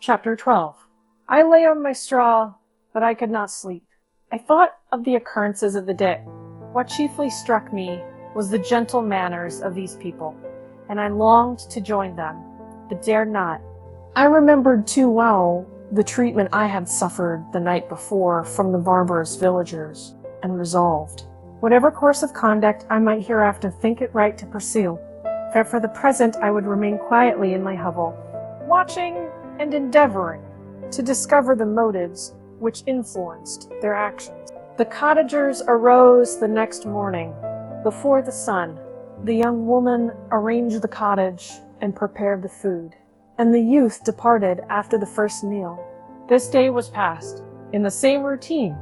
Chapter 12. I lay on my straw, but I could not sleep. I thought of the occurrences of the day. What chiefly struck me was the gentle manners of these people, and I longed to join them, but dared not. I remembered too well the treatment I had suffered the night before from the barbarous villagers, and resolved, whatever course of conduct I might hereafter think it right to pursue, that for the present I would remain quietly in my hovel, watching and endeavoring to discover the motives which influenced their actions. The cottagers arose the next morning before the sun. The young woman arranged the cottage and prepared the food, and the youth departed after the first meal. This day was passed in the same routine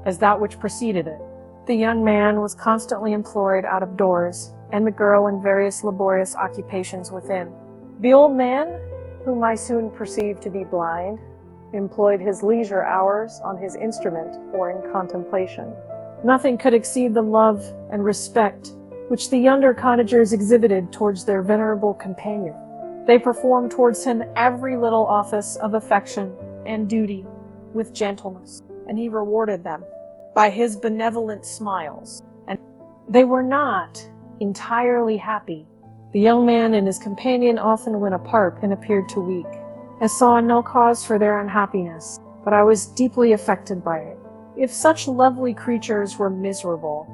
as that which preceded it. The young man was constantly employed out of doors, and the girl in various laborious occupations within. The old man, whom I soon perceived to be blind, employed his leisure hours on his instrument or in contemplation. Nothing could exceed the love and respect which the younger cottagers exhibited towards their venerable companion. They performed towards him every little office of affection and duty with gentleness, and he rewarded them by his benevolent smiles. And they were not entirely happy. The young man and his companion often went apart and appeared to weep. I saw no cause for their unhappiness, but I was deeply affected by it. If such lovely creatures were miserable,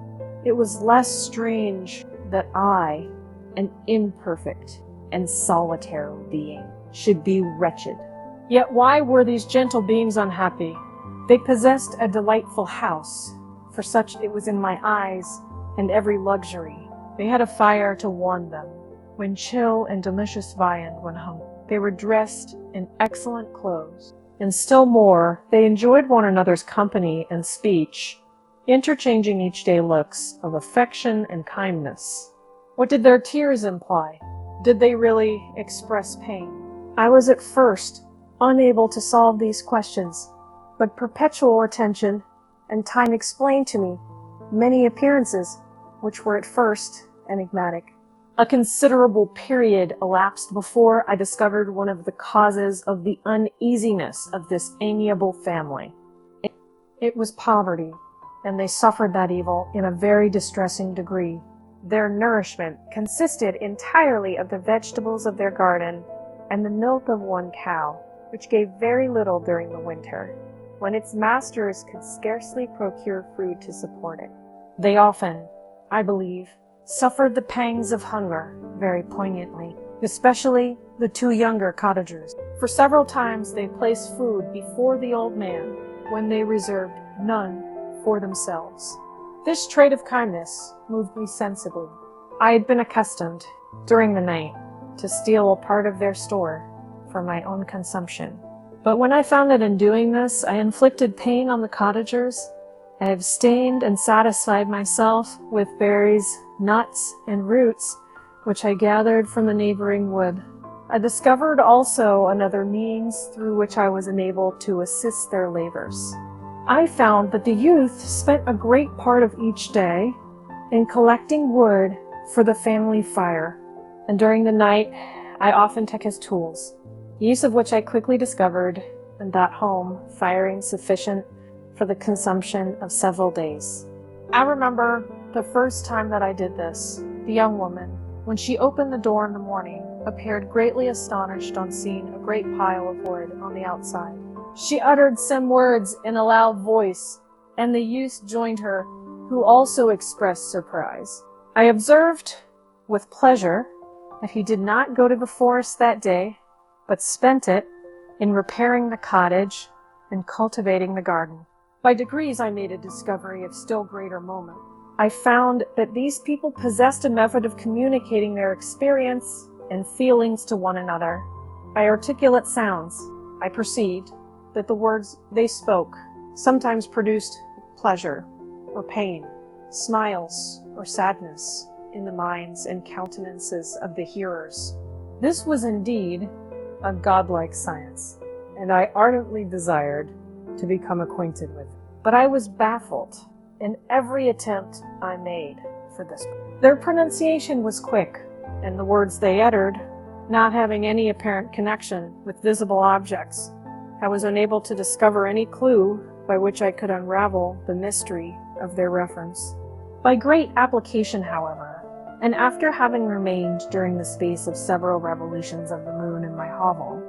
it was less strange that I, an imperfect and solitary being, should be wretched. Yet why were these gentle beings unhappy? They possessed a delightful house, for such it was in my eyes, and every luxury. They had a fire to warm them when chill and delicious viand when hungry. They were dressed in excellent clothes, and still more, they enjoyed one another's company and speech, interchanging each day looks of affection and kindness. What did their tears imply? Did they really express pain? I was at first unable to solve these questions, but perpetual attention and time explained to me many appearances which were at first enigmatic. A considerable period elapsed before I discovered one of the causes of the uneasiness of this amiable family. It was poverty, and they suffered that evil in a very distressing degree. Their nourishment consisted entirely of the vegetables of their garden and the milk of one cow, which gave very little during the winter, when its masters could scarcely procure food to support it. They often, I believe, suffered the pangs of hunger very poignantly, especially the two younger cottagers. For several times they placed food before the old man when they reserved none for themselves. This trait of kindness moved me sensibly. I had been accustomed, during the night, to steal a part of their store for my own consumption. But when I found that in doing this I inflicted pain on the cottagers, I abstained and satisfied myself with berries, nuts, and roots which I gathered from the neighboring wood. I discovered also another means through which I was enabled to assist their labors. I found that the youth spent a great part of each day in collecting wood for the family fire, and during the night I often took his tools, use of which I quickly discovered, and that home firing sufficient for the consumption of several days. I remember the first time that I did this. The young woman, when she opened the door in the morning, appeared greatly astonished on seeing a great pile of wood on the outside. She uttered some words in a loud voice, and the youth joined her, who also expressed surprise. I observed with pleasure that he did not go to the forest that day, but spent it in repairing the cottage and cultivating the garden. By degrees I made a discovery of still greater moment. I found that these people possessed a method of communicating their experience and feelings to one another. By articulate sounds, I perceived that the words they spoke sometimes produced pleasure or pain, smiles or sadness in the minds and countenances of the hearers. This was indeed a godlike science, and I ardently desired to become acquainted with it. But I was baffled in every attempt I made for this. Their pronunciation was quick, and the words they uttered not having any apparent connection with visible objects. I was unable to discover any clue by which I could unravel the mystery of their reference. By great application, however, and after having remained during the space of several revolutions of the moon in my hovel,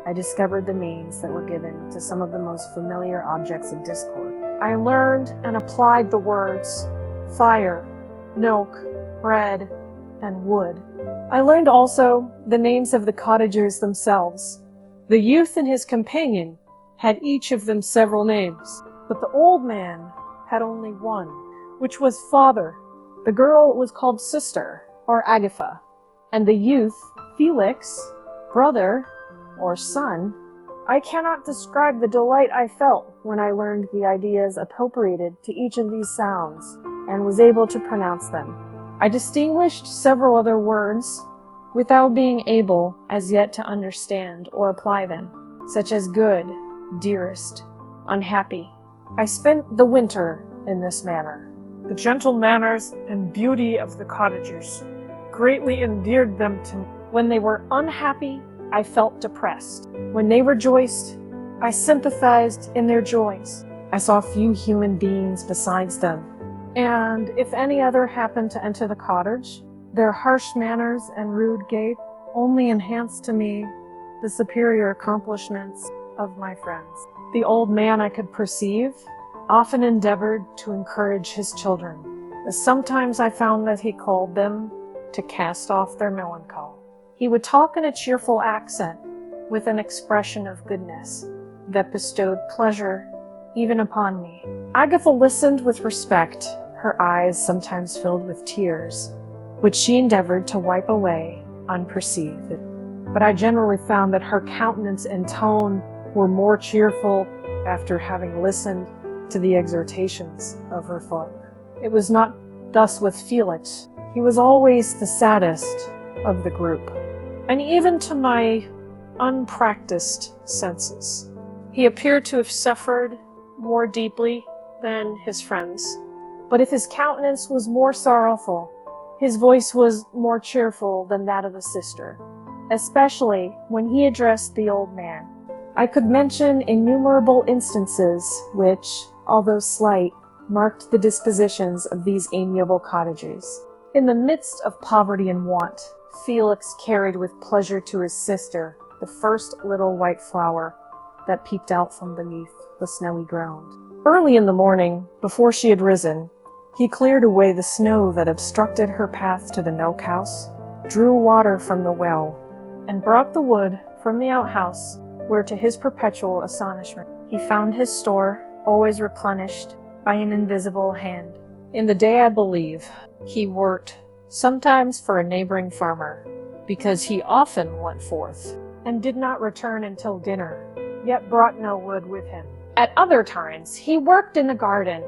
I discovered the names that were given to some of the most familiar objects of discord. I learned and applied the words fire, milk, bread, and wood. I learned also the names of the cottagers themselves. The youth and his companion had each of them several names, but the old man had only one, which was father. The girl was called sister, or Agatha, and the youth, Felix, brother, or son. I cannot describe the delight I felt when I learned the ideas appropriated to each of these sounds and was able to pronounce them. I distinguished several other words without being able as yet to understand or apply them, such as good, dearest, unhappy. I spent the winter in this manner. The gentle manners and beauty of the cottagers greatly endeared them to me. When they were unhappy, I felt depressed. When they rejoiced, I sympathized in their joys. I saw few human beings besides them, and if any other happened to enter the cottage, their harsh manners and rude gait only enhanced to me the superior accomplishments of my friends. The old man, I could perceive, often endeavored to encourage his children, but sometimes I found that he called them to cast off their melancholy. He would talk in a cheerful accent, with an expression of goodness that bestowed pleasure even upon me. Agatha listened with respect, her eyes sometimes filled with tears, which she endeavored to wipe away unperceived. But I generally found that her countenance and tone were more cheerful after having listened to the exhortations of her father. It was not thus with Felix. He was always the saddest of the group, and even to my unpracticed senses, he appeared to have suffered more deeply than his friends. But if his countenance was more sorrowful, his voice was more cheerful than that of a sister, especially when he addressed the old man. I could mention innumerable instances which, although slight, marked the dispositions of these amiable cottagers. In the midst of poverty and want, Felix carried with pleasure to his sister the first little white flower that peeped out from beneath the snowy ground. Early in the morning, before she had risen, he cleared away the snow that obstructed her path to the milk house, drew water from the well, and brought the wood from the outhouse, where to his perpetual astonishment he found his store always replenished by an invisible hand. In the day, I believe, he worked sometimes for a neighboring farmer, because he often went forth and did not return until dinner, yet brought no wood with him. At other times he worked in the garden,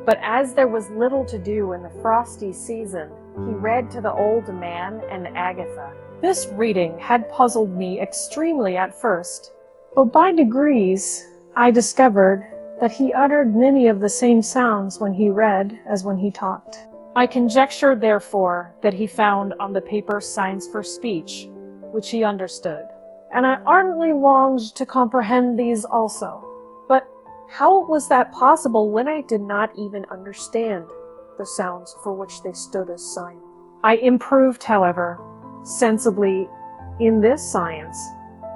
but as there was little to do in the frosty season, he read to the old man and Agatha. This reading had puzzled me extremely at first, but by degrees I discovered that he uttered many of the same sounds when he read as when he talked. I conjectured, therefore, that he found on the paper signs for speech, which he understood, and I ardently longed to comprehend these also. But how was that possible when I did not even understand the sounds for which they stood as signs? I improved, however, sensibly in this science,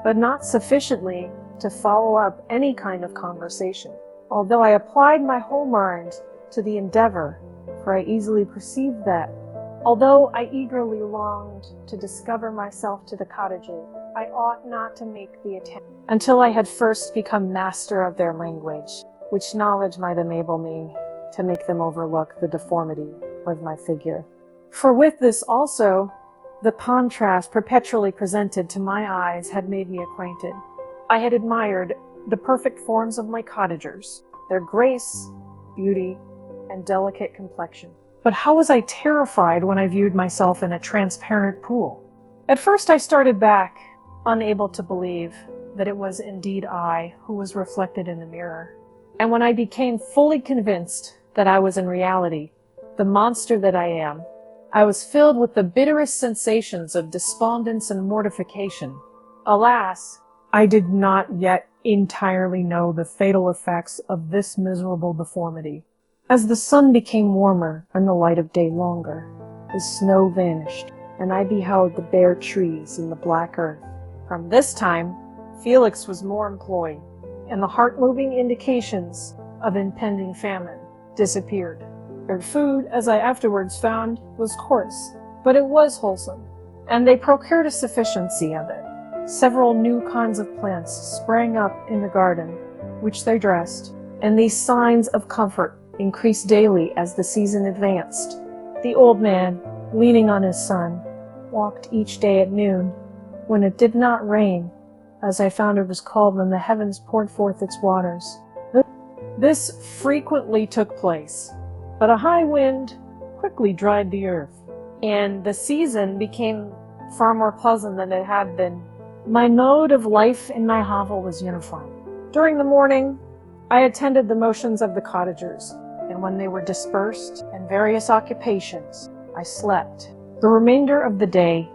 but not sufficiently to follow up any kind of conversation. Although I applied my whole mind to the endeavor, for I easily perceived that, although I eagerly longed to discover myself to the cottagers, I ought not to make the attempt until I had first become master of their language, which knowledge might enable me to make them overlook the deformity of my figure. For with this also, the contrast perpetually presented to my eyes had made me acquainted. I had admired the perfect forms of my cottagers, their grace, beauty, and delicate complexion. But how was I terrified when I viewed myself in a transparent pool? At first I started back, unable to believe that it was indeed I who was reflected in the mirror. And when I became fully convinced that I was in reality the monster that I am, I was filled with the bitterest sensations of despondence and mortification. Alas, I did not yet entirely know the fatal effects of this miserable deformity. As the sun became warmer and the light of day longer, the snow vanished, and I beheld the bare trees and the black earth. From this time, Felix was more employed, and the heart-moving indications of impending famine disappeared. Their food, as I afterwards found, was coarse, but it was wholesome, and they procured a sufficiency of it. Several new kinds of plants sprang up in the garden, which they dressed, and these signs of comfort increased daily as the season advanced. The old man, leaning on his son, walked each day at noon, when it did not rain, as I found it was called when the heavens poured forth its waters. This frequently took place, but a high wind quickly dried the earth, and the season became far more pleasant than it had been. My mode of life in my hovel was uniform. During the morning, I attended the motions of the cottagers, and when they were dispersed in various occupations, I slept. The remainder of the day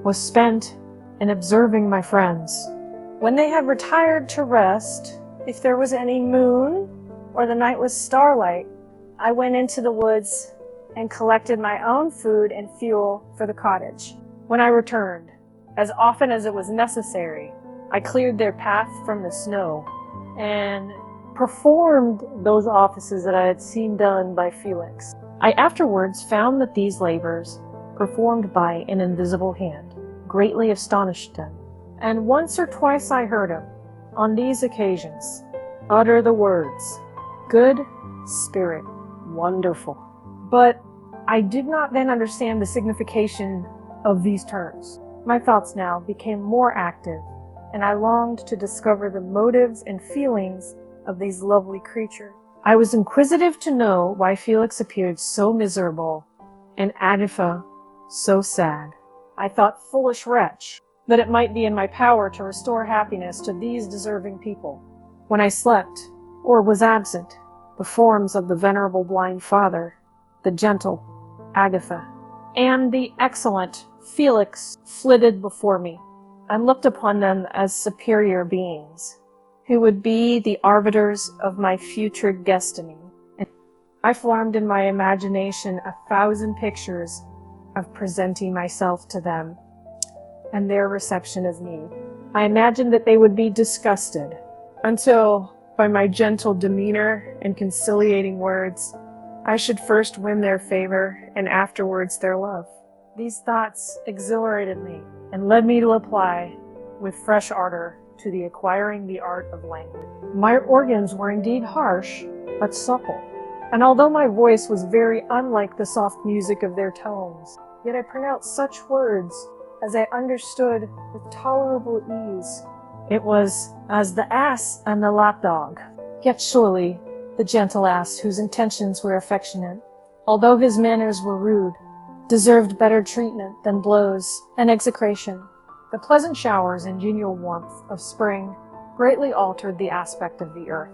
was spent in observing my friends. When they had retired to rest, if there was any moon or the night was starlight, I went into the woods and collected my own food and fuel for the cottage. When I returned, as often as it was necessary, I cleared their path from the snow and performed those offices that I had seen done by Felix. I afterwards found that these labors, performed by an invisible hand, greatly astonished him, and once or twice I heard him, on these occasions, utter the words, "Good Spirit, wonderful." But I did not then understand the signification of these terms. My thoughts now became more active, and I longed to discover the motives and feelings of these lovely creatures. I was inquisitive to know why Felix appeared so miserable, and Agatha so sad. I thought, foolish wretch, that it might be in my power to restore happiness to these deserving people. When I slept, or was absent, the forms of the venerable blind father, the gentle Agatha, and the excellent Felix flitted before me. I looked upon them as superior beings, who would be the arbiters of my future destiny. And I formed in my imagination 1,000 pictures of presenting myself to them and their reception of me. I imagined that they would be disgusted, until, by my gentle demeanor and conciliating words, I should first win their favor and afterwards their love. These thoughts exhilarated me and led me to apply with fresh ardor to the acquiring the art of language. My organs were indeed harsh, but supple, and although my voice was very unlike the soft music of their tones, yet I pronounced such words as I understood with tolerable ease. It was as the ass and the lapdog. Yet surely the gentle ass, whose intentions were affectionate, although his manners were rude, deserved better treatment than blows and execration. The pleasant showers and genial warmth of spring greatly altered the aspect of the earth.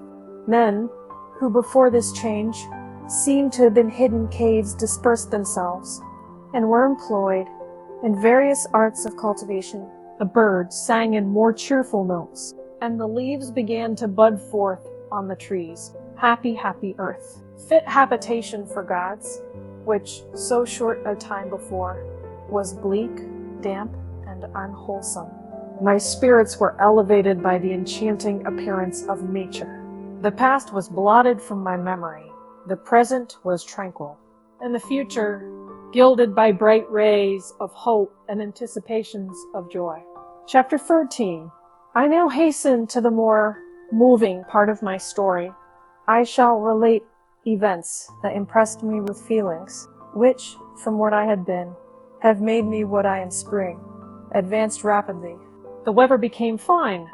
Men, who before this change seemed to have been hidden caves, dispersed themselves, and were employed in various arts of cultivation. The birds sang in more cheerful notes, and the leaves began to bud forth on the trees. Happy, happy earth, fit habitation for gods, which so short a time before was bleak, damp, and unwholesome. My spirits were elevated by the enchanting appearance of nature. The past was blotted from my memory, the present was tranquil, and the future gilded by bright rays of hope and anticipations of joy. Chapter 13. I now hasten to the more moving part of my story. I shall relate events that impressed me with feelings, which, from what I had been, have made me what I in spring, advanced rapidly. The weather became fine,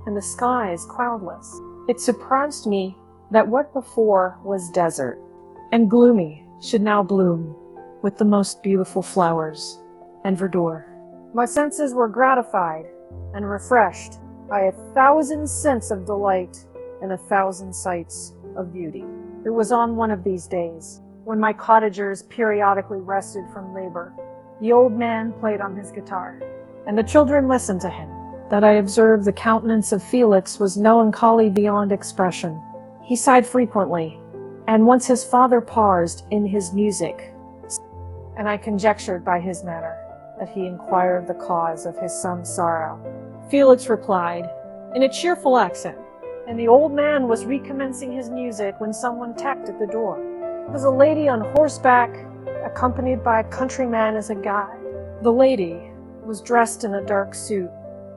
and the skies cloudless. It surprised me that what before was desert and gloomy should now bloom with the most beautiful flowers and verdure. My senses were gratified and refreshed by 1,000 scents of delight and 1,000 sights of beauty. It was on one of these days when my cottagers periodically rested from labor, the old man played on his guitar, and the children listened to him. That I observed the countenance of Felix was melancholy beyond expression. He sighed frequently, and once his father paused in his music, and I conjectured by his manner that he inquired the cause of his son's sorrow. Felix replied in a cheerful accent, and the old man was recommencing his music when someone tapped at the door. It was a lady on horseback, accompanied by a countryman as a guide. The lady was dressed in a dark suit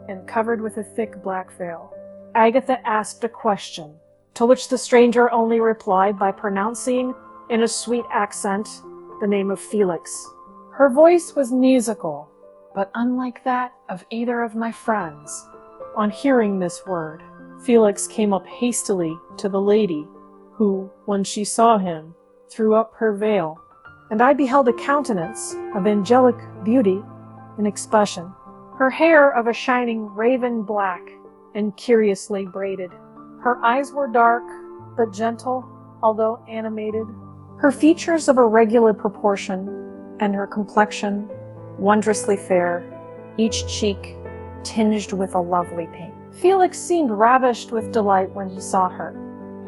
and covered with a thick black veil. Agatha asked a question, to which the stranger only replied by pronouncing in a sweet accent the name of Felix. Her voice was musical, but unlike that of either of my friends. On hearing this word, Felix came up hastily to the lady, who, when she saw him, threw up her veil, and I beheld a countenance of angelic beauty and expression, her hair of a shining raven black and curiously braided. Her eyes were dark, but gentle, although animated, her features of a regular proportion, and her complexion wondrously fair, each cheek tinged with a lovely pink. Felix seemed ravished with delight when he saw her.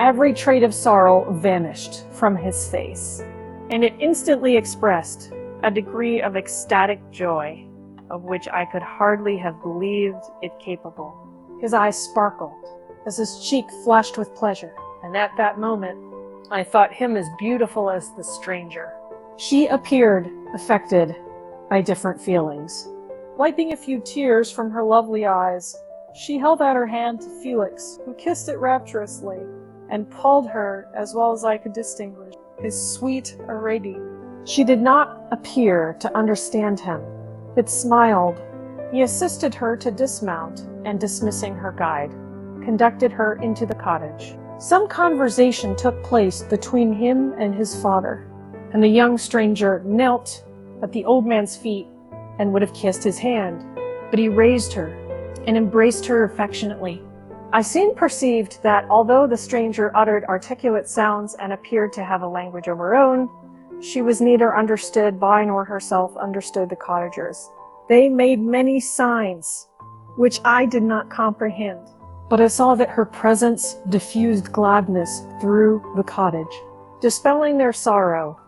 Every trait of sorrow vanished from his face, and it instantly expressed a degree of ecstatic joy of which I could hardly have believed it capable. His eyes sparkled as his cheek flushed with pleasure, and at that moment I thought him as beautiful as the stranger. She appeared affected by different feelings. Wiping a few tears from her lovely eyes, she held out her hand to Felix, who kissed it rapturously, and called her, as well as I could distinguish, his sweet Arabian. She did not appear to understand him, but smiled. He assisted her to dismount, and dismissing her guide, conducted her into the cottage. Some conversation took place between him and his father, and the young stranger knelt at the old man's feet and would have kissed his hand, but he raised her and embraced her affectionately. I soon perceived that although the stranger uttered articulate sounds and appeared to have a language of her own, she was neither understood by nor herself understood the cottagers. They made many signs, which I did not comprehend, but I saw that her presence diffused gladness through the cottage, dispelling their sorrow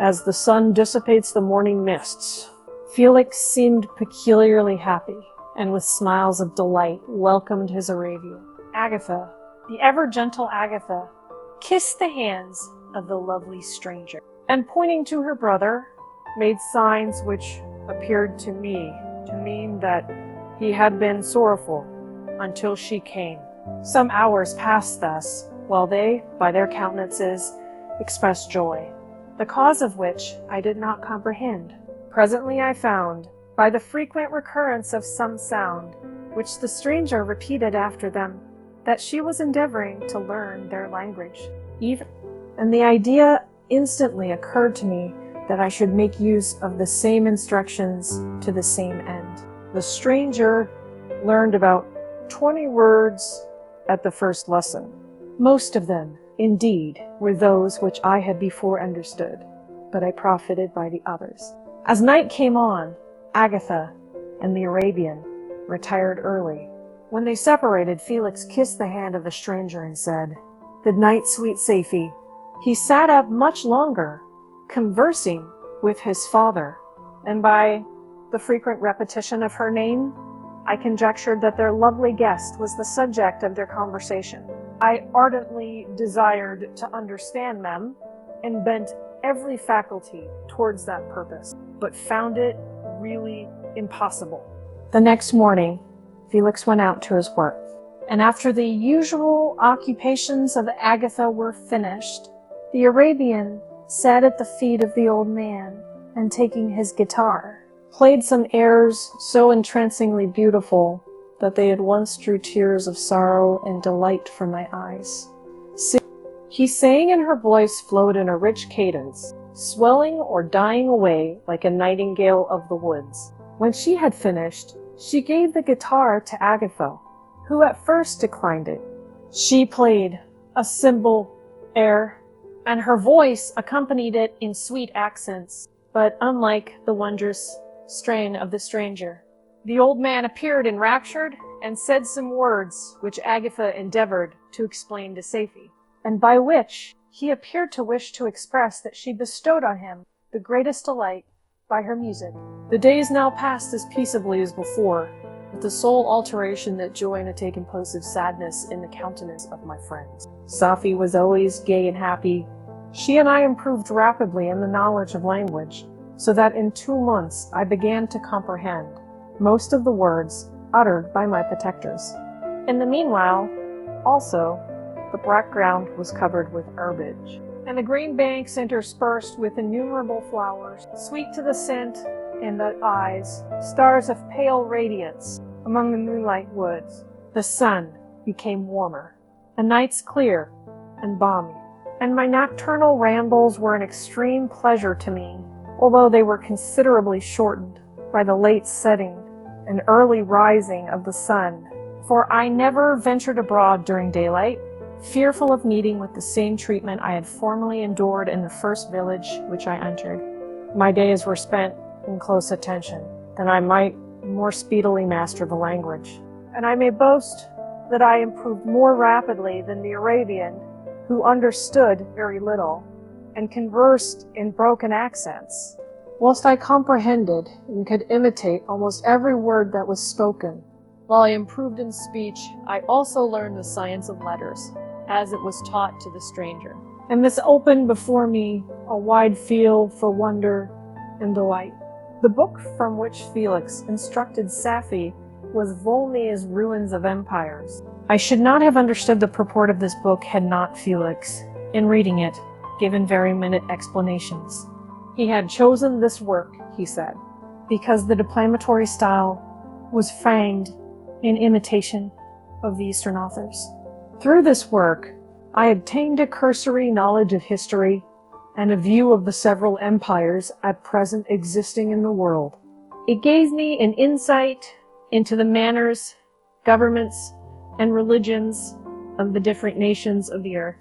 as the sun dissipates the morning mists. Felix seemed peculiarly happy, and with smiles of delight welcomed his Arabian. Agatha, the ever-gentle Agatha, kissed the hands of the lovely stranger, and pointing to her brother, made signs which appeared to me to mean that he had been sorrowful until she came. Some hours passed thus, while they, by their countenances, expressed joy, the cause of which I did not comprehend. Presently I found, by the frequent recurrence of some sound, which the stranger repeated after them, that she was endeavoring to learn their language. And the idea instantly occurred to me that I should make use of the same instructions to the same end. The stranger learned about 20 words at the first lesson. Most of them, indeed, were those which I had before understood, but I profited by the others. As night came on, Agatha and the Arabian retired early. When they separated, Felix kissed the hand of the stranger and said, "Good night, sweet Safie." He sat up much longer, conversing with his father, and by the frequent repetition of her name, I conjectured that their lovely guest was the subject of their conversation. I ardently desired to understand them, and bent every faculty towards that purpose, but found it really impossible. The next morning, Felix went out to his work, and after the usual occupations of Agatha were finished, the Arabian sat at the feet of the old man, and taking his guitar, played some airs so entrancingly beautiful that they at once drew tears of sorrow and delight from my eyes. He sang, and her voice flowed in a rich cadence, swelling or dying away like a nightingale of the woods. When she had finished, she gave the guitar to Agatha, who at first declined it. She played a simple air, and her voice accompanied it in sweet accents, but unlike the wondrous strain of the stranger. The old man appeared enraptured and said some words which Agatha endeavored to explain to Safie, and by which he appeared to wish to express that she bestowed on him the greatest delight by her music. The days now passed as peaceably as before, with the sole alteration that joy had taken place of sadness in the countenance of my friends. Safie was always gay and happy. She and I improved rapidly in the knowledge of language, so that in 2 months I began to comprehend most of the words uttered by my protectors. In the meanwhile, also, the background was covered with herbage, and the green banks interspersed with innumerable flowers, sweet to the scent and the eyes, stars of pale radiance among the moonlight woods. The sun became warmer, the nights clear and balmy, and my nocturnal rambles were an extreme pleasure to me, although they were considerably shortened by the late setting and early rising of the sun, for I never ventured abroad during daylight, fearful of meeting with the same treatment I had formerly endured in the first village which I entered. My days were spent in close attention, that I might more speedily master the language, and I may boast that I improved more rapidly than the Arabian, who understood very little, and conversed in broken accents, whilst I comprehended and could imitate almost every word that was spoken. While I improved in speech, I also learned the science of letters, as it was taught to the stranger. And this opened before me a wide field for wonder and delight. The book from which Felix instructed Safie was Volney's Ruins of Empires. I should not have understood the purport of this book had not Felix, in reading it, given very minute explanations. He had chosen this work, he said, because the declamatory style was framed in imitation of the Eastern authors. Through this work, I obtained a cursory knowledge of history and a view of the several empires at present existing in the world. It gave me an insight into the manners, governments, and religions of the different nations of the earth.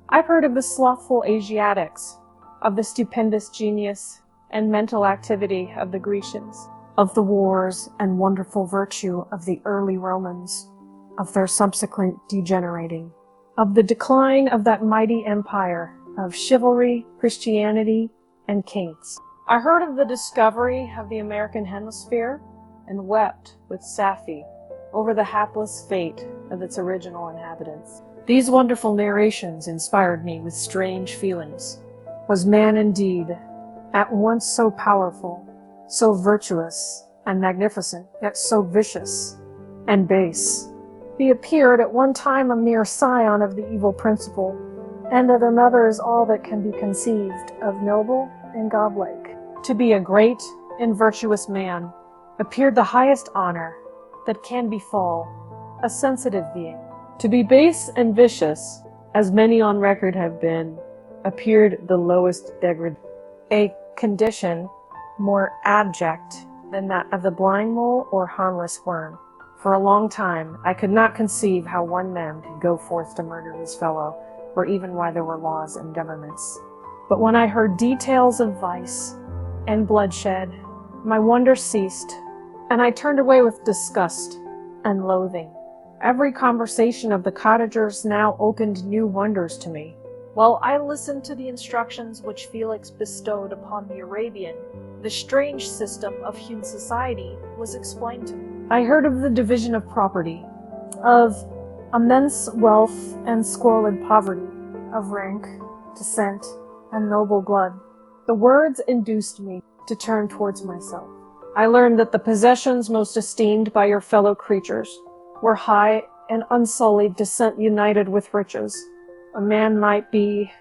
I've heard of the slothful Asiatics, of the stupendous genius and mental activity of the Grecians, of the wars and wonderful virtue of the early Romans, of their subsequent degenerating, of the decline of that mighty empire, of chivalry, Christianity, and kings. I heard of the discovery of the American hemisphere and wept with Safie over the hapless fate of its original inhabitants. These wonderful narrations inspired me with strange feelings. Was man indeed at once so powerful, so virtuous and magnificent, yet so vicious and base? He appeared at one time a mere scion of the evil principle, and at another is all that can be conceived of noble and godlike. To be a great and virtuous man appeared the highest honor that can befall a sensitive being. To be base and vicious, as many on record have been, appeared the lowest degradation, a condition more abject than that of the blind mole or harmless worm. For a long time, I could not conceive how one man could go forth to murder his fellow, or even why there were laws and governments. But when I heard details of vice and bloodshed, my wonder ceased, and I turned away with disgust and loathing. Every conversation of the cottagers now opened new wonders to me. While I listened to the instructions which Felix bestowed upon the Arabian, the strange system of human society was explained to me. I heard of the division of property, of immense wealth and squalid poverty, of rank, descent, and noble blood. The words induced me to turn towards myself. I learned that the possessions most esteemed by your fellow creatures were high and unsullied descent united with riches. A man might be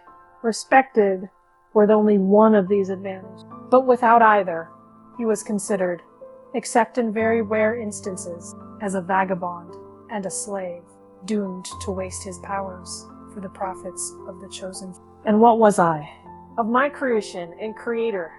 respected with only one of these advantages, but without either, he was considered, except in very rare instances, as a vagabond and a slave, doomed to waste his powers for the profits of the chosen. And what was I? Of my creation and creator,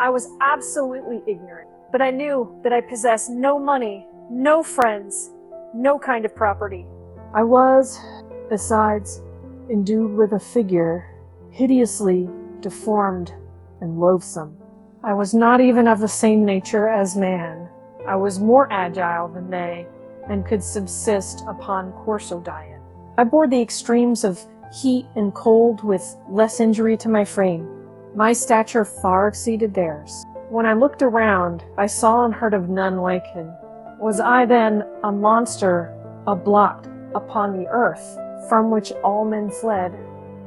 I was absolutely ignorant, but I knew that I possessed no money, no friends, no kind of property. I was, besides, endued with a figure hideously deformed and loathsome. I was not even of the same nature as man. I was more agile than they, and could subsist upon coarser diet. I bore the extremes of heat and cold with less injury to my frame. My stature far exceeded theirs. When I looked around, I saw and heard of none like him. Was I then a monster, a blot upon the earth, from which all men fled,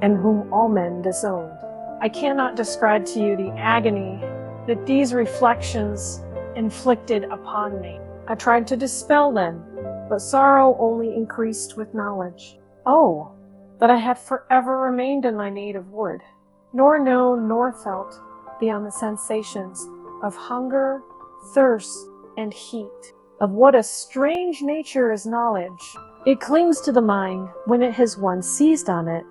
and whom all men disowned? I cannot describe to you the agony that these reflections inflicted upon me. I tried to dispel them, but sorrow only increased with knowledge. Oh, that I had forever remained in my native wood, nor known nor felt beyond the sensations of hunger, thirst, and heat. Of what a strange nature is knowledge! It clings to the mind when it has once seized on it,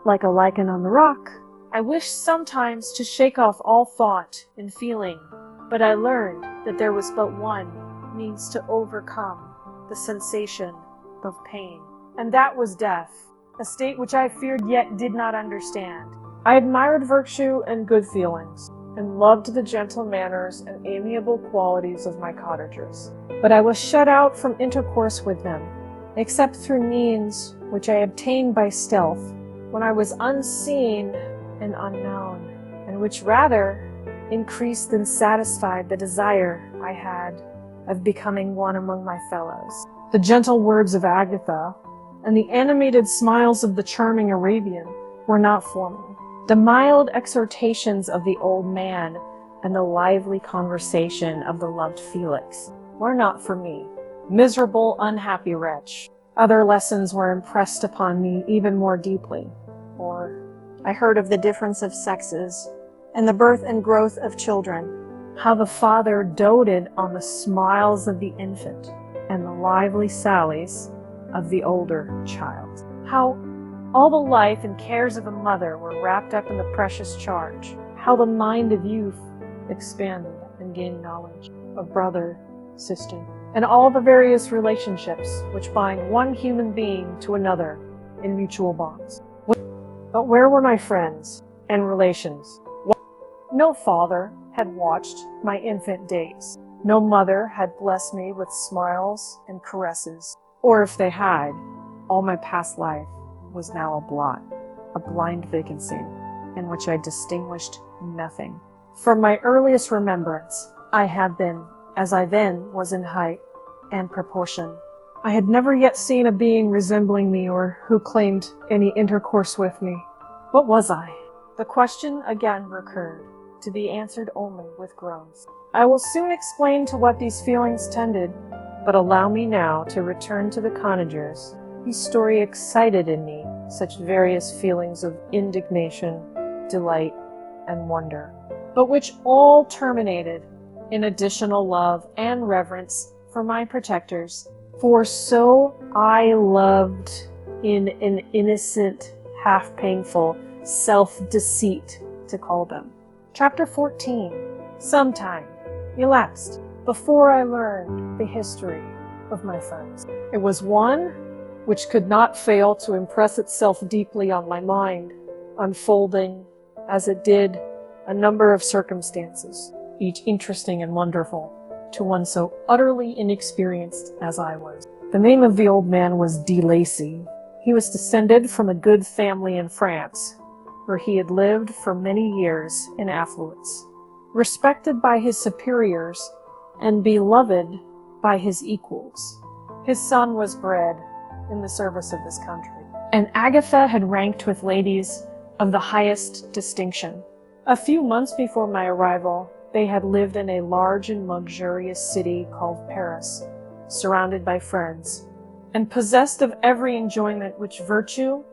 like a lichen on the rock. I wish sometimes to shake off all thought and feeling, but I learned that there was but one means to overcome the sensation of pain, and that was death, a state which I feared yet did not understand. I admired virtue and good feelings, and loved the gentle manners and amiable qualities of my cottagers, but I was shut out from intercourse with them, except through means which I obtained by stealth, when I was unseen and unknown, and which rather increased than satisfied the desire I had of becoming one among my fellows. The gentle words of Agatha and the animated smiles of the charming Arabian were not for me. The mild exhortations of the old man and the lively conversation of the loved Felix were not for me. Miserable, unhappy wretch! Other lessons were impressed upon me even more deeply. For I heard of the difference of sexes, and the birth and growth of children, how the father doted on the smiles of the infant, and the lively sallies of the older child. How all the life and cares of a mother were wrapped up in the precious charge. How the mind of youth expanded and gained knowledge of brother, sister, and all the various relationships which bind one human being to another in mutual bonds. But where were my friends and relations? No father had watched my infant days. No mother had blessed me with smiles and caresses. Or if they had, all my past life was now a blot, a blind vacancy, in which I distinguished nothing. From my earliest remembrance, I had been, as I then was in height and proportion. I had never yet seen a being resembling me or who claimed any intercourse with me. What was I? The question again recurred, to be answered only with groans. I will soon explain to what these feelings tended, but allow me now to return to the conagers, whose story excited in me such various feelings of indignation, delight, and wonder, but which all terminated in additional love and reverence for my protectors, for so I loved in an innocent, half-painful self-deceit to call them. Chapter 14. Some time elapsed before I learned the history of my friends. It was one which could not fail to impress itself deeply on my mind, unfolding, as it did, a number of circumstances, each interesting and wonderful, to one so utterly inexperienced as I was. The name of the old man was de Lacy. He was descended from a good family in France, where he had lived for many years in affluence, respected by his superiors and beloved by his equals. His son was bred in the service of this country, and Agatha had ranked with ladies of the highest distinction. A few months before my arrival, they had lived in a large and luxurious city called Paris, surrounded by friends, and possessed of every enjoyment which virtue,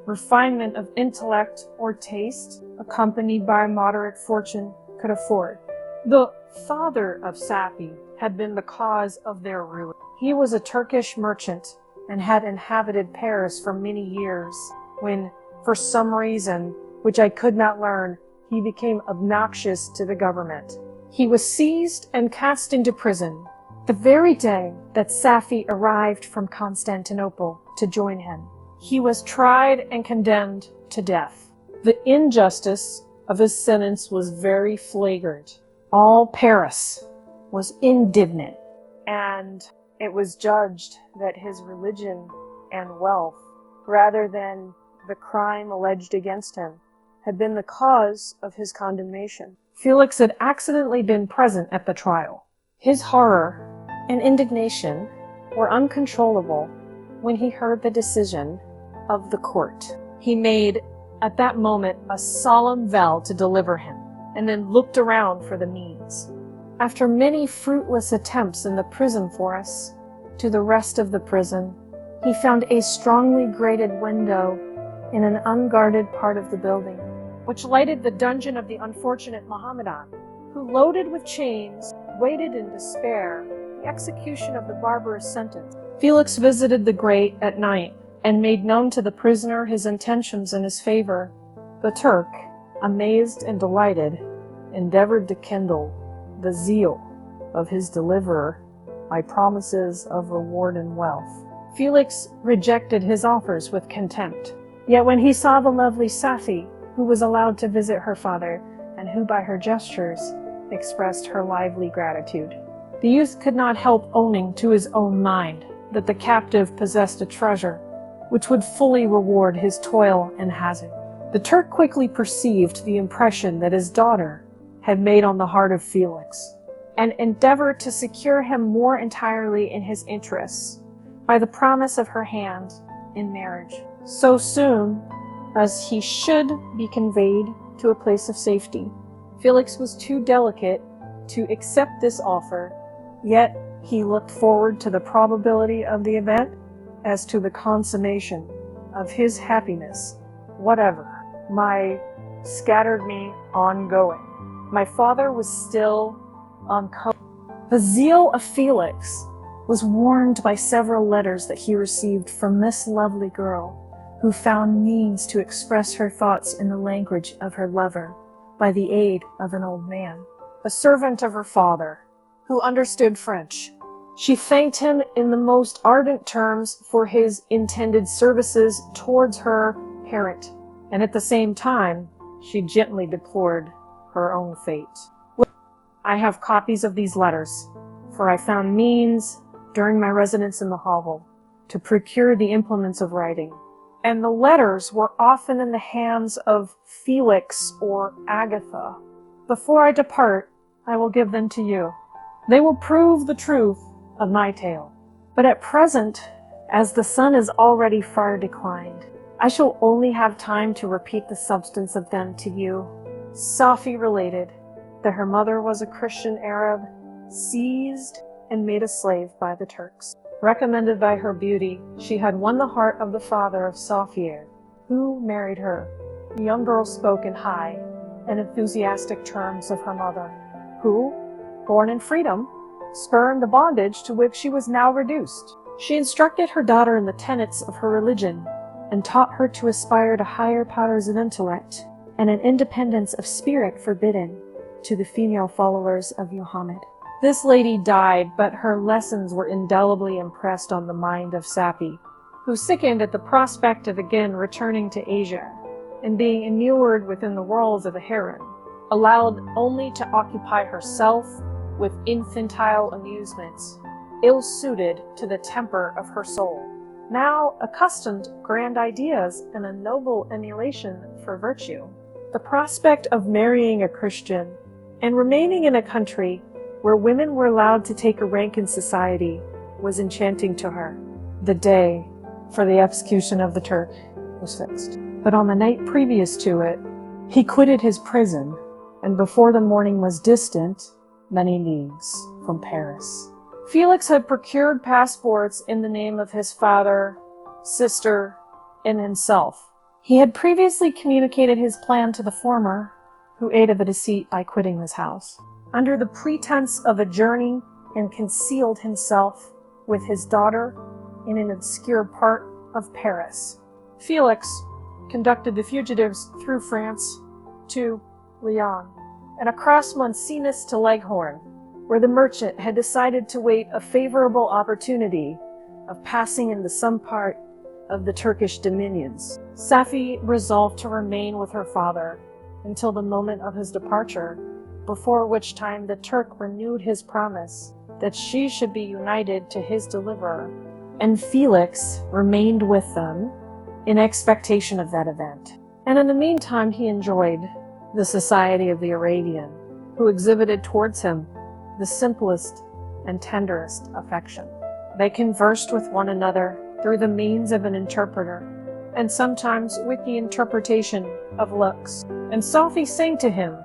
refinement of intellect, or taste, accompanied by a moderate fortune, could afford. The father of Safi had been the cause of their ruin. He was a Turkish merchant and had inhabited Paris for many years, when, for some reason which I could not learn, he became obnoxious to the government. He was seized and cast into prison the very day that Safi arrived from Constantinople to join him. He was tried and condemned to death. The injustice of his sentence was very flagrant. All Paris was indignant, and it was judged that his religion and wealth, rather than the crime alleged against him, had been the cause of his condemnation. Felix had accidentally been present at the trial. His horror and indignation were uncontrollable when he heard the decision of the court. He made, at that moment, a solemn vow to deliver him, and then looked around for the means. After many fruitless attempts in the prison forest to the rest of the prison, he found a strongly grated window in an unguarded part of the building, which lighted the dungeon of the unfortunate Mohammedan, who, loaded with chains, waited in despair the execution of the barbarous sentence. Felix visited the grate at night and made known to the prisoner his intentions in his favor. The Turk, amazed and delighted, endeavored to kindle the zeal of his deliverer by promises of reward and wealth. Felix rejected his offers with contempt. Yet when he saw the lovely Safi, who was allowed to visit her father, and who by her gestures expressed her lively gratitude, the youth could not help owning to his own mind that the captive possessed a treasure which would fully reward his toil and hazard. The Turk quickly perceived the impression that his daughter had made on the heart of Felix, and endeavored to secure him more entirely in his interests by the promise of her hand in marriage, so soon as he should be conveyed to a place of safety. Felix was too delicate to accept this offer, yet he looked forward to the probability of the event as to the consummation of his happiness, whatever might scattered me ongoing. My father was still uncovered. The zeal of Felix was warmed by several letters that he received from this lovely girl, who found means to express her thoughts in the language of her lover by the aid of an old man, a servant of her father, who understood French. She thanked him in the most ardent terms for his intended services towards her parent, and at the same time, she gently deplored her own fate. I have copies of these letters, for I found means, during my residence in the hovel, to procure the implements of writing, and the letters were often in the hands of Felix or Agatha. Before I depart, I will give them to you. They will prove the truth of my tale. But at present, as the sun is already far declined, I shall only have time to repeat the substance of them to you. Safi related that her mother was a Christian Arab, seized and made a slave by the Turks. Recommended by her beauty, she had won the heart of the father of Safir, who married her. The young girl spoke in high and enthusiastic terms of her mother, who, born in freedom, spurned the bondage to which she was now reduced. She instructed her daughter in the tenets of her religion, and taught her to aspire to higher powers of intellect and an independence of spirit forbidden to the female followers of Muhammad. This lady died, but her lessons were indelibly impressed on the mind of Safi, who sickened at the prospect of again returning to Asia, and being immured within the walls of a harem, allowed only to occupy herself with infantile amusements, ill-suited to the temper of her soul. Now accustomed to grand ideas and a noble emulation for virtue, the prospect of marrying a Christian and remaining in a country where women were allowed to take a rank in society was enchanting to her. The day for the execution of the Turk was fixed. But on the night previous to it, he quitted his prison, and before the morning was distant many leagues from Paris. Felix had procured passports in the name of his father, sister, and himself. He had previously communicated his plan to the former, who aided the deceit by quitting his house, under the pretense of a journey, and concealed himself with his daughter in an obscure part of Paris. Felix conducted the fugitives through France to Lyon, and across Moncenis to Leghorn, where the merchant had decided to wait a favorable opportunity of passing into some part of the Turkish dominions. Safi resolved to remain with her father until the moment of his departure, before which time the Turk renewed his promise that she should be united to his deliverer, and Felix remained with them in expectation of that event. And in the meantime he enjoyed the society of the Arabian, who exhibited towards him the simplest and tenderest affection. They conversed with one another through the means of an interpreter, and sometimes with the interpretation of looks. And Safi sang to him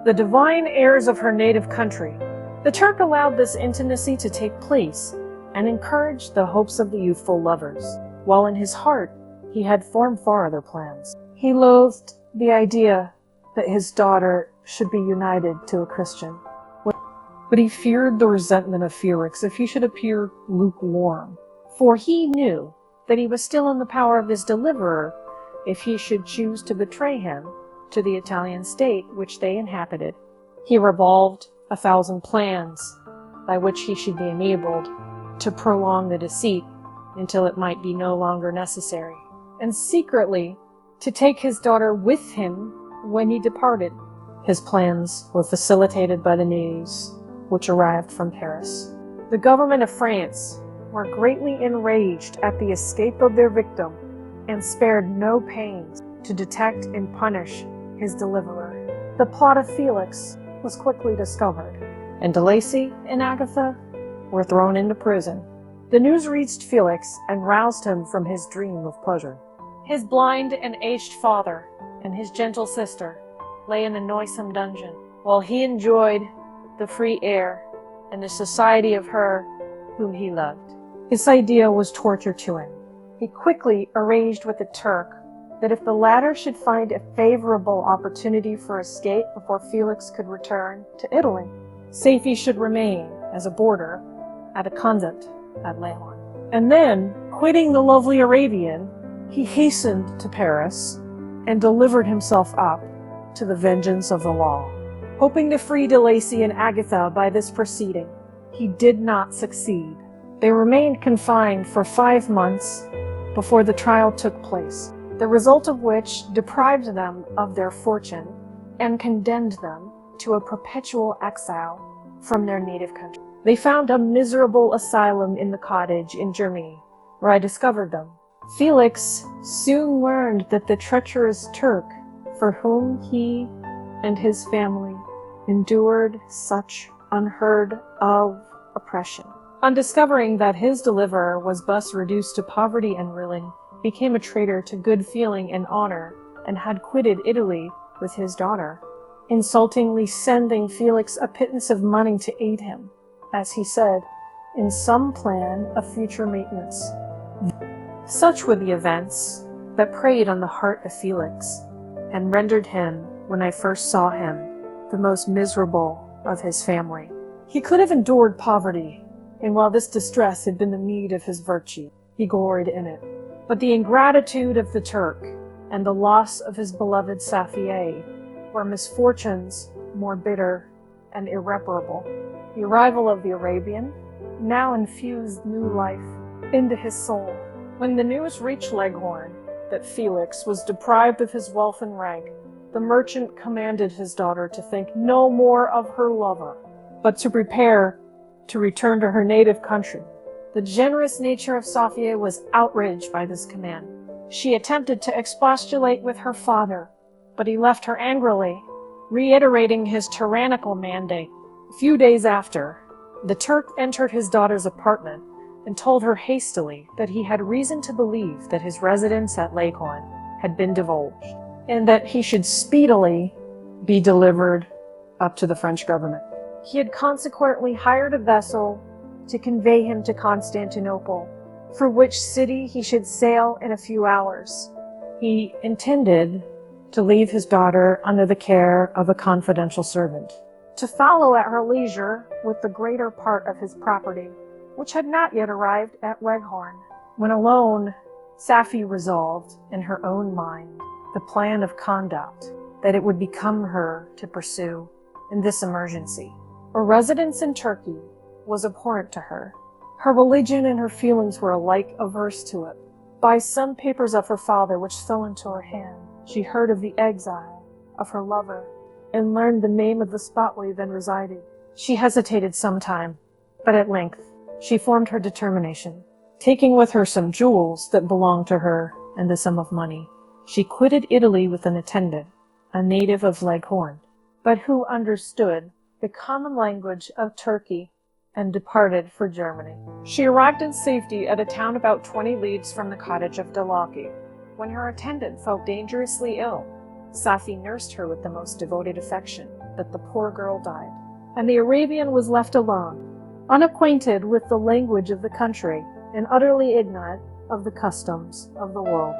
the divine airs of her native country. The Turk allowed this intimacy to take place and encouraged the hopes of the youthful lovers, while in his heart he had formed far other plans. He loathed the idea that his daughter should be united to a Christian, but he feared the resentment of Felix if he should appear lukewarm, for he knew that he was still in the power of his deliverer if he should choose to betray him to the Italian state which they inhabited. He revolved 1,000 plans by which he should be enabled to prolong the deceit until it might be no longer necessary, and secretly to take his daughter with him when he departed. His plans were facilitated by the news which arrived from Paris. The government of France were greatly enraged at the escape of their victim and spared no pains to detect and punish his deliverer. The plot of Felix was quickly discovered, and De Lacy and Agatha were thrown into prison. The news reached Felix and roused him from his dream of pleasure. His blind and aged father and his gentle sister lay in a noisome dungeon, while he enjoyed the free air and the society of her whom he loved. This idea was torture to him. He quickly arranged with the Turk that if the latter should find a favorable opportunity for escape before Felix could return to Italy, Safi should remain as a boarder at a convent at Leon. And then, quitting the lovely Arabian, he hastened to Paris and delivered himself up to the vengeance of the law. Hoping to free De Lacy and Agatha by this proceeding, he did not succeed. They remained confined for 5 months before the trial took place, the result of which deprived them of their fortune and condemned them to a perpetual exile from their native country. They found a miserable asylum in the cottage in Germany, where I discovered them. Felix soon learned that the treacherous Turk, for whom he and his family endured such unheard of oppression, on discovering that his deliverer was thus reduced to poverty and ruin, became a traitor to good feeling and honor, and had quitted Italy with his daughter, insultingly sending Felix a pittance of money to aid him, as he said, in some plan of future maintenance. Such were the events that preyed on the heart of Felix, and rendered him, when I first saw him, the most miserable of his family. He could have endured poverty, and while this distress had been the meed of his virtue, he gloried in it. But the ingratitude of the Turk, and the loss of his beloved Safiye, were misfortunes more bitter and irreparable. The arrival of the Arabian now infused new life into his soul. When the news reached Leghorn that Felix was deprived of his wealth and rank, the merchant commanded his daughter to think no more of her lover, but to prepare to return to her native country. The generous nature of Safiye was outraged by this command. She attempted to expostulate with her father, but he left her angrily, reiterating his tyrannical mandate. A few days after, the Turk entered his daughter's apartment and told her hastily that he had reason to believe that his residence at Leghorn had been divulged, and that he should speedily be delivered up to the French government. He had consequently hired a vessel to convey him to Constantinople, for which city he should sail in a few hours. He intended to leave his daughter under the care of a confidential servant, to follow at her leisure with the greater part of his property, which had not yet arrived at Leghorn. When alone, Safi resolved in her own mind the plan of conduct that it would become her to pursue in this emergency. A residence in Turkey was abhorrent to her. Her religion and her feelings were alike averse to it. By some papers of her father which fell into her hand, she heard of the exile of her lover, and learned the name of the spot where he then resided. She hesitated some time, but at length she formed her determination. Taking with her some jewels that belonged to her and a sum of money, she quitted Italy with an attendant, a native of Leghorn, but who understood the common language of Turkey, and departed for Germany. She arrived in safety at a town about 20 leagues from the cottage of Dalaki. When her attendant fell dangerously ill, Safi nursed her with the most devoted affection, but the poor girl died, and the Arabian was left alone, unacquainted with the language of the country, and utterly ignorant of the customs of the world.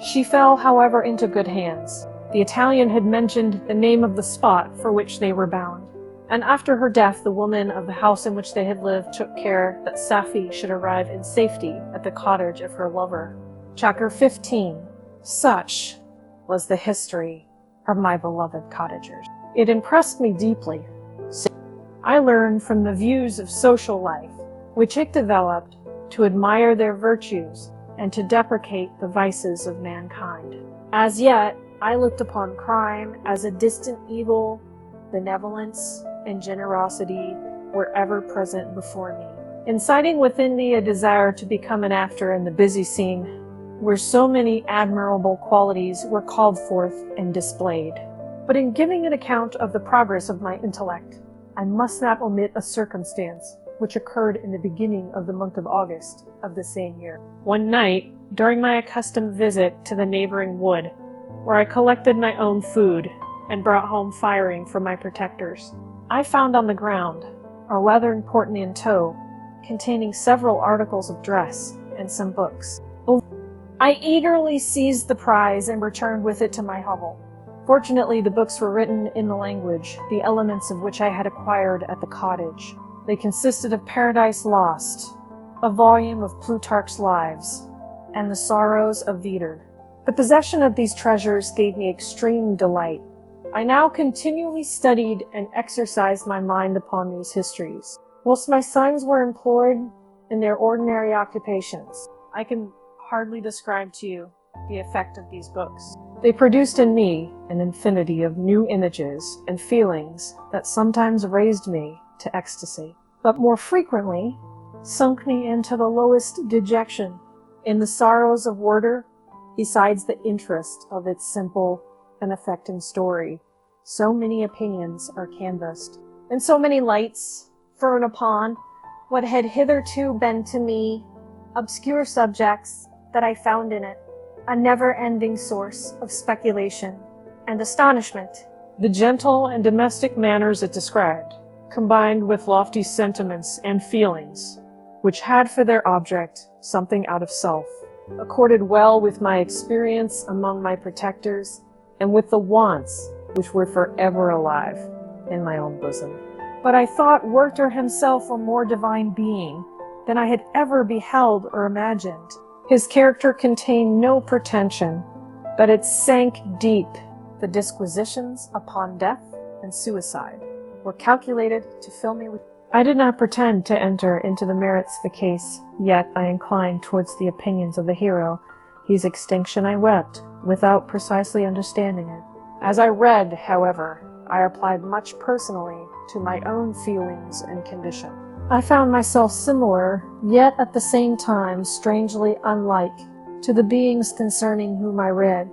She fell, however, into good hands. The Italian had mentioned the name of the spot for which they were bound, and after her death the woman of the house in which they had lived took care that Safi should arrive in safety at the cottage of her lover. Chapter 15. Such was the history of my beloved cottagers. It impressed me deeply. I learned from the views of social life, which it developed, to admire their virtues and to deprecate the vices of mankind. As yet, I looked upon crime as a distant evil. Benevolence and generosity were ever present before me, inciting within me a desire to become an actor in the busy scene where so many admirable qualities were called forth and displayed. But in giving an account of the progress of my intellect, I must not omit a circumstance which occurred in the beginning of the month of August of the same year. One night, during my accustomed visit to the neighboring wood, where I collected my own food and brought home firing for my protectors, I found on the ground a leathern portmanteau containing several articles of dress and some books. I eagerly seized the prize and returned with it to my hovel. Fortunately, the books were written in the language, the elements of which I had acquired at the cottage. They consisted of Paradise Lost, a volume of Plutarch's Lives, and the Sorrows of Vider. The possession of these treasures gave me extreme delight. I now continually studied and exercised my mind upon these histories, whilst my sons were employed in their ordinary occupations. I can hardly describe to you the effect of these books. They produced in me an infinity of new images and feelings that sometimes raised me to ecstasy, but more frequently sunk me into the lowest dejection. In the Sorrows of Werther, besides the interest of its simple and affecting story, so many opinions are canvassed, and so many lights thrown upon what had hitherto been to me obscure subjects, that I found in it a never-ending source of speculation and astonishment. The gentle and domestic manners it described, combined with lofty sentiments and feelings, which had for their object something out of self, accorded well with my experience among my protectors, and with the wants which were forever alive in my own bosom. But I thought Werther himself a more divine being than I had ever beheld or imagined. His character contained no pretension, but it sank deep. The disquisitions upon death and suicide were calculated to fill me with... I did not pretend to enter into the merits of the case, yet I inclined towards the opinions of the hero, whose extinction I wept, without precisely understanding it. As I read, however, I applied much personally to my own feelings and condition. I found myself similar, yet at the same time strangely unlike, to the beings concerning whom I read,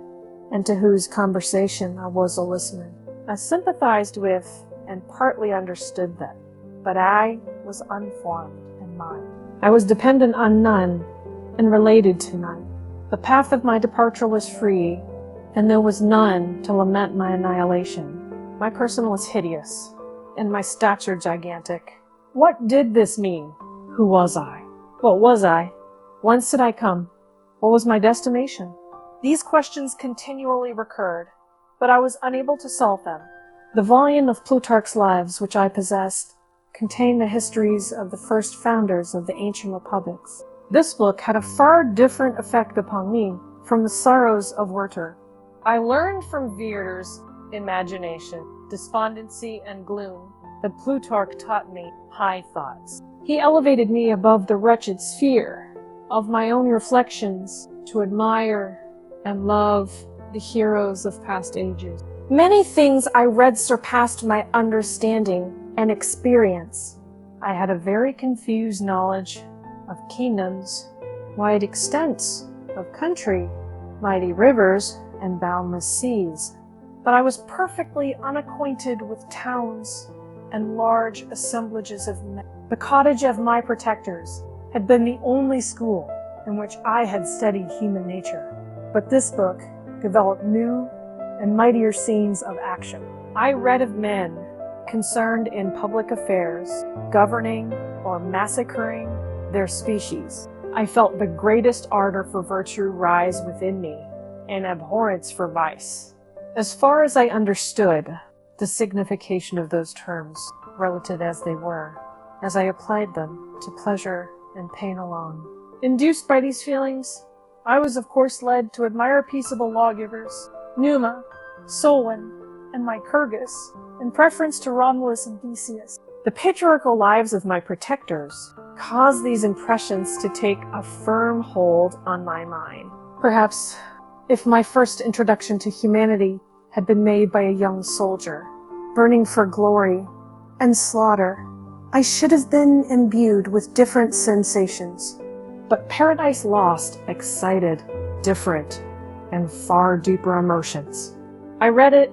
and to whose conversation I was a listener. I sympathized with and partly understood them, but I was unformed in mind. I was dependent on none, and related to none. The path of my departure was free, and there was none to lament my annihilation. My person was hideous, and my stature gigantic. What did this mean? Who was I? What was I? Whence did I come? What was my destination? These questions continually recurred, but I was unable to solve them. The volume of Plutarch's Lives which I possessed contained the histories of the first founders of the ancient republics. This book had a far different effect upon me from the Sorrows of Werther. I learned from Werther's imagination, despondency, and gloom, that Plutarch taught me high thoughts. He elevated me above the wretched sphere of my own reflections to admire and love the heroes of past ages. Many things I read surpassed my understanding and experience. I had a very confused knowledge of kingdoms, wide extents of country, mighty rivers, and boundless seas. But I was perfectly unacquainted with towns and large assemblages of men. The cottage of my protectors had been the only school in which I had studied human nature. But this book developed new and mightier scenes of action. I read of men concerned in public affairs, governing or massacring their species. I felt the greatest ardor for virtue rise within me, and abhorrence for vice. As far as I understood the signification of those terms, relative as they were, as I applied them to pleasure and pain alone. Induced by these feelings, I was of course led to admire peaceable lawgivers, Numa, Solon, and Lycurgus, in preference to Romulus and Theseus. The patriarchal lives of my protectors caused these impressions to take a firm hold on my mind. Perhaps if my first introduction to humanity had been made by a young soldier, burning for glory and slaughter, I should have been imbued with different sensations. But Paradise Lost excited different and far deeper emotions. I read it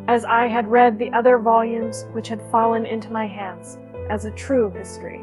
as I had read the other volumes which had fallen into my hands as a true history.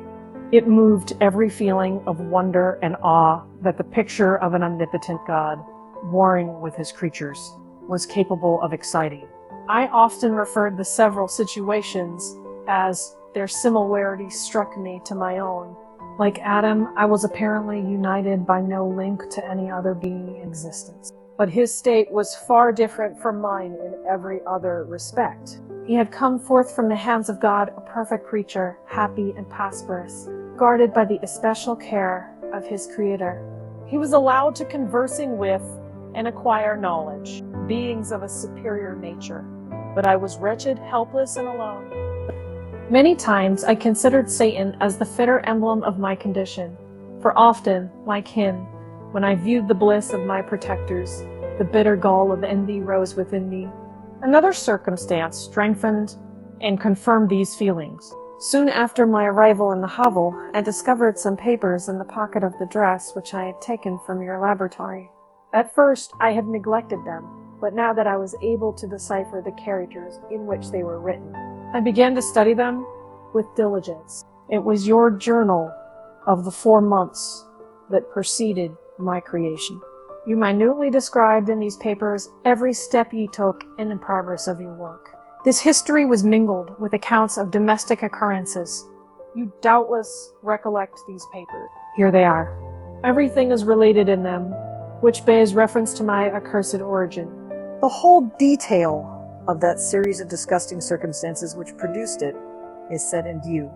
It moved every feeling of wonder and awe that the picture of an omnipotent God, warring with his creatures, was capable of exciting. I often referred the several situations as their similarity struck me to my own. Like Adam, I was apparently united by no link to any other being in existence. But his state was far different from mine in every other respect. He had come forth from the hands of God, a perfect creature, happy and prosperous, guarded by the especial care of his Creator. He was allowed to conversing with and acquire knowledge, beings of a superior nature. But I was wretched, helpless, and alone. Many times I considered Satan as the fitter emblem of my condition, for often, like him, when I viewed the bliss of my protectors, the bitter gall of envy rose within me. Another circumstance strengthened and confirmed these feelings. Soon after my arrival in the hovel, I discovered some papers in the pocket of the dress which I had taken from your laboratory. At first, I had neglected them, but now that I was able to decipher the characters in which they were written, I began to study them with diligence. It was your journal of the 4 months that preceded my creation. You minutely described in these papers every step you took in the progress of your work. This history was mingled with accounts of domestic occurrences. You doubtless recollect these papers. Here they are. Everything is related in them, which bears reference to my accursed origin. The whole detail of that series of disgusting circumstances which produced it is set in view.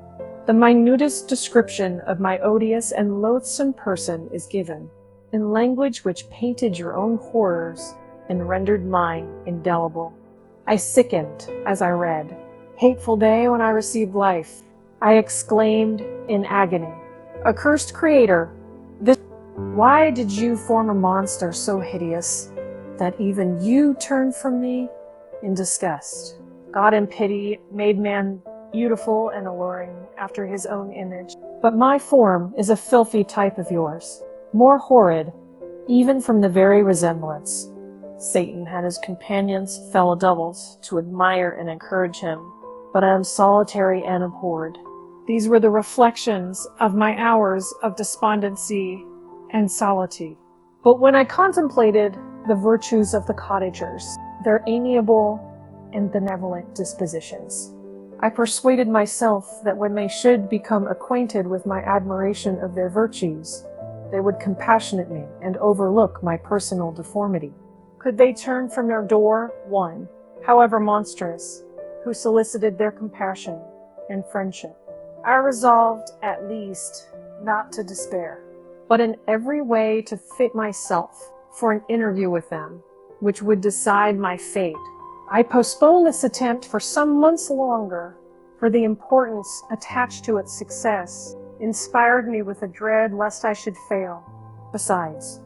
The minutest description of my odious and loathsome person is given, in language which painted your own horrors and rendered mine indelible. I sickened as I read. Hateful day when I received life, I exclaimed in agony. Accursed Creator, why did you form a monster so hideous that even you turned from me in disgust? God in pity made man beautiful and alluring after his own image. But my form is a filthy type of yours, more horrid, even from the very resemblance. Satan had his companions, fellow doubles, to admire and encourage him, but I am solitary and abhorred. These were the reflections of my hours of despondency and solitude. But when I contemplated the virtues of the cottagers, their amiable and benevolent dispositions, I persuaded myself that when they should become acquainted with my admiration of their virtues, they would compassionate me and overlook my personal deformity. Could they turn from their door one, however monstrous, who solicited their compassion and friendship? I resolved, at least, not to despair, but in every way to fit myself for an interview with them, which would decide my fate. I postponed this attempt for some months longer, for the importance attached to its success inspired me with a dread lest I should fail. Besides,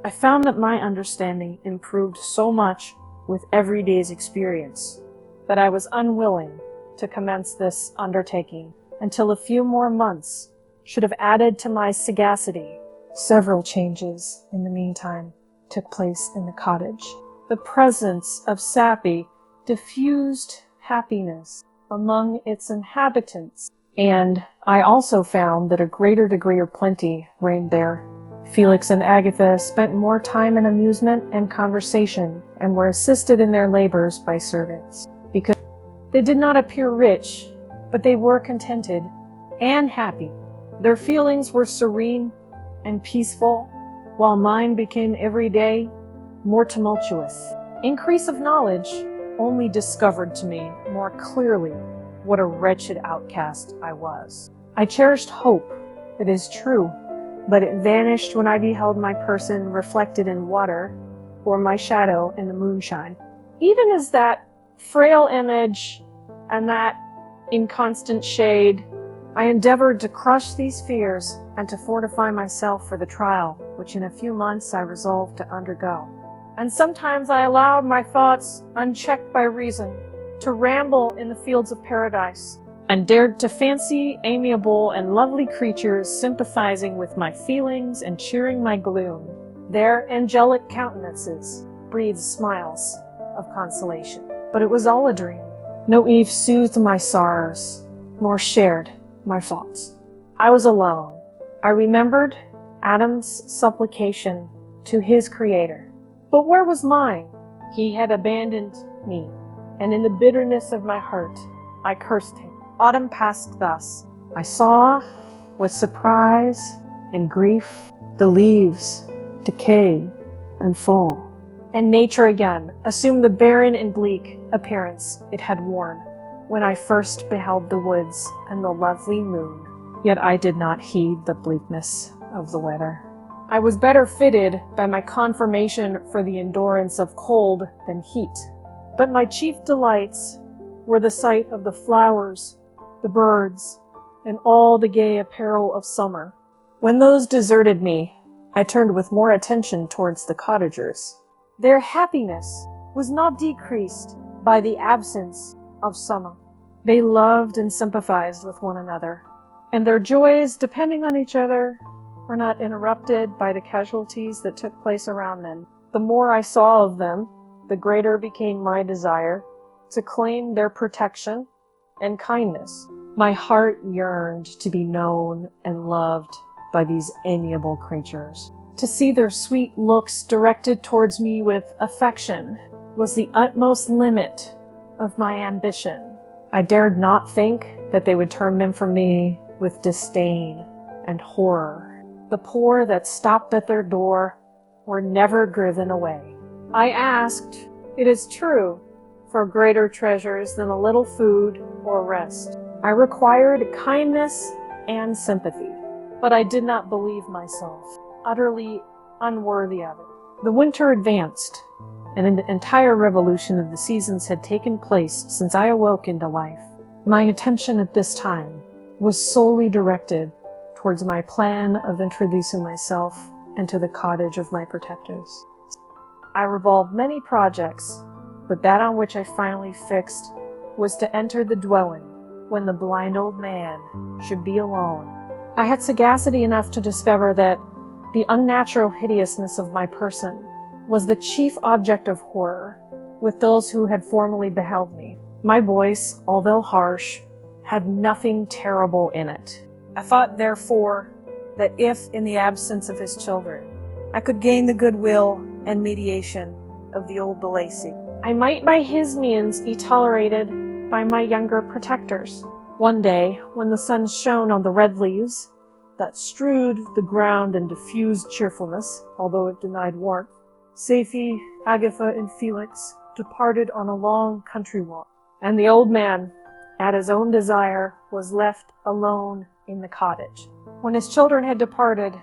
I found that my understanding improved so much with every day's experience that I was unwilling to commence this undertaking until a few more months should have added to my sagacity. Several changes in the meantime took place in the cottage. The presence of Sappy diffused happiness among its inhabitants, and I also found that a greater degree of plenty reigned there. Felix and Agatha spent more time in amusement and conversation, and were assisted in their labors by servants, because they did not appear rich, but they were contented and happy. Their feelings were serene and peaceful, while mine became every day more tumultuous. Increase of knowledge only discovered to me more clearly what a wretched outcast I was. I cherished hope, it is true, but it vanished when I beheld my person reflected in water, or my shadow in the moonshine. Even as that frail image and that inconstant shade, I endeavored to crush these fears and to fortify myself for the trial, which in a few months I resolved to undergo. And sometimes I allowed my thoughts, unchecked by reason, to ramble in the fields of paradise, and dared to fancy amiable and lovely creatures sympathizing with my feelings and cheering my gloom. Their angelic countenances breathed smiles of consolation. But it was all a dream. No Eve soothed my sorrows, nor shared my thoughts. I was alone. I remembered Adam's supplication to his Creator. But where was mine? He had abandoned me, and in the bitterness of my heart, I cursed him. Autumn passed thus. I saw, with surprise and grief, the leaves decay and fall, and nature again assumed the barren and bleak appearance it had worn when I first beheld the woods and the lovely moon. Yet I did not heed the bleakness of the weather. I was better fitted by my conformation for the endurance of cold than heat. But my chief delights were the sight of the flowers, the birds, and all the gay apparel of summer. When those deserted me, I turned with more attention towards the cottagers. Their happiness was not decreased by the absence of summer. They loved and sympathized with one another, and their joys, depending on each other, were not interrupted by the casualties that took place around them. The more I saw of them, the greater became my desire to claim their protection and kindness. My heart yearned to be known and loved by these amiable creatures. To see their sweet looks directed towards me with affection was the utmost limit of my ambition. I dared not think that they would turn them from me with disdain and horror. The poor that stopped at their door were never driven away. I asked, it is true, for greater treasures than a little food or rest. I required kindness and sympathy, but I did not believe myself utterly unworthy of it. The winter advanced, and an entire revolution of the seasons had taken place since I awoke into life. My attention at this time was solely directed towards my plan of introducing myself into the cottage of my protectors. I revolved many projects, but that on which I finally fixed was to enter the dwelling when the blind old man should be alone. I had sagacity enough to discover that the unnatural hideousness of my person was the chief object of horror with those who had formerly beheld me. My voice, although harsh, had nothing terrible in it. I thought, therefore, that if, in the absence of his children, I could gain the goodwill and mediation of the old Belacy, I might by his means be tolerated by my younger protectors. One day, when the sun shone on the red leaves that strewed the ground and diffused cheerfulness, although it denied warmth, Safie, Agatha, and Felix departed on a long country walk, and the old man, at his own desire, was left alone in the cottage. When his children had departed,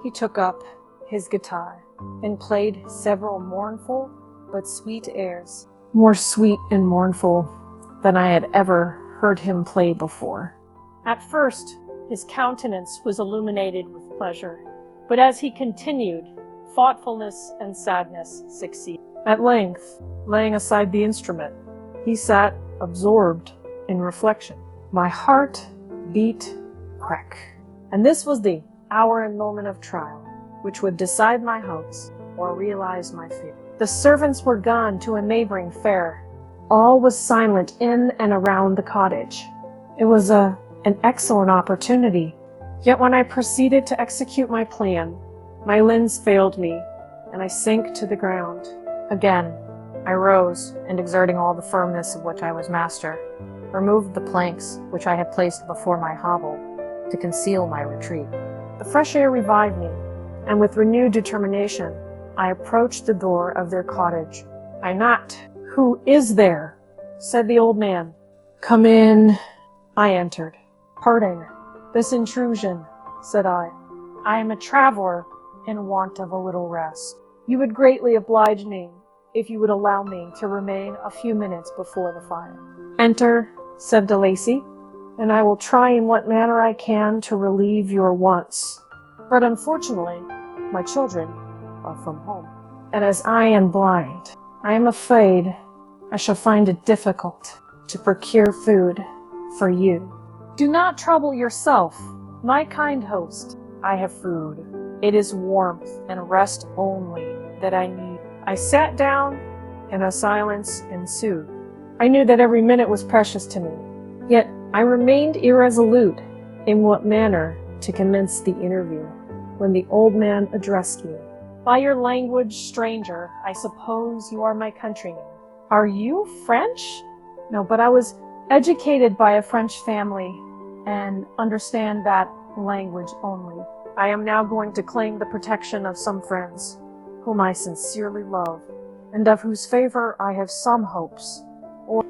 he took up his guitar and played several mournful but sweet airs, more sweet and mournful than I had ever heard him play before. At first, his countenance was illuminated with pleasure, but as he continued, thoughtfulness and sadness succeed. At length, laying aside the instrument, he sat absorbed in reflection. My heart beat quick. And this was the hour and moment of trial, which would decide my hopes or realize my fear. The servants were gone to a neighboring fair. All was silent in and around the cottage. It was an excellent opportunity. Yet when I proceeded to execute my plan, my limbs failed me, and I sank to the ground. Again, I rose, and exerting all the firmness of which I was master, removed the planks which I had placed before my hovel to conceal my retreat. The fresh air revived me, and with renewed determination, I approached the door of their cottage. I knocked. "Who is there?" said the old man. "Come in." I entered. "Pardon this intrusion," said I. "I am a traveler in want of a little rest. You would greatly oblige me if you would allow me to remain a few minutes before the fire." "Enter," said De Lacy, "and I will try in what manner I can to relieve your wants. But unfortunately, my children are from home, and as I am blind, I am afraid I shall find it difficult to procure food for you." "Do not trouble yourself, my kind host. I have food. It is warmth and rest only that I need." I sat down, and a silence ensued. I knew that every minute was precious to me, yet I remained irresolute in what manner to commence the interview, when the old man addressed me. "By your language, stranger, I suppose you are my countryman. Are you French?" "No, but I was educated by a French family and understand that language only. I am now going to claim the protection of some friends whom I sincerely love, and of whose favor I have some hopes." "Or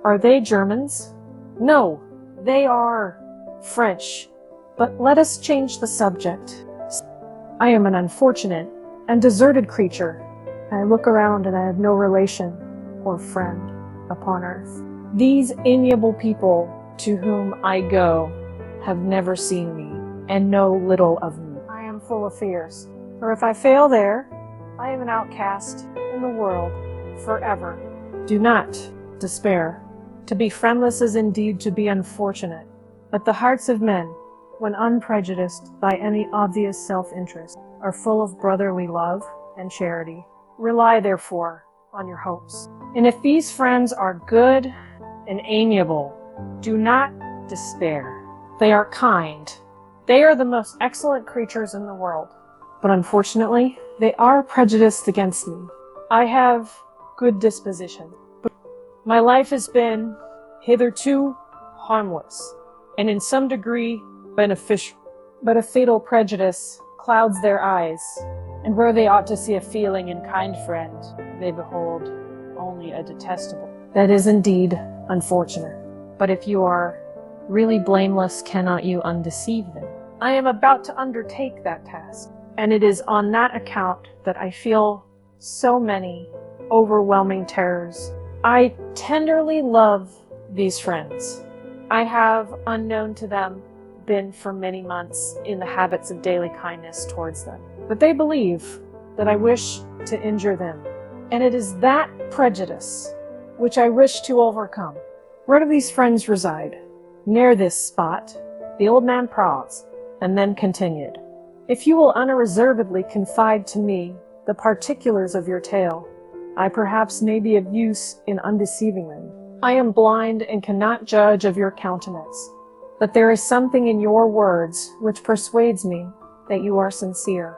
are they Germans?" "No, they are French. But let us change the subject. I am an unfortunate and deserted creature. I look around and I have no relation or friend upon earth. These amiable people to whom I go have never seen me and know little of me. I am full of fears, for if I fail there, I am an outcast in the world forever. Do not despair. To be friendless is indeed to be unfortunate, but the hearts of men, when unprejudiced by any obvious self-interest, are full of brotherly love and charity. Rely, therefore, on your hopes. And if these friends are good and amiable, do not despair. They are kind. They are the most excellent creatures in the world. But unfortunately, they are prejudiced against me. I have good disposition, but my life has been hitherto harmless, and in some degree beneficial. But a fatal prejudice clouds their eyes, and where they ought to see a feeling and kind friend, they behold only a detestable. That is indeed unfortunate. But if you are really blameless, cannot you undeceive them? I am about to undertake that task, and it is on that account that I feel so many overwhelming terrors. I tenderly love these friends. I have, unknown to them, been for many months in the habits of daily kindness towards them. But they believe that I wish to injure them, and it is that prejudice which I wish to overcome. Where do these friends reside? Near this spot. The old man paused, and then continued. If you will unreservedly confide to me the particulars of your tale, I perhaps may be of use in undeceiving them. I am blind and cannot judge of your countenance, but there is something in your words which persuades me that you are sincere.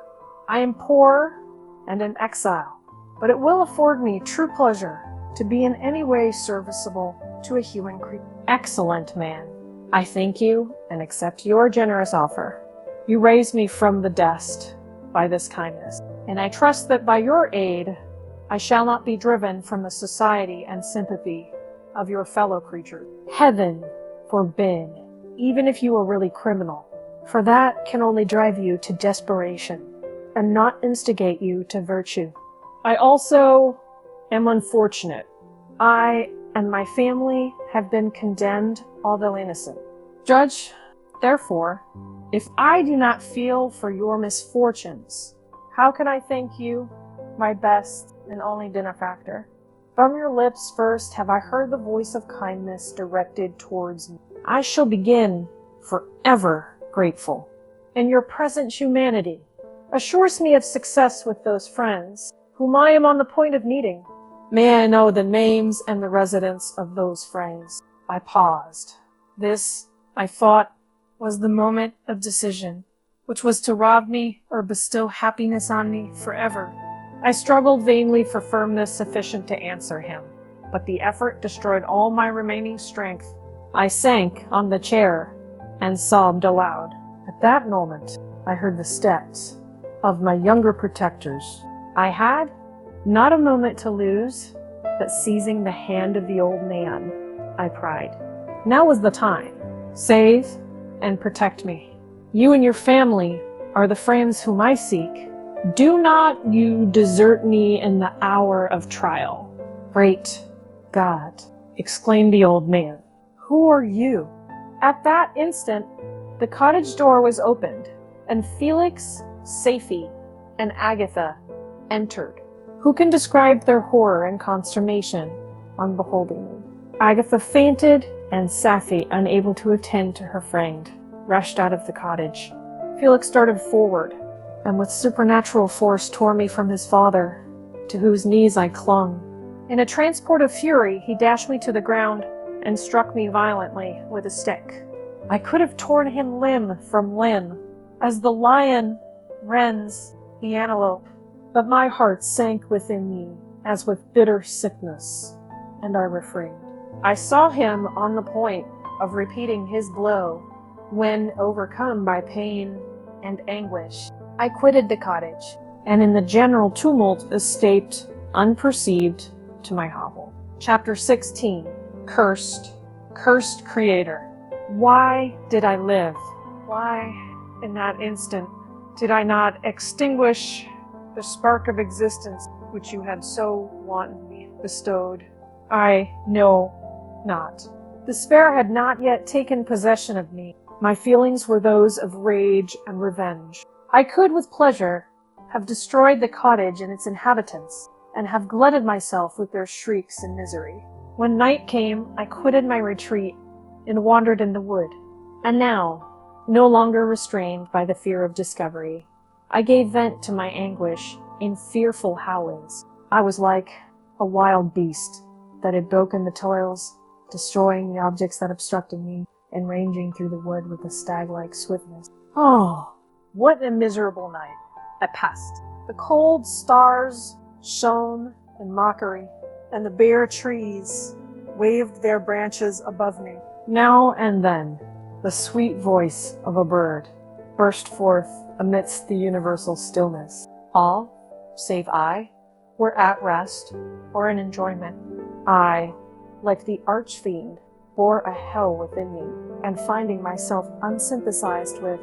I am poor and an exile, but it will afford me true pleasure to be in any way serviceable to a human creature. Excellent man, I thank you and accept your generous offer. You raise me from the dust by this kindness, and I trust that by your aid I shall not be driven from the society and sympathy of your fellow creatures. Heaven forbid, even if you are really criminal, for that can only drive you to desperation and not instigate you to virtue. I also am unfortunate. I and my family have been condemned, although innocent. Judge, therefore, if I do not feel for your misfortunes, How can I thank you, my best and only benefactor? From your lips first have I heard the voice of kindness directed towards me. I shall begin forever grateful. And your present humanity assures me of success with those friends whom I am on the point of meeting. May I know the names and the residence of those friends? I paused. This, I thought, was the moment of decision, which was to rob me or bestow happiness on me forever. I struggled vainly for firmness sufficient to answer him, but the effort destroyed all my remaining strength. I sank on the chair and sobbed aloud. At that moment, I heard the steps of my younger protectors. I had not a moment to lose, but seizing the hand of the old man, I cried, "Now is the time. Save and protect me. You and your family are the friends whom I seek. Do not you desert me in the hour of trial." "Great God," exclaimed the old man, "who are you?" At that instant, the cottage door was opened, and Felix, Safie, and Agatha entered. Who can describe their horror and consternation on beholding me? Agatha fainted, and Safie, unable to attend to her friend, rushed out of the cottage. Felix started forward, and with supernatural force tore me from his father, to whose knees I clung. In a transport of fury, he dashed me to the ground and struck me violently with a stick. I could have torn him limb from limb, as the lion rends the antelope, but my heart sank within me as with bitter sickness, and I refrained. I saw him on the point of repeating his blow, when, overcome by pain and anguish, I quitted the cottage, and in the general tumult escaped, unperceived, to my hovel. Chapter 16. Cursed Creator. Why did I live? Why, in that instant, did I not extinguish the spark of existence which you had so wantonly bestowed? I know not. Despair had not yet taken possession of me. My feelings were those of rage and revenge. I could, with pleasure, have destroyed the cottage and its inhabitants, and have glutted myself with their shrieks and misery. When night came, I quitted my retreat and wandered in the wood. And now, no longer restrained by the fear of discovery, I gave vent to my anguish in fearful howlings. I was like a wild beast that had broken the toils, destroying the objects that obstructed me, and ranging through the wood with a stag-like swiftness. Oh, what a miserable night I passed. The cold stars shone in mockery, and the bare trees waved their branches above me. Now and then, the sweet voice of a bird burst forth amidst the universal stillness. All, save I, were at rest or in enjoyment. I, like the archfiend, bore a hell within me, and finding myself unsympathized with,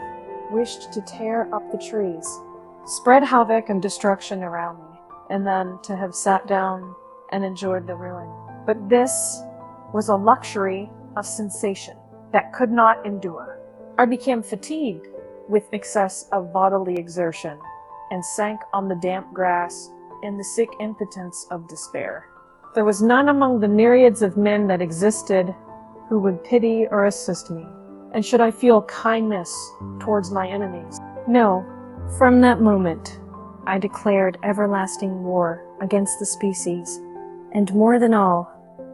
wished to tear up the trees, spread havoc and destruction around me, and then to have sat down and enjoyed the ruin. But this was a luxury of sensation that could not endure. I became fatigued with excess of bodily exertion, and sank on the damp grass in the sick impotence of despair. There was none among the myriads of men that existed who would pity or assist me, and should I feel kindness towards my enemies? No. From that moment, I declared everlasting war against the species, and more than all,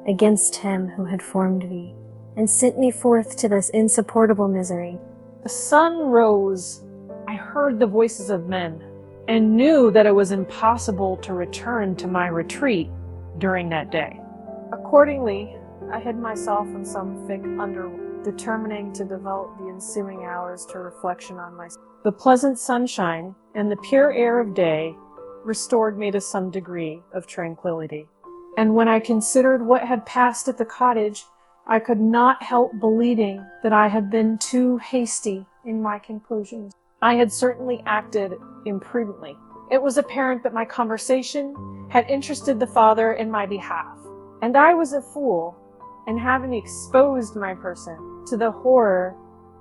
against him who had formed me, and sent me forth to this insupportable misery. The sun rose. I heard the voices of men, and knew that it was impossible to return to my retreat during that day. Accordingly, I hid myself in some thick underwood, determining to devote the ensuing hours to reflection on myself. The pleasant sunshine and the pure air of day restored me to some degree of tranquility. And when I considered what had passed at the cottage, I could not help believing that I had been too hasty in my conclusions. I had certainly acted imprudently. It was apparent that my conversation had interested the father in my behalf, and I was a fool in having exposed my person to the horror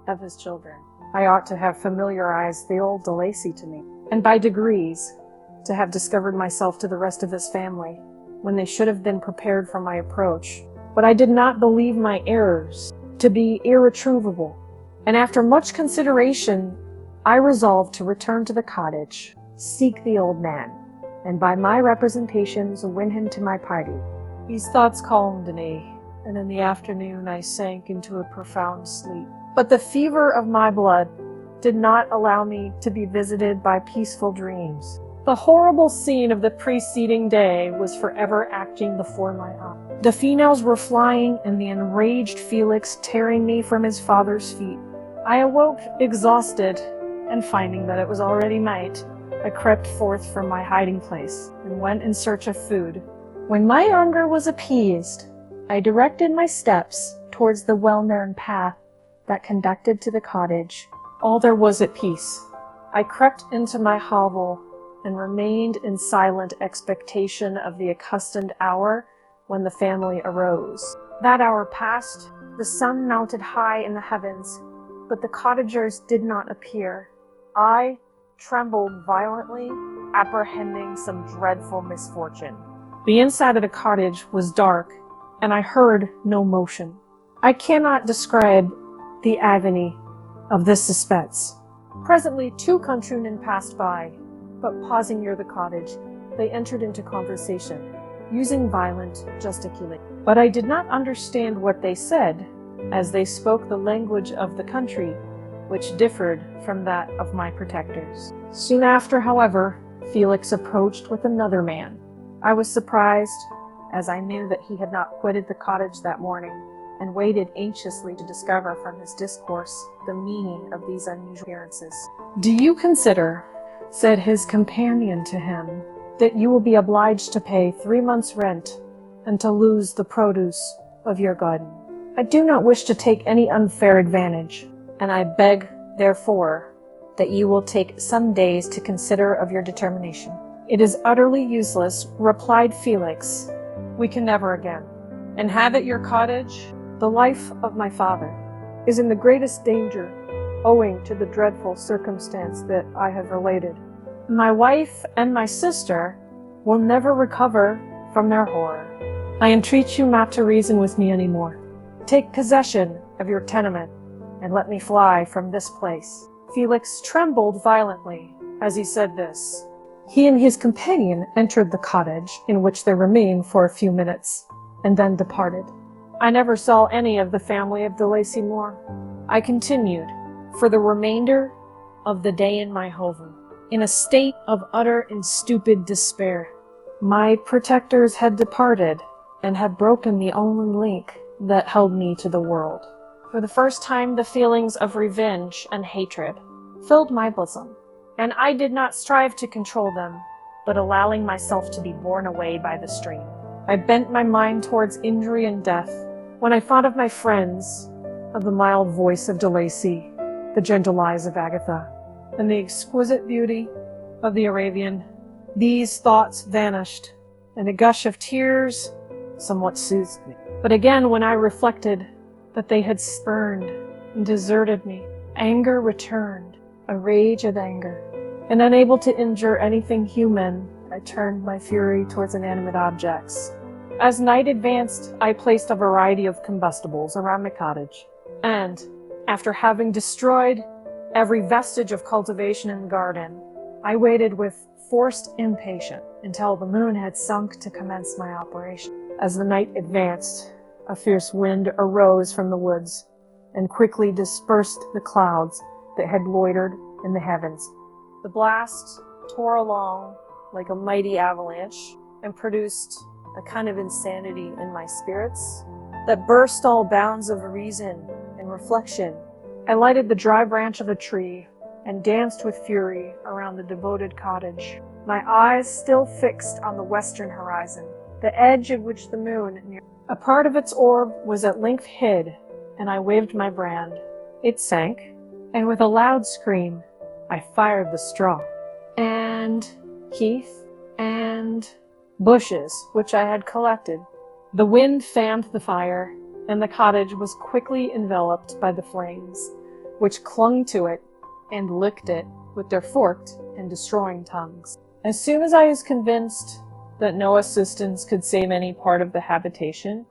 of his children. I ought to have familiarized the old De Lacy to me, and by degrees to have discovered myself to the rest of his family, when they should have been prepared for my approach. But I did not believe my errors to be irretrievable, and after much consideration, I resolved to return to the cottage, seek the old man, and by my representations win him to my party. These thoughts calmed me, and in the afternoon I sank into a profound sleep. But the fever of my blood did not allow me to be visited by peaceful dreams. The horrible scene of the preceding day was forever acting before my eyes. The females were flying, and the enraged Felix tearing me from his father's feet. I awoke exhausted, and finding that it was already night, I crept forth from my hiding place and went in search of food. When my hunger was appeased, I directed my steps towards the well-known path that conducted to the cottage. All there was at peace. I crept into my hovel and remained in silent expectation of the accustomed hour when the family arose. That hour passed, the sun mounted high in the heavens, but the cottagers did not appear. I trembled violently, apprehending some dreadful misfortune. The inside of the cottage was dark, and I heard no motion. I cannot describe the agony of this suspense. Presently, 2 countrymen passed by, but pausing near the cottage, they entered into conversation, using violent gesticulation. But I did not understand what they said, as they spoke the language of the country, which differed from that of my protectors. Soon after, however, Felix approached with another man. I was surprised, as I knew that he had not quitted the cottage that morning, and waited anxiously to discover from his discourse the meaning of these unusual appearances. "Do you consider," said his companion to him, "that you will be obliged to pay 3 months' rent and to lose the produce of your garden? I do not wish to take any unfair advantage, and I beg, therefore, that you will take some days to consider of your determination." "It is utterly useless," replied Felix. "We can never again inhabit your cottage. The life of my father is in the greatest danger, owing to the dreadful circumstance that I have related. My wife and my sister will never recover from their horror. I entreat you not to reason with me any more. Take possession of your tenement, and let me fly from this place." Felix trembled violently as he said this. He and his companion entered the cottage, in which they remained for a few minutes, and then departed. I never saw any of the family of de Lacy more. I continued, for the remainder of the day in my hovel, in a state of utter and stupid despair. My protectors had departed, and had broken the only link that held me to the world. For the first time, the feelings of revenge and hatred filled my bosom, and I did not strive to control them, but allowing myself to be borne away by the stream. I bent my mind towards injury and death. When I thought of my friends, of the mild voice of de Lacy, the gentle eyes of Agatha, and the exquisite beauty of the Arabian, these thoughts vanished, and a gush of tears somewhat soothed me. But again, when I reflected that they had spurned and deserted me, anger returned, a rage of anger, and unable to injure anything human, I turned my fury towards inanimate objects. As night advanced, I placed a variety of combustibles around my cottage, and, after having destroyed every vestige of cultivation in the garden, I waited with forced impatience until the moon had sunk to commence my operation. As the night advanced, a fierce wind arose from the woods, and quickly dispersed the clouds that had loitered in the heavens. The blast tore along like a mighty avalanche, and produced a kind of insanity in my spirits that burst all bounds of reason and reflection. I lighted the dry branch of a tree and danced with fury around the devoted cottage, my eyes still fixed on the western horizon, the edge of which the moon near. A part of its orb was at length hid, and I waved my brand. It sank, and with a loud scream, I fired the straw, and heath, and bushes which I had collected. The wind fanned the fire, and the cottage was quickly enveloped by the flames, which clung to it and licked it with their forked and destroying tongues. As soon as I was convinced that no assistance could save any part of the habitation,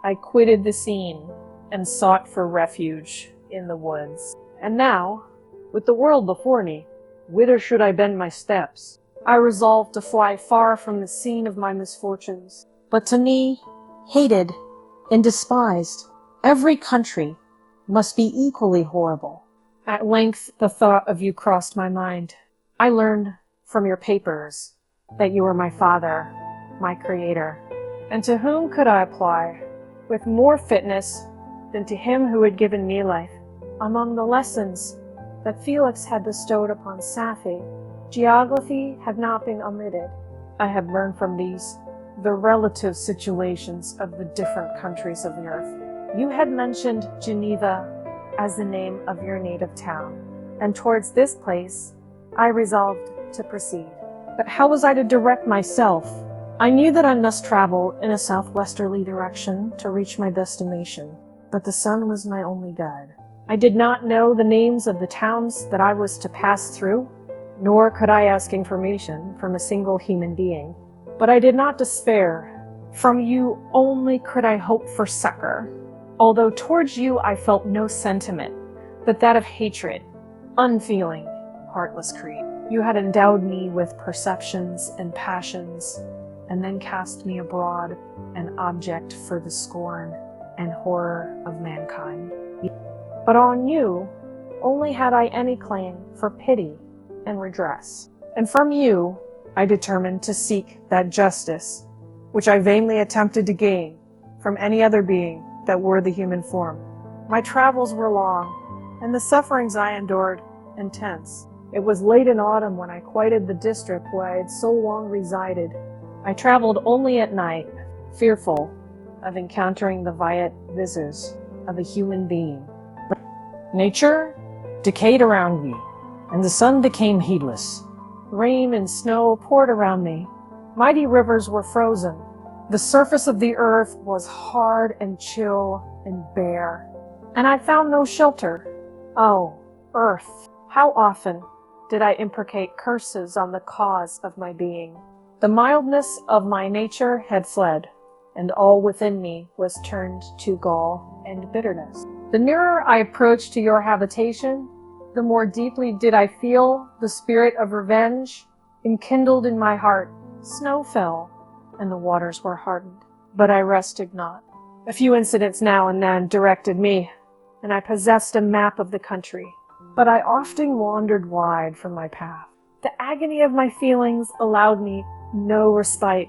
I quitted the scene and sought for refuge in the woods. And now, with the world before me, whither should I bend my steps? I resolved to fly far from the scene of my misfortunes. But to me, hated and despised, every country must be equally horrible. At length, the thought of you crossed my mind. I learned from your papers that you were my father, my creator. And to whom could I apply with more fitness than to him who had given me life? Among the lessons that Felix had bestowed upon Safie, geography had not been omitted. I had learned from these the relative situations of the different countries of the earth. You had mentioned Geneva as the name of your native town, and towards this place I resolved to proceed. But how was I to direct myself? I knew that I must travel in a southwesterly direction to reach my destination, but the sun was my only guide. I did not know the names of the towns that I was to pass through, nor could I ask information from a single human being. But I did not despair. From you only could I hope for succor, although towards you I felt no sentiment but that of hatred, unfeeling, heartless creed. You had endowed me with perceptions and passions, and then cast me abroad, an object for the scorn and horror of mankind. But on you only had I any claim for pity and redress, and from you I determined to seek that justice which I vainly attempted to gain from any other being that wore the human form. My travels were long, and the sufferings I endured intense. It was late in autumn when I quitted the district where I had so long resided. I traveled only at night, fearful of encountering the violet visage of a human being. Nature decayed around me, and the sun became heedless. Rain and snow poured around me. Mighty rivers were frozen. The surface of the earth was hard and chill and bare, and I found no shelter. Oh, earth, how often did I imprecate curses on the cause of my being? The mildness of my nature had fled, and all within me was turned to gall and bitterness. The nearer I approached to your habitation, the more deeply did I feel the spirit of revenge enkindled in my heart. Snow fell, and the waters were hardened, but I rested not. A few incidents now and then directed me, and I possessed a map of the country, but I often wandered wide from my path. The agony of my feelings allowed me no respite.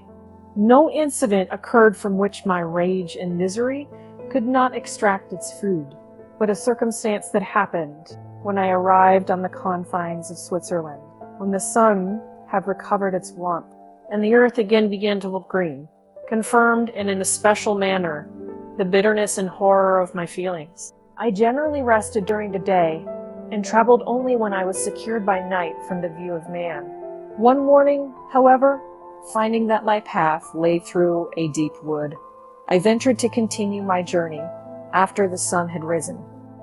No incident occurred from which my rage and misery could not extract its food, but a circumstance that happened when I arrived on the confines of Switzerland, when the sun had recovered its warmth, and the earth again began to look green, confirmed in an especial manner the bitterness and horror of my feelings. I generally rested during the day, and traveled only when I was secured by night from the view of man. One morning, however, finding that my path lay through a deep wood, I ventured to continue my journey after the sun had risen.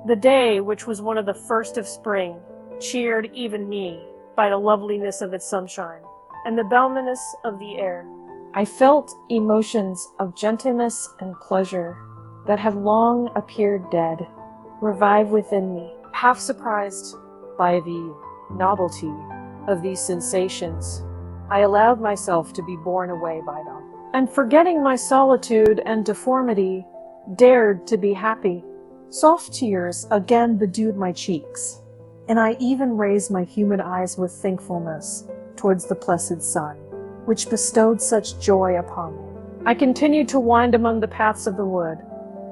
The day, which was one of the first of spring, cheered even me by the loveliness of its sunshine and the balminess of the air. I felt emotions of gentleness and pleasure that had long appeared dead revive within me. Half surprised by the novelty of these sensations, I allowed myself to be borne away by them, and forgetting my solitude and deformity, dared to be happy. Soft tears again bedewed my cheeks, and I even raised my human eyes with thankfulness towards the blessed sun, which bestowed such joy upon me. I continued to wind among the paths of the wood,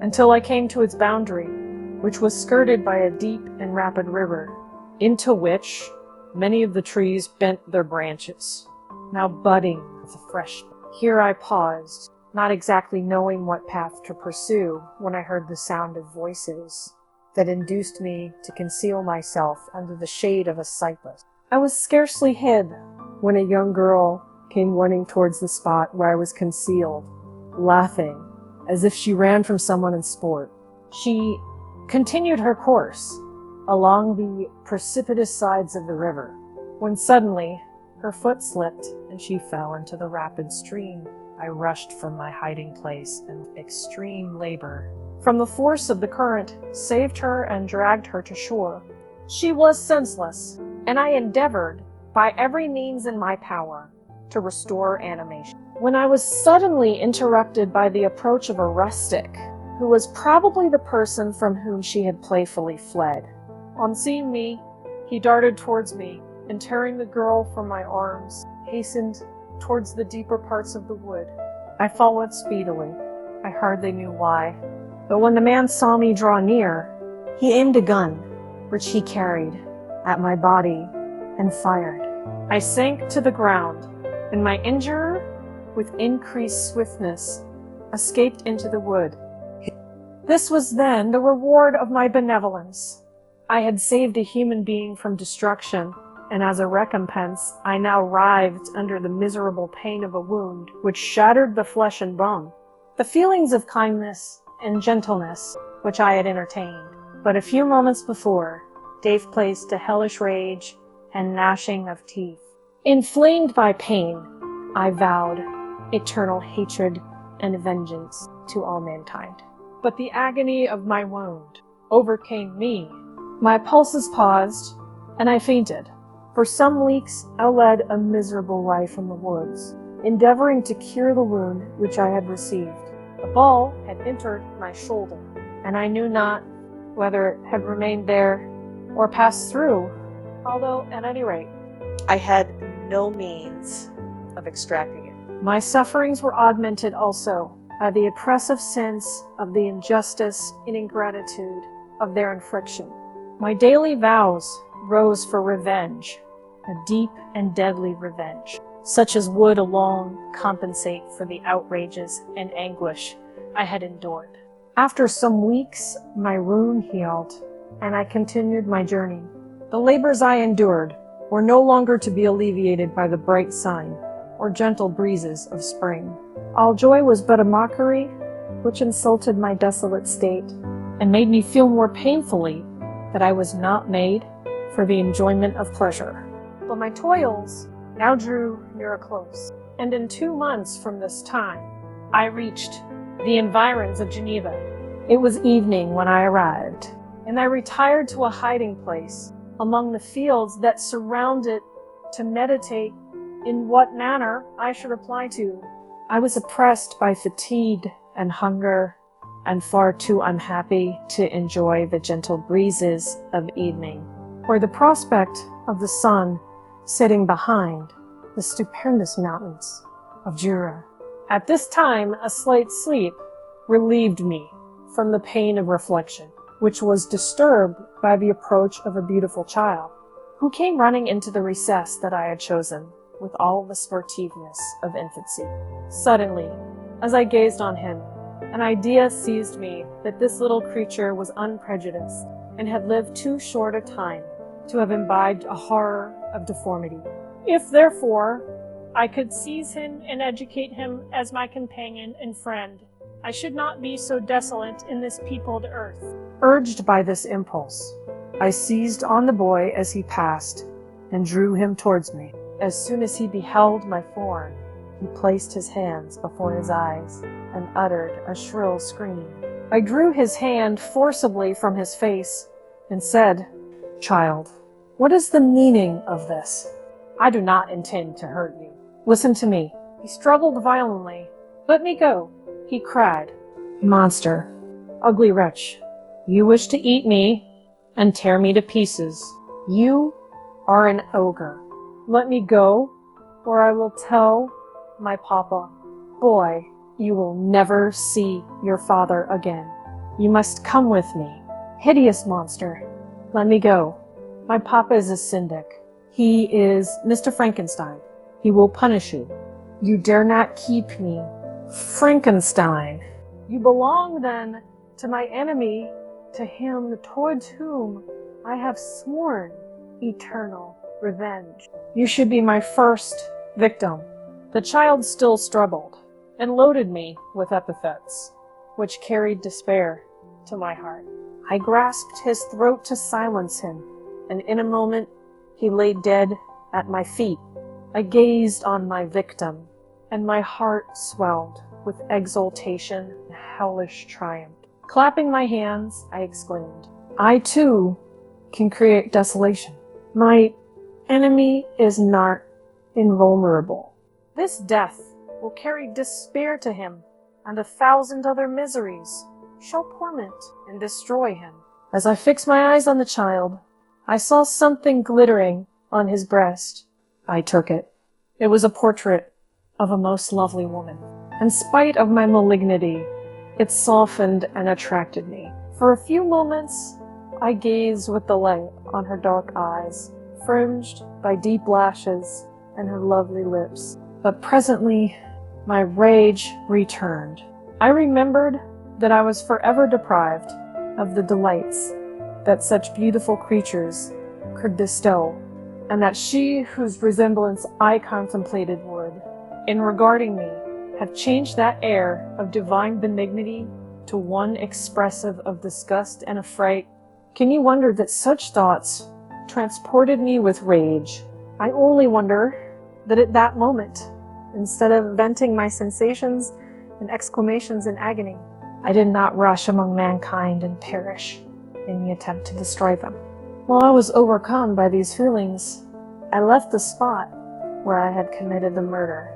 until I came to its boundary, which was skirted by a deep and rapid river, into which many of the trees bent their branches, now budding with a fresh. Here I paused, not exactly knowing what path to pursue, when I heard the sound of voices that induced me to conceal myself under the shade of a cypress. I was scarcely hid when a young girl came running towards the spot where I was concealed, laughing as if she ran from someone in sport. She continued her course along the precipitous sides of the river, when suddenly her foot slipped and she fell into the rapid stream. I rushed from my hiding place in extreme labor. From the force of the current, saved her and dragged her to shore. She was senseless, and I endeavored, by every means in my power, to restore animation, when I was suddenly interrupted by the approach of a rustic, who was probably the person from whom she had playfully fled. On seeing me, he darted towards me, and tearing the girl from my arms, hastened towards the deeper parts of the wood. I followed speedily. I hardly knew why, but when the man saw me draw near, he aimed a gun, which he carried, at my body, and fired. I sank to the ground, and my injurer, with increased swiftness, escaped into the wood. This was then the reward of my benevolence. I had saved a human being from destruction, and as a recompense, I now writhed under the miserable pain of a wound which shattered the flesh and bone. The feelings of kindness and gentleness which I had entertained but a few moments before gave place to hellish rage and gnashing of teeth. Inflamed by pain, I vowed eternal hatred and vengeance to all mankind. But the agony of my wound overcame me. My pulses paused, and I fainted. For some weeks I led a miserable life in the woods, endeavoring to cure the wound which I had received. A ball had entered my shoulder, and I knew not whether it had remained there or passed through, although, at any rate, I had no means of extracting it. My sufferings were augmented also by the oppressive sense of the injustice and ingratitude of their infliction. My daily vows rose for revenge, a deep and deadly revenge, such as would alone compensate for the outrages and anguish I had endured. After some weeks, my wound healed, and I continued my journey. The labors I endured were no longer to be alleviated by the bright sun or gentle breezes of spring. All joy was but a mockery, which insulted my desolate state, and made me feel more painfully that I was not made for the enjoyment of pleasure. But my toils now drew near a close, and in 2 months from this time, I reached the environs of Geneva. It was evening when I arrived, and I retired to a hiding place among the fields that surround it to meditate in what manner I should reply to. I was oppressed by fatigue and hunger, and far too unhappy to enjoy the gentle breezes of evening, or the prospect of the sun setting behind the stupendous mountains of Jura. At this time, a slight sleep relieved me from the pain of reflection, which was disturbed by the approach of a beautiful child, who came running into the recess that I had chosen with all the sportiveness of infancy. Suddenly, as I gazed on him, an idea seized me that this little creature was unprejudiced and had lived too short a time to have imbibed a horror of deformity. If, therefore, I could seize him and educate him as my companion and friend, I should not be so desolate in this peopled earth. Urged by this impulse, I seized on the boy as he passed and drew him towards me. As soon as he beheld my form, he placed his hands before his eyes and uttered a shrill scream. I drew his hand forcibly from his face and said, "Child, what is the meaning of this? I do not intend to hurt you. Listen to me." He struggled violently. "Let me go," he cried. "Monster, ugly wretch, you wish to eat me and tear me to pieces. You are an ogre. Let me go, or I will tell my papa. Boy, you will never see your father again. You must come with me. Hideous monster, let me go. My papa is a syndic. He is Mr. Frankenstein. He will punish you. You dare not keep me. Frankenstein, you belong then to my enemy, to him towards whom I have sworn eternal revenge. You should be my first victim." The child still struggled and loaded me with epithets, which carried despair to my heart. I grasped his throat to silence him, and in a moment he lay dead At my feet, I gazed on my victim, and my heart swelled with exultation and hellish triumph. Clapping my hands, I exclaimed, I too can create desolation. My enemy is not invulnerable. This death will carry despair to him, and 1,000 other miseries shall torment and destroy him. As I fixed my eyes on the child, I saw something glittering on his breast. I took it. It was a portrait of a most lovely woman. In spite of my malignity, it softened and attracted me. For a few moments, I gazed with delight on her dark eyes, fringed by deep lashes, and her lovely lips. But presently, my rage returned. I remembered that I was forever deprived of the delights that such beautiful creatures could bestow, and that she whose resemblance I contemplated would, in regarding me, have changed that air of divine benignity to one expressive of disgust and affright. Can you wonder that such thoughts transported me with rage? I only wonder that at that moment, instead of venting my sensations and exclamations in agony, I did not rush among mankind and perish in the attempt to destroy them. While I was overcome by these feelings, I left the spot where I had committed the murder,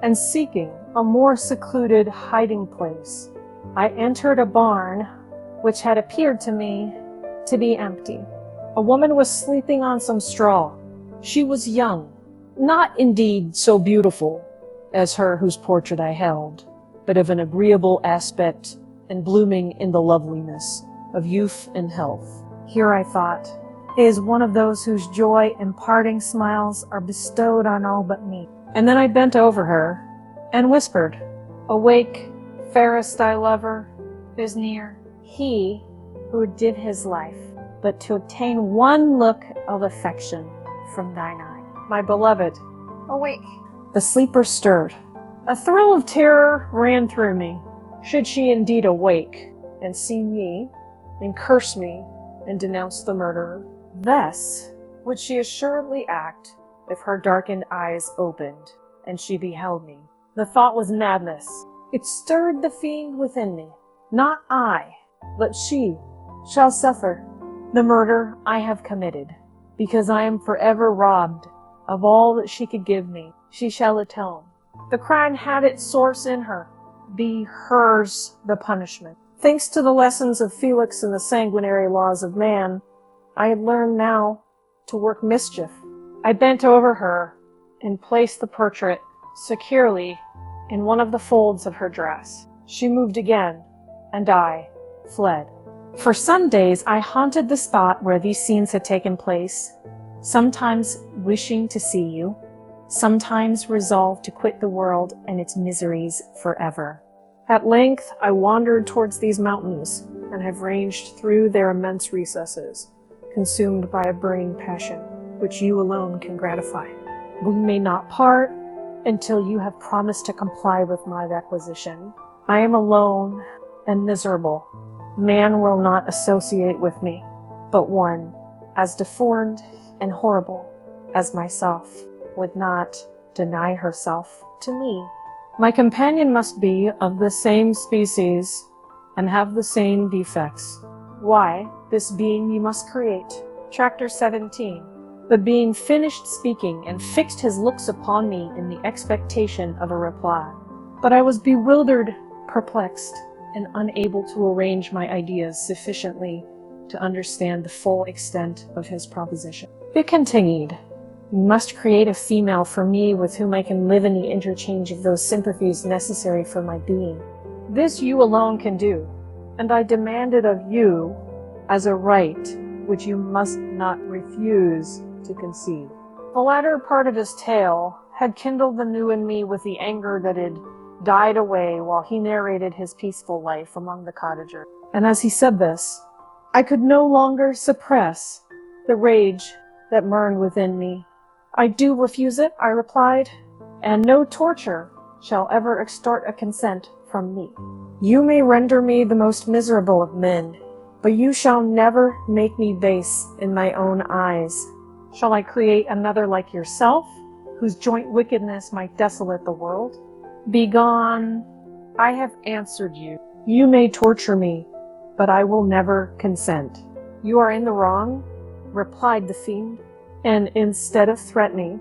and seeking a more secluded hiding place, I entered a barn which had appeared to me to be empty. A woman was sleeping on some straw. She was young, not indeed so beautiful as her whose portrait I held, but of an agreeable aspect and blooming in the loveliness of youth and health. Here, I thought, is one of those whose joy and parting smiles are bestowed on all but me. And then I bent over her and whispered, Awake, fairest thy lover is near, he who would give his life, but to obtain one look of affection from thine eye. My beloved, awake. The sleeper stirred. A thrill of terror ran through me. Should she indeed awake and see me, and curse me, and denounce the murderer? Thus would she assuredly act if her darkened eyes opened, and she beheld me. The thought was madness. It stirred the fiend within me. Not I, but she, shall suffer the murder I have committed, because I am forever robbed of all that she could give me. She shall atone. The crime had its source in her. Be hers the punishment. Thanks to the lessons of Felix and the sanguinary laws of man, I had learned now to work mischief. I bent over her and placed the portrait securely in one of the folds of her dress. She moved again, and I fled. For some days I haunted the spot where these scenes had taken place, sometimes wishing to see you, sometimes resolved to quit the world and its miseries forever. At length I wandered towards these mountains, and have ranged through their immense recesses, consumed by a burning passion, which you alone can gratify. We may not part until you have promised to comply with my requisition. I am alone and miserable. Man will not associate with me, but one as deformed and horrible as myself would not deny herself to me. My companion must be of the same species and have the same defects. Why, this being you must create. Chapter 17. The being finished speaking and fixed his looks upon me in the expectation of a reply. But I was bewildered, perplexed, and unable to arrange my ideas sufficiently to understand the full extent of his proposition. It continued, You must create a female for me with whom I can live in the interchange of those sympathies necessary for my being. This you alone can do, and I demand it of you as a right which you must not refuse to concede. The latter part of his tale had kindled anew in me with the anger that had died away while he narrated his peaceful life among the cottagers. And as he said this, I could no longer suppress the rage that burned within me. I do refuse it, I replied, and no torture shall ever extort a consent from me. You may render me the most miserable of men, but you shall never make me base in my own eyes. Shall I create another like yourself, whose joint wickedness might desolate the world? Begone! I have answered you. You may torture me, but I will never consent. You are in the wrong, replied the fiend, and instead of threatening,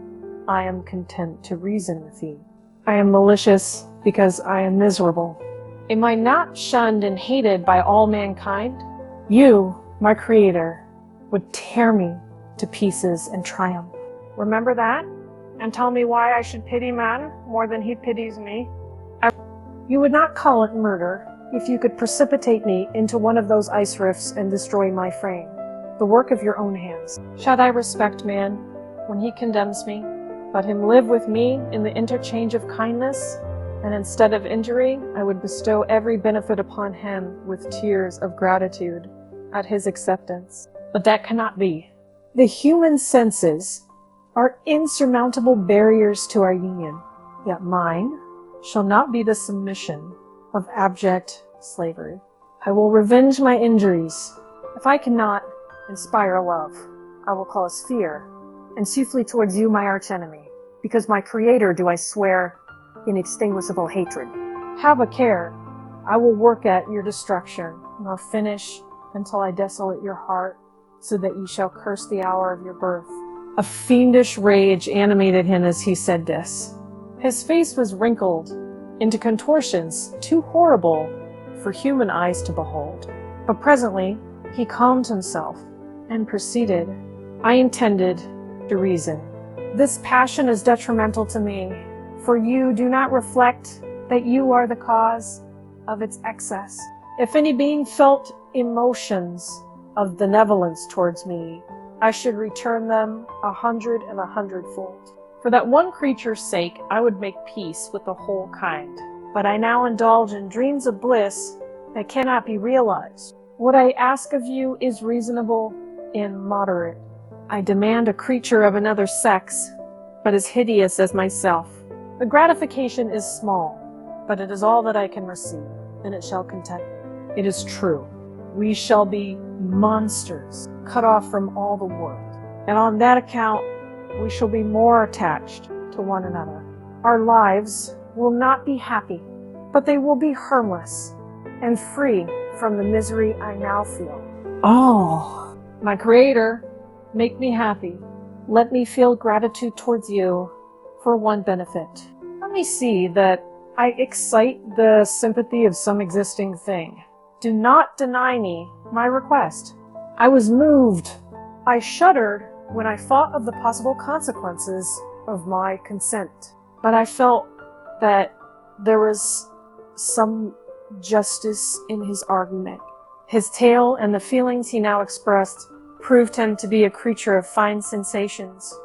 I am content to reason with you. I am malicious because I am miserable. Am I not shunned and hated by all mankind? You, my creator, would tear me to pieces and triumph. Remember that? And tell me why I should pity man more than he pities me. You would not call it murder if you could precipitate me into one of those ice rifts and destroy my frame, the work of your own hands. Shall I respect man when he condemns me, let him live with me in the interchange of kindness, and instead of injury, I would bestow every benefit upon him with tears of gratitude at his acceptance. But that cannot be. The human senses are insurmountable barriers to our union, yet mine shall not be the submission of abject slavery. I will revenge my injuries. If I cannot inspire love, I will cause fear, and chiefly towards you, my archenemy, because my creator do I swear inextinguishable hatred. Have a care. I will work at your destruction, nor finish until I desolate your heart, so that ye shall curse the hour of your birth. A fiendish rage animated him as he said this. His face was wrinkled into contortions too horrible for human eyes to behold. But presently he calmed himself and proceeded. I intended to reason. This passion is detrimental to me, for you do not reflect that you are the cause of its excess. If any being felt emotions of benevolence towards me, I should return them 100 and 100-fold. For that one creature's sake, I would make peace with the whole kind. But I now indulge in dreams of bliss that cannot be realized. What I ask of you is reasonable and moderate. I demand a creature of another sex, but as hideous as myself. The gratification is small, but it is all that I can receive, and it shall content me. It is true. We shall be monsters, cut off from all the world, and on that account we shall be more attached to one another. Our lives will not be happy, but they will be harmless and free from the misery I now feel. Oh, my Creator, make me happy. Let me feel gratitude towards you for one benefit. Let me see that I excite the sympathy of some existing thing. Do not deny me my request. I was moved. I shuddered when I thought of the possible consequences of my consent. But I felt that there was some justice in his argument. His tale and the feelings he now expressed proved him to be a creature of fine sensations.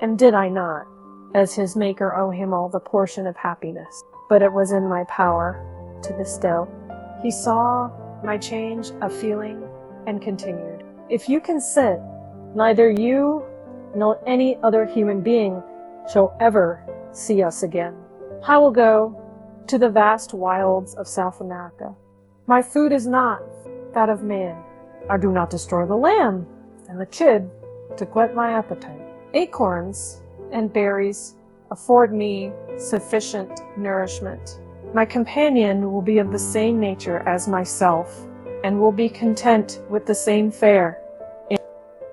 And did I not, as his maker, owe him all the portion of happiness? But it was in my power to bestow. He saw my change of feeling and continued. If you consent, neither you nor any other human being shall ever see us again. I will go to the vast wilds of South America. My food is not that of man. I do not destroy the lamb and the kid to whet my appetite. Acorns and berries afford me sufficient nourishment. My companion will be of the same nature as myself, and will be content with the same fare. And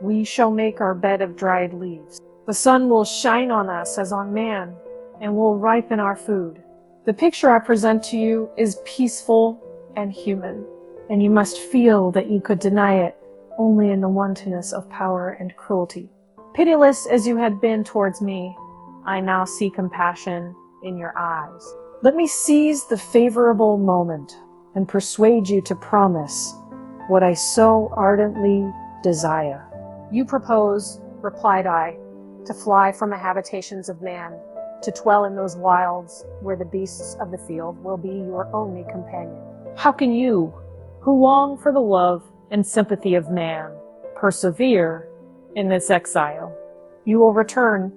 we shall make our bed of dried leaves. The sun will shine on us as on man, and will ripen our food. The picture I present to you is peaceful and human, and you must feel that you could deny it only in the wantonness of power and cruelty. Pitiless as you had been towards me, I now see compassion in your eyes. Let me seize the favorable moment and persuade you to promise what I so ardently desire. You propose, replied I, to fly from the habitations of man, to dwell in those wilds where the beasts of the field will be your only companion. How can you, who long for the love and sympathy of man, persevere in this exile? You will return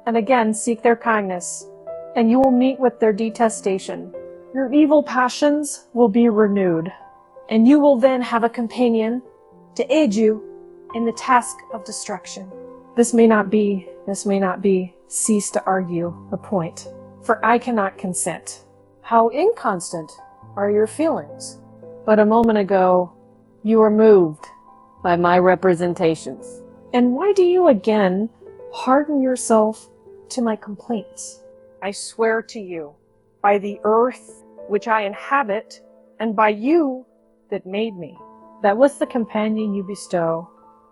and again seek their kindness, and you will meet with their detestation. Your evil passions will be renewed, and you will then have a companion to aid you in the task of destruction. This may not be, cease to argue the point, for I cannot consent. How inconstant are your feelings? But a moment ago, you were moved by my representations. And why do you again harden yourself to my complaints? I swear to you, by the earth which I inhabit, and by you that made me, that with the companion you bestow,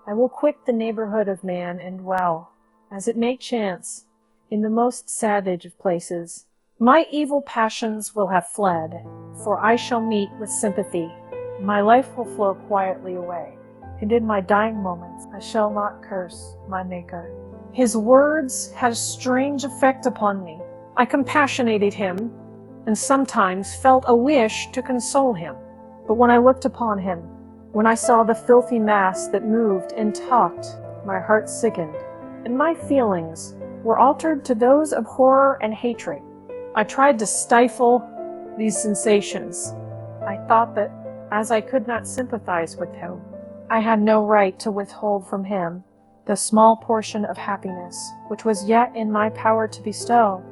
I will quit the neighborhood of man and dwell, as it may chance, in the most savage of places. My evil passions will have fled, for I shall meet with sympathy. My life will flow quietly away, and in my dying moments I shall not curse my Maker. His words had a strange effect upon me. I compassionated him, and sometimes felt a wish to console him. But when I looked upon him, when I saw the filthy mass that moved and talked, my heart sickened, and my feelings were altered to those of horror and hatred. I tried to stifle these sensations. I thought that, as I could not sympathize with him, I had no right to withhold from him the small portion of happiness which was yet in my power to bestow.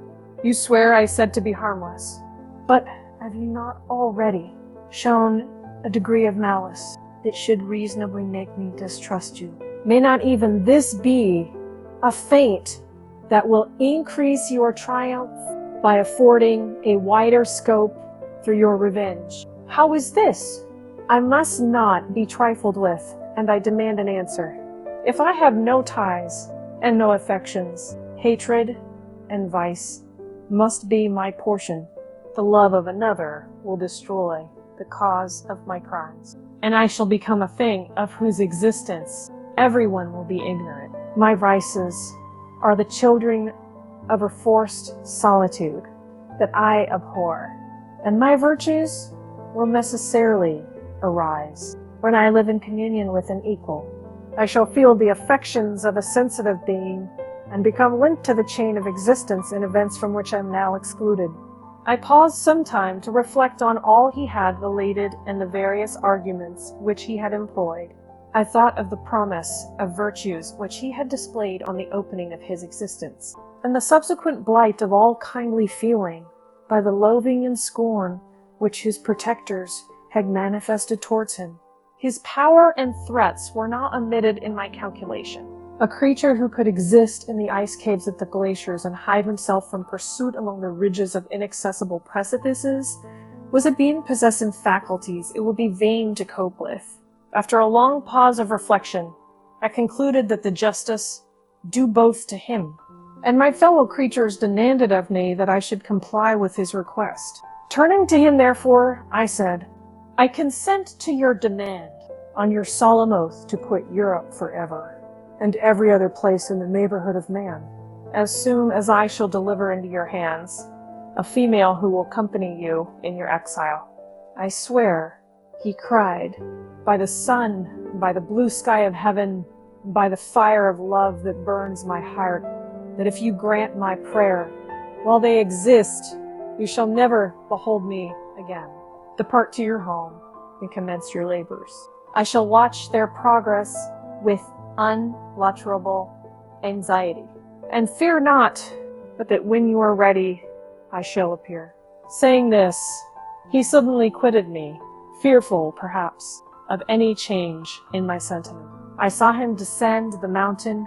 You swear, I said, to be harmless, but have you not already shown a degree of malice that should reasonably make me distrust you? May not even this be a feint that will increase your triumph by affording a wider scope for your revenge? How is this? I must not be trifled with, and I demand an answer. If I have no ties and no affections, hatred and vice must be my portion. The love of another will destroy the cause of my crimes, and I shall become a thing of whose existence everyone will be ignorant. My vices are the children of a forced solitude that I abhor, and my virtues will necessarily arise when I live in communion with an equal. I shall feel the affections of a sensitive being and become linked to the chain of existence in events from which I am now excluded. I paused some time to reflect on all he had related and the various arguments which he had employed. I thought of the promise of virtues which he had displayed on the opening of his existence, and the subsequent blight of all kindly feeling by the loathing and scorn which his protectors had manifested towards him. His power and threats were not omitted in my calculation. A creature who could exist in the ice caves of the glaciers and hide himself from pursuit among the ridges of inaccessible precipices was a being possessing faculties it would be vain to cope with. After a long pause of reflection, I concluded that the justice due both to him and my fellow creatures demanded of me that I should comply with his request. Turning to him, therefore, I said, I consent to your demand on your solemn oath to quit Europe forever, and every other place in the neighborhood of man, as soon as I shall deliver into your hands a female who will accompany you in your exile. I swear, he cried, by the sun, by the blue sky of heaven, by the fire of love that burns my heart, that if you grant my prayer, while they exist, you shall never behold me again. Depart to your home and commence your labors. I shall watch their progress with unutterable anxiety. And fear not, but that when you are ready, I shall appear. Saying this, he suddenly quitted me, fearful, perhaps, of any change in my sentiment. I saw him descend the mountain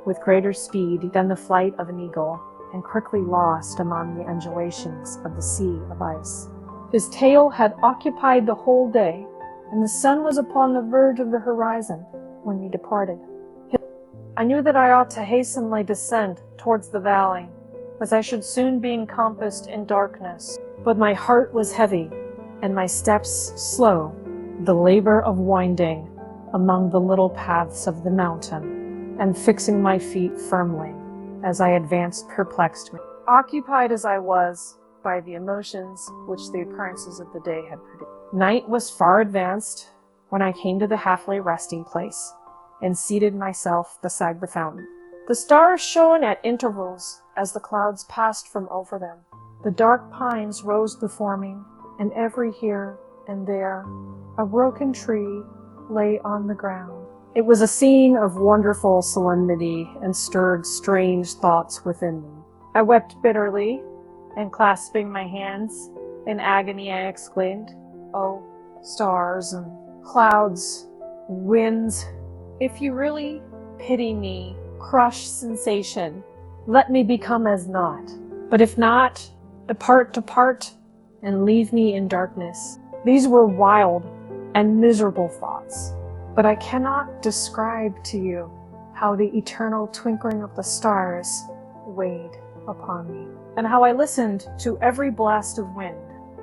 with greater speed than the flight of an eagle, and quickly lost among the undulations of the sea of ice. His tail had occupied the whole day, and the sun was upon the verge of the horizon when he departed. I knew that I ought to hastenly descend towards the valley, as I should soon be encompassed in darkness. But my heart was heavy, and my steps slow, the labor of winding among the little paths of the mountain, and fixing my feet firmly as I advanced perplexed me. Occupied as I was by the emotions which the occurrences of the day had produced. Night was far advanced when I came to the halfway resting place, and seated myself beside the fountain. The stars shone at intervals as the clouds passed from over them. The dark pines rose before me, and every here and there a broken tree lay on the ground. It was a scene of wonderful solemnity and stirred strange thoughts within me. I wept bitterly, and clasping my hands, in agony I exclaimed, "Oh, stars and clouds, winds, if you really pity me, crush sensation, let me become as naught. But if not, depart, and leave me in darkness." These were wild and miserable thoughts, but I cannot describe to you how the eternal twinkling of the stars weighed upon me, and how I listened to every blast of wind,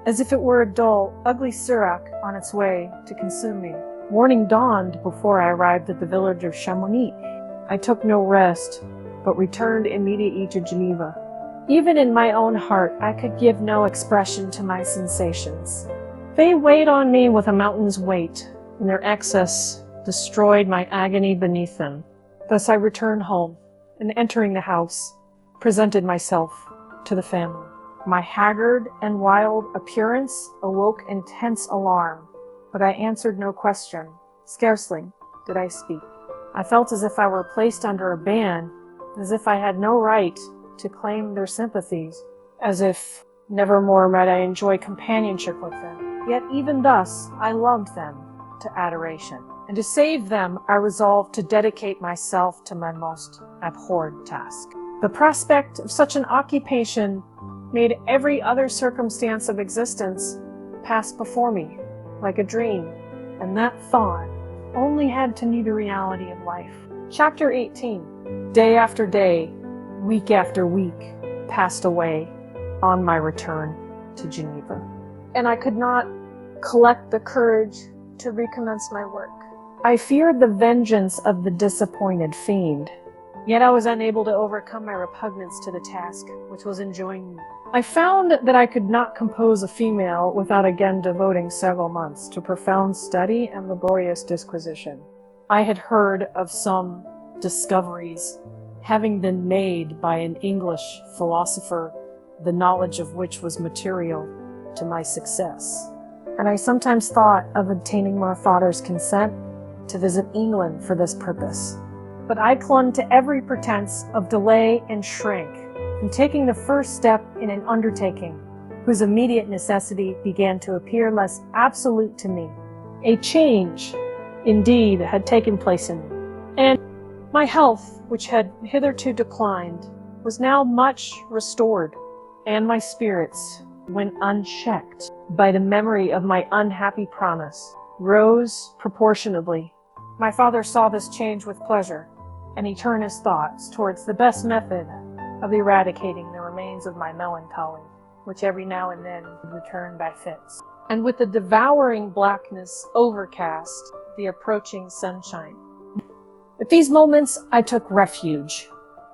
as if it were a dull, ugly siroc on its way to consume me. Morning dawned before I arrived at the village of Chamonix. I took no rest, but returned immediately to Geneva. Even in my own heart, I could give no expression to my sensations. They weighed on me with a mountain's weight, and their excess destroyed my agony beneath them. Thus I returned home, and entering the house, presented myself to the family. My haggard and wild appearance awoke intense alarm, but I answered no question. Scarcely did I speak. I felt as if I were placed under a ban, as if I had no right to claim their sympathies, as if never more might I enjoy companionship with them. Yet even thus I loved them to adoration, and to save them I resolved to dedicate myself to my most abhorred task. The prospect of such an occupation made every other circumstance of existence pass before me like a dream, and that thought only had to me the reality of life. Chapter 18. Day after day, week after week, passed away on my return to Geneva, and I could not collect the courage to recommence my work. I feared the vengeance of the disappointed fiend, yet I was unable to overcome my repugnance to the task which was enjoined me. I found that I could not compose a female without again devoting several months to profound study and laborious disquisition. I had heard of some discoveries having been made by an English philosopher, the knowledge of which was material to my success, and I sometimes thought of obtaining my father's consent to visit England for this purpose. But I clung to every pretense of delay and shrank from taking the first step in an undertaking whose immediate necessity began to appear less absolute to me. A change, indeed, had taken place in me, and my health, which had hitherto declined, was now much restored, and my spirits, when unchecked by the memory of my unhappy promise, rose proportionably. My father saw this change with pleasure, and he turned his thoughts towards the best method of eradicating the remains of my melancholy, which every now and then would return by fits, and with the devouring blackness overcast the approaching sunshine. At these moments I took refuge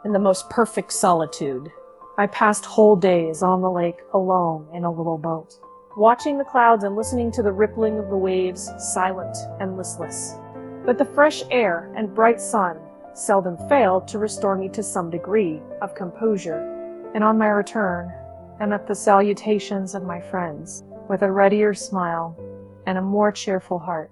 in the most perfect solitude. I passed whole days on the lake alone in a little boat, watching the clouds and listening to the rippling of the waves, silent and listless. But the fresh air and bright sun seldom failed to restore me to some degree of composure, and on my return, and at the salutations of my friends, with a readier smile and a more cheerful heart.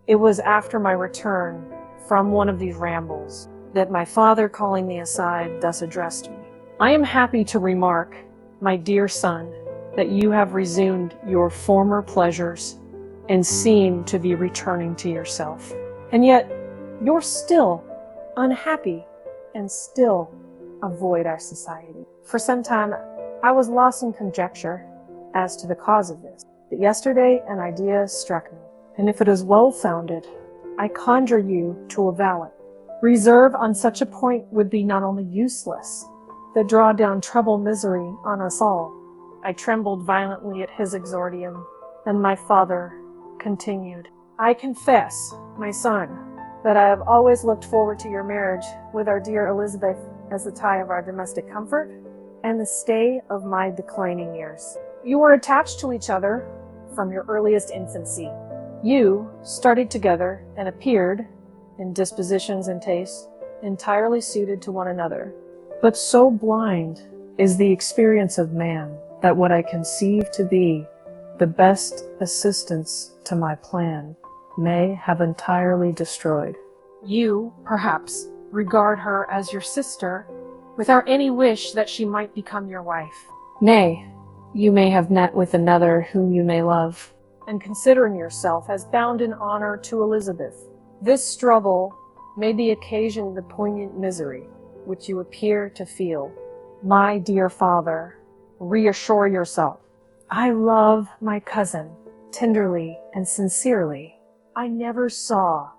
It was after my return from one of these rambles that my father, calling me aside, thus addressed me. "I am happy to remark, my dear son, that you have resumed your former pleasures and seem to be returning to yourself. And yet you're still unhappy and still avoid our society." For some time I was lost in conjecture as to the cause of this, but yesterday an idea struck me, and if it is well founded, I conjure you to avow it. Reserve on such a point would be not only useless, but draw down trouble misery on us all. I trembled violently at his exordium, and my father continued, "I confess, my son, that I have always looked forward to your marriage with our dear Elizabeth as the tie of our domestic comfort and the stay of my declining years. You were attached to each other from your earliest infancy. You started together and appeared, in dispositions and tastes, entirely suited to one another. But so blind is the experience of man that what I conceive to be the best assistance to my plan may have entirely destroyed You, perhaps, regard her as your sister, without any wish that she might become your wife. Nay, you may have met with another whom you may love, and considering yourself as bound in honor to Elizabeth, this struggle may be occasion the poignant misery which you appear to feel. My dear father, reassure yourself. I love my cousin tenderly and sincerely. I never saw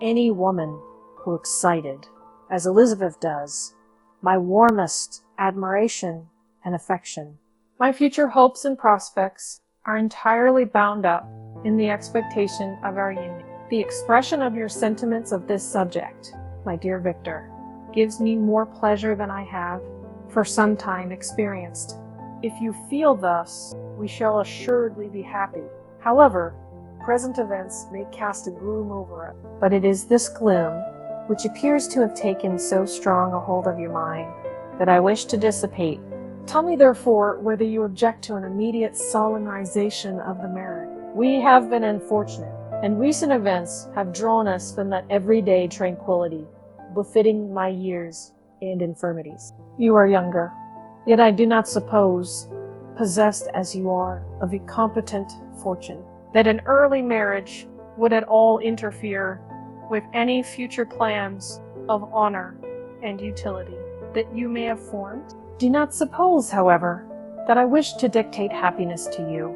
any woman who excited, as Elizabeth does, my warmest admiration and affection. My future hopes and prospects are entirely bound up in the expectation of our union. The expression of your sentiments of this subject, my dear Victor, gives me more pleasure than I have for some time experienced. If you feel thus, we shall assuredly be happy. However, present events may cast a gloom over it, but it is this gloom which appears to have taken so strong a hold of your mind that I wish to dissipate. Tell me therefore whether you object to an immediate solemnization of the marriage. We have been unfortunate, and recent events have drawn us from that everyday tranquility befitting my years and infirmities. You are younger, yet I do not suppose, possessed as you are of a competent fortune, that an early marriage would at all interfere with any future plans of honor and utility that you may have formed. Do not suppose, however, that I wish to dictate happiness to you,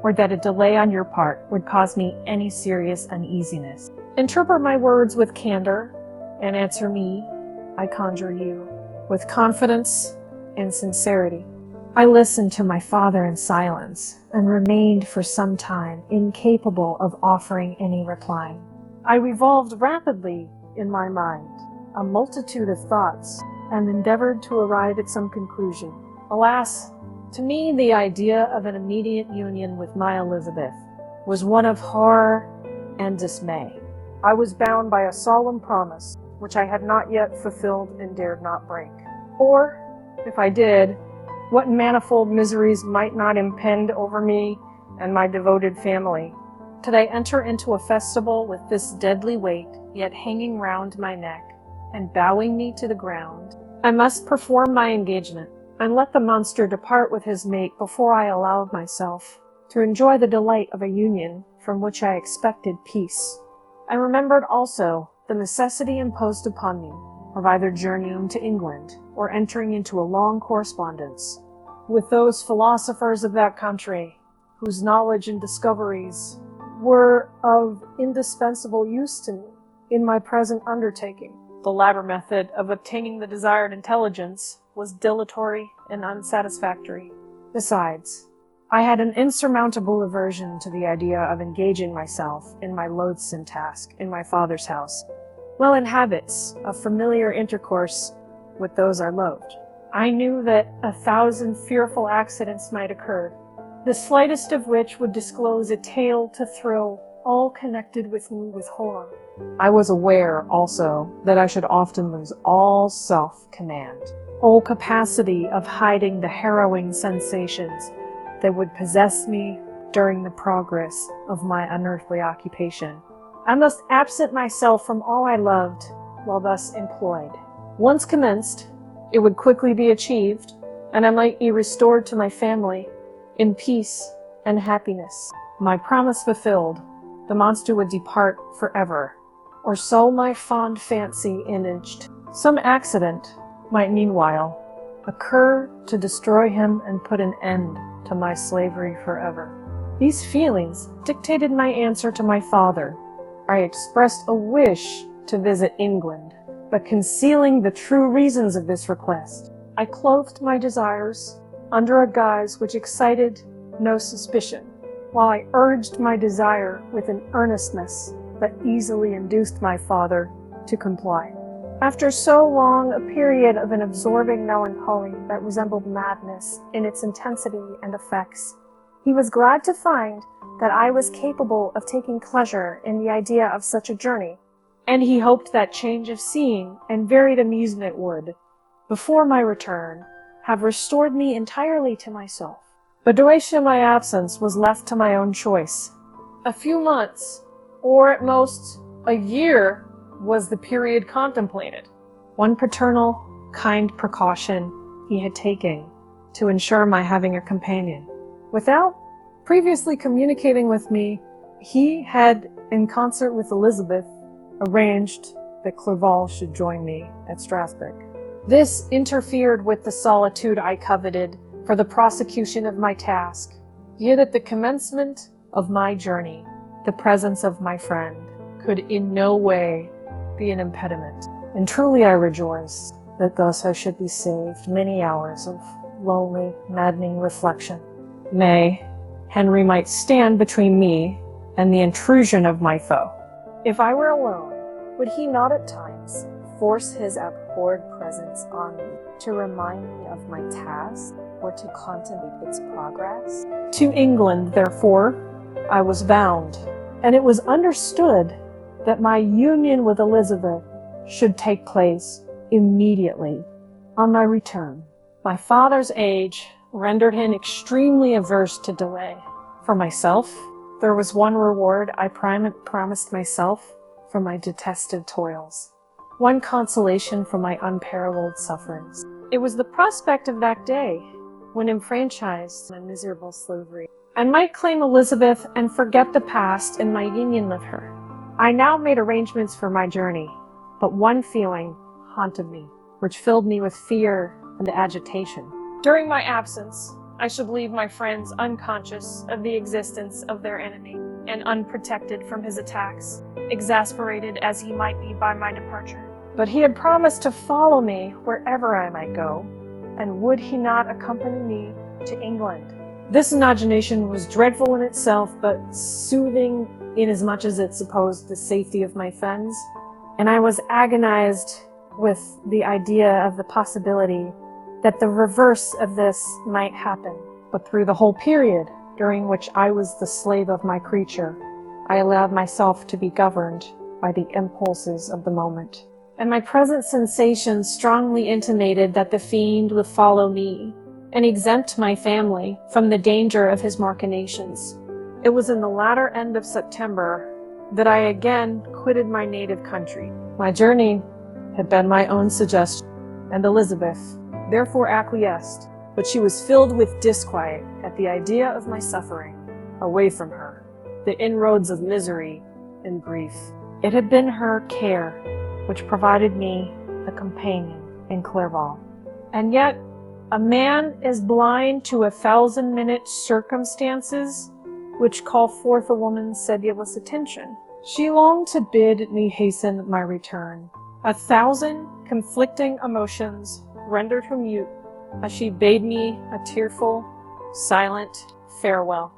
or that a delay on your part would cause me any serious uneasiness. Interpret my words with candor, and answer me, I conjure you, with confidence and sincerity. I listened to my father in silence, and remained for some time incapable of offering any reply. I revolved rapidly in my mind a multitude of thoughts, and endeavored to arrive at some conclusion. Alas, to me the idea of an immediate union with my Elizabeth was one of horror and dismay. I was bound by a solemn promise, which I had not yet fulfilled and dared not break. Or, if I did, what manifold miseries might not impend over me and my devoted family, did I enter into a festival with this deadly weight yet hanging round my neck and bowing me to the ground. I must perform my engagement, and let the monster depart with his mate before I allowed myself to enjoy the delight of a union from which I expected peace. I remembered also the necessity imposed upon me of either journeying to England or entering into a long correspondence with those philosophers of that country whose knowledge and discoveries were of indispensable use to me in my present undertaking. The latter method of obtaining the desired intelligence was dilatory and unsatisfactory. Besides, I had an insurmountable aversion to the idea of engaging myself in my loathsome task in my father's house, while in habits of familiar intercourse with those I loved. I knew that 1,000 fearful accidents might occur, the slightest of which would disclose a tale to thrill all connected with me with horror. I was aware, also, that I should often lose all self-command, all capacity of hiding the harrowing sensations that would possess me during the progress of my unearthly occupation. I must absent myself from all I loved while thus employed. Once commenced, it would quickly be achieved, and I might be restored to my family in peace and happiness. My promise fulfilled, the monster would depart forever, or so my fond fancy imaged. Some accident might meanwhile occur to destroy him and put an end to my slavery forever. These feelings dictated my answer to my father. I expressed a wish to visit England, but concealing the true reasons of this request, I clothed my desires under a guise which excited no suspicion, while I urged my desire with an earnestness that easily induced my father to comply. After so long a period of an absorbing melancholy that resembled madness in its intensity and effects, he was glad to find that I was capable of taking pleasure in the idea of such a journey, and he hoped that change of scene and varied amusement would, before my return, have restored me entirely to myself. The duration of my absence was left to my own choice. A few months, or at most a year, was the period contemplated. One paternal, kind precaution he had taken to ensure my having a companion. Without previously communicating with me, he had, in concert with Elizabeth, arranged that Clerval should join me at Strasbourg. This interfered with the solitude I coveted for the prosecution of my task. Yet at the commencement of my journey, the presence of my friend could in no way be an impediment. And truly I rejoice that thus I should be saved many hours of lonely, maddening reflection. Nay, Henry might stand between me and the intrusion of my foe. If I were alone, would he not at times force his abhorred presence on me to remind me of my task or to contemplate its progress? To England, therefore, I was bound, and it was understood that my union with Elizabeth should take place immediately on my return. My father's age rendered him extremely averse to delay. For myself, there was one reward I promised myself for my detested toils, one consolation for my unparalleled sufferings. It was the prospect of that day when enfranchised from miserable slavery, I might claim Elizabeth and forget the past in my union with her. I now made arrangements for my journey, but one feeling haunted me, which filled me with fear and agitation. During my absence, I should leave my friends unconscious of the existence of their enemy and unprotected from his attacks, exasperated as he might be by my departure. But he had promised to follow me wherever I might go, and would he not accompany me to England? This imagination was dreadful in itself, but soothing inasmuch as it supposed the safety of my friends, and I was agonized with the idea of the possibility that the reverse of this might happen. But through the whole period during which I was the slave of my creature, I allowed myself to be governed by the impulses of the moment. And my present sensations strongly intimated that the fiend would follow me and exempt my family from the danger of his machinations. It was in the latter end of September that I again quitted my native country. My journey had been my own suggestion, and Elizabeth therefore acquiesced, but she was filled with disquiet at the idea of my suffering away from her, the inroads of misery and grief. It had been her care which provided me a companion in Clerval. And yet, a man is blind to 1,000-minute circumstances which call forth a woman's sedulous attention. She longed to bid me hasten my return. 1,000 conflicting emotions rendered her mute as she bade me a tearful, silent farewell.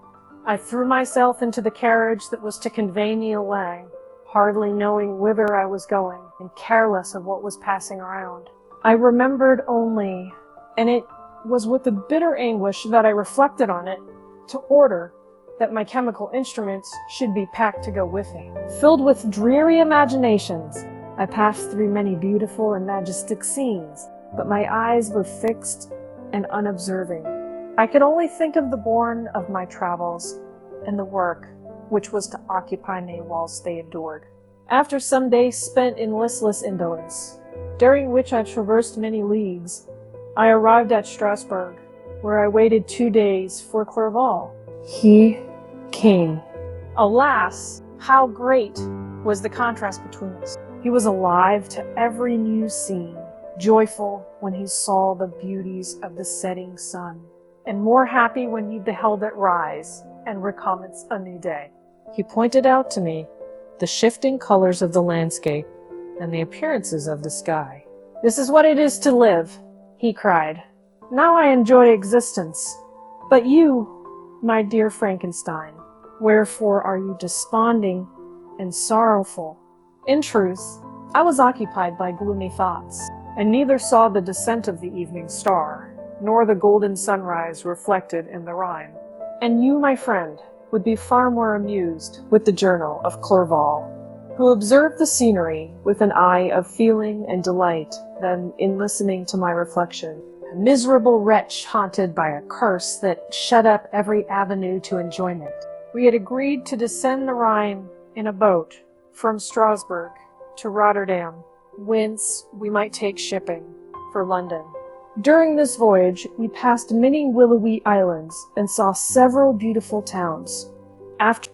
I threw myself into the carriage that was to convey me away, hardly knowing whither I was going and careless of what was passing around. I remembered only, and it was with a bitter anguish that I reflected on it, to order that my chemical instruments should be packed to go with me. Filled with dreary imaginations, I passed through many beautiful and majestic scenes, but my eyes were fixed and unobserving. I could only think of the bourne of my travels and the work which was to occupy me whilst they endured. After some days spent in listless indolence, during which I traversed many leagues, I arrived at Strasbourg, where I waited 2 days for Clerval. He came. Alas, how great was the contrast between us. He was alive to every new scene, joyful when he saw the beauties of the setting sun, and more happy when he beheld it rise and recommence a new day. He pointed out to me the shifting colors of the landscape and the appearances of the sky. "This is what it is to live," he cried. "Now I enjoy existence. But you, my dear Frankenstein, wherefore are you desponding and sorrowful?" In truth, I was occupied by gloomy thoughts, and neither saw the descent of the evening star, nor the golden sunrise reflected in the Rhine. And you, my friend, would be far more amused with the journal of Clerval, who observed the scenery with an eye of feeling and delight, than in listening to my reflection, a miserable wretch haunted by a curse that shut up every avenue to enjoyment. We had agreed to descend the Rhine in a boat from Strasbourg, to Rotterdam, whence we might take shipping for London. During this voyage, we passed many willowy islands and saw several beautiful towns. After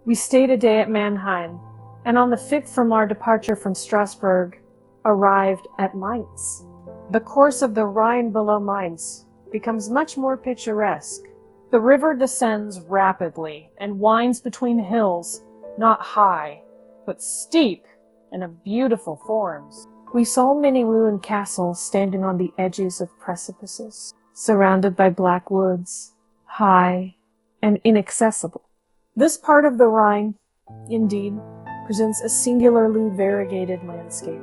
we stayed a day at Mannheim, and on the 5th from our departure from Strasbourg, arrived at Mainz. The course of the Rhine below Mainz becomes much more picturesque. The river descends rapidly and winds between hills, not high, but steep and of beautiful forms. We saw many ruined castles standing on the edges of precipices, surrounded by black woods, high and inaccessible. This part of the Rhine, indeed, presents a singularly variegated landscape.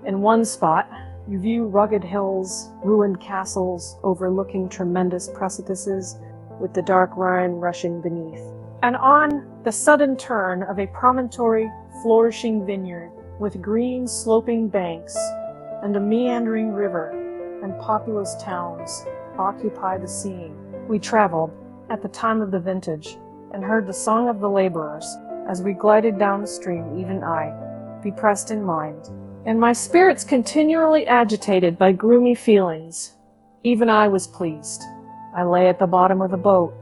In one spot, you view rugged hills, ruined castles overlooking tremendous precipices, with the dark Rhine rushing beneath. And on the sudden turn of a promontory, flourishing vineyard, with green sloping banks, and a meandering river, and populous towns occupy the scene. We traveled at the time of the vintage, and heard the song of the laborers, as we glided down the stream, even I, depressed in mind, and my spirits continually agitated by gloomy feelings. Even I was pleased. I lay at the bottom of the boat,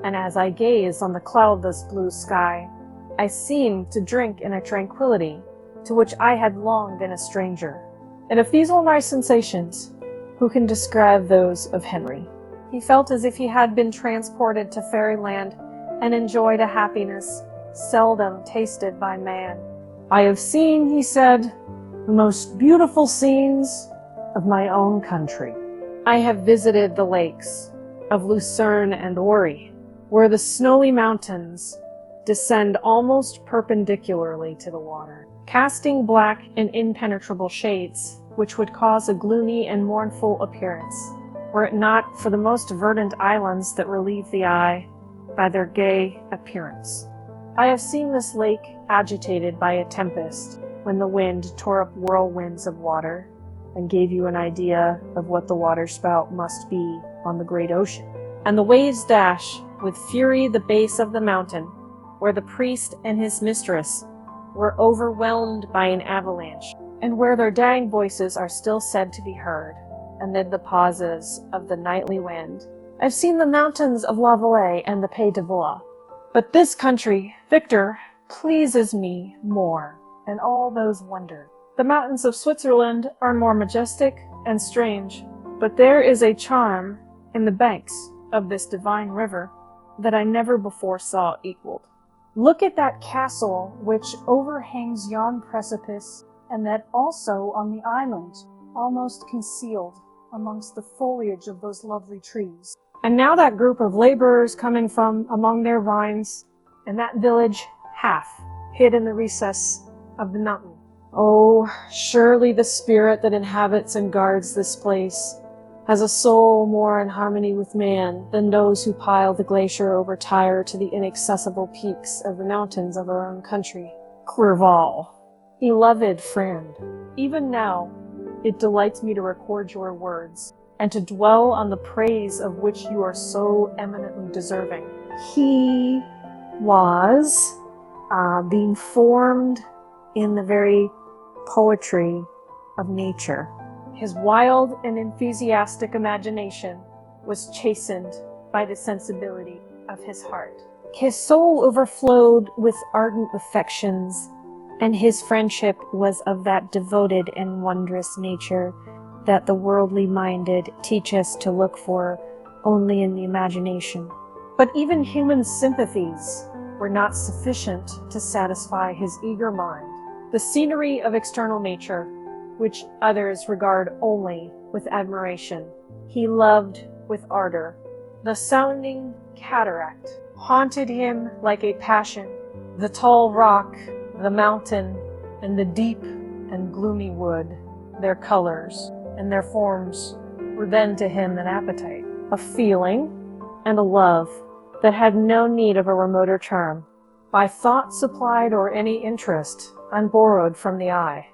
and as I gazed on the cloudless blue sky, I seemed to drink in a tranquility to which I had long been a stranger. And if these were my sensations, who can describe those of Henry? He felt as if he had been transported to fairyland and enjoyed a happiness seldom tasted by man. I have seen, he said, the most beautiful scenes of my own country. I have visited the lakes of Lucerne and Uri, where the snowy mountains descend almost perpendicularly to the water, casting black and impenetrable shades, which would cause a gloomy and mournful appearance, were it not for the most verdant islands that relieve the eye by their gay appearance. I have seen this lake agitated by a tempest, when the wind tore up whirlwinds of water, and gave you an idea of what the waterspout must be on the great ocean. And the waves dash with fury the base of the mountain, where the priest and his mistress were overwhelmed by an avalanche, and where their dying voices are still said to be heard amid the pauses of the nightly wind. I've seen the mountains of La Valais and the Pays de Voix, but this country, Victor, pleases me more than all those wonders. The mountains of Switzerland are more majestic and strange, but there is a charm in the banks of this divine river that I never before saw equaled. Look at that castle which overhangs yon precipice, and that also on the island, almost concealed amongst the foliage of those lovely trees. And now that group of laborers coming from among their vines, and that village half hid in the recess of the mountain. Oh, surely the spirit that inhabits and guards this place has a soul more in harmony with man than those who pile the glacier over Tyre to the inaccessible peaks of the mountains of our own country. Clerval, beloved friend, even now it delights me to record your words, and to dwell on the praise of which you are so eminently deserving. He was being formed in the very poetry of nature. His wild and enthusiastic imagination was chastened by the sensibility of his heart. His soul overflowed with ardent affections, and his friendship was of that devoted and wondrous nature that the worldly minded teach us to look for only in the imagination. But even human sympathies were not sufficient to satisfy his eager mind. The scenery of external nature, which others regard only with admiration, he loved with ardor. The sounding cataract haunted him like a passion. The tall rock, the mountain, and the deep and gloomy wood, their colors and their forms were then to him an appetite, a feeling, and a love that had no need of a remoter charm, by thought supplied or any interest unborrowed from the eye.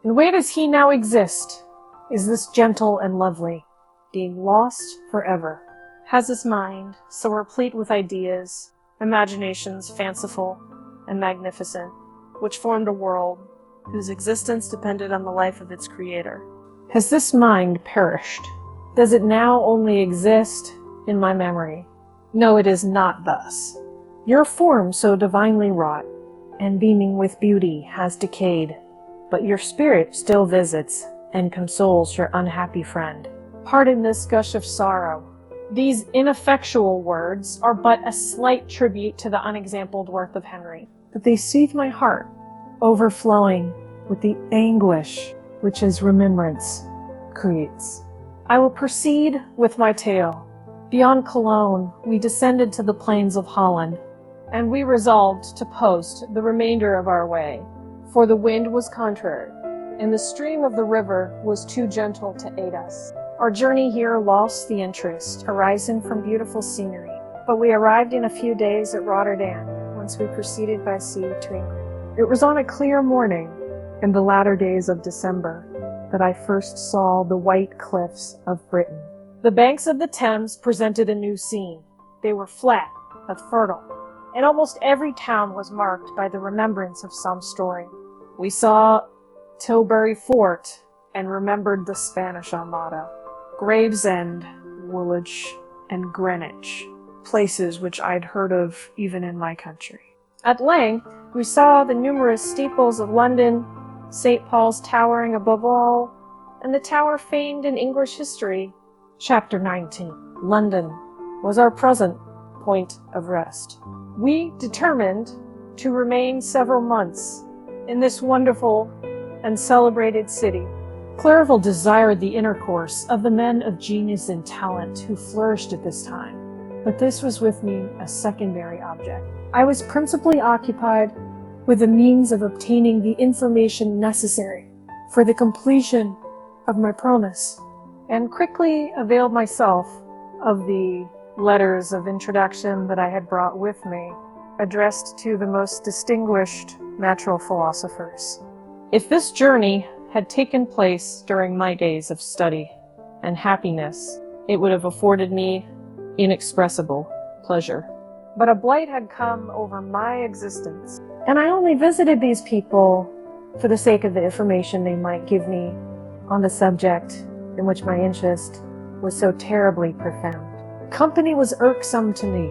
And where does he now exist? Is this gentle and lovely, being lost forever? Has his mind, so replete with ideas, imaginations fanciful and magnificent, which formed a world whose existence depended on the life of its creator. Has this mind perished? Does it now only exist in my memory? No, it is not thus. Your form so divinely wrought and beaming with beauty has decayed, but your spirit still visits and consoles your unhappy friend. Pardon this gush of sorrow. These ineffectual words are but a slight tribute to the unexampled worth of Henry, but they soothe my heart, overflowing with the anguish which his remembrance creates. I will proceed with my tale. Beyond Cologne, we descended to the plains of Holland, and we resolved to post the remainder of our way, for the wind was contrary, and the stream of the river was too gentle to aid us. Our journey here lost the interest arising from beautiful scenery, but we arrived in a few days at Rotterdam, whence we proceeded by sea to England. It was on a clear morning, in the latter days of December, that I first saw the white cliffs of Britain. The banks of the Thames presented a new scene. They were flat but fertile, and almost every town was marked by the remembrance of some story. We saw Tilbury Fort and remembered the Spanish Armada, Gravesend, Woolwich, and Greenwich, places which I'd heard of even in my country. At length, we saw the numerous steeples of London, St. Paul's towering above all, and the tower famed in English history. Chapter 19. London was our present point of rest. We determined to remain several months in this wonderful and celebrated city. Clerval desired the intercourse of the men of genius and talent who flourished at this time, but this was with me a secondary object. I was principally occupied with the means of obtaining the information necessary for the completion of my promise, and quickly availed myself of the letters of introduction that I had brought with me, addressed to the most distinguished natural philosophers. If this journey had taken place during my days of study and happiness, it would have afforded me inexpressible pleasure. But a blight had come over my existence, and I only visited these people for the sake of the information they might give me on the subject in which my interest was so terribly profound. Company was irksome to me.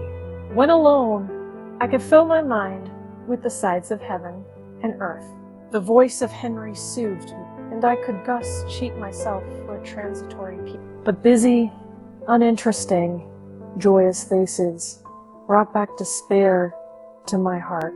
When alone, I could fill my mind with the sights of heaven and earth. The voice of Henry soothed me, and I could thus cheat myself for a transitory peace. But busy, uninteresting, joyous faces brought back despair to my heart.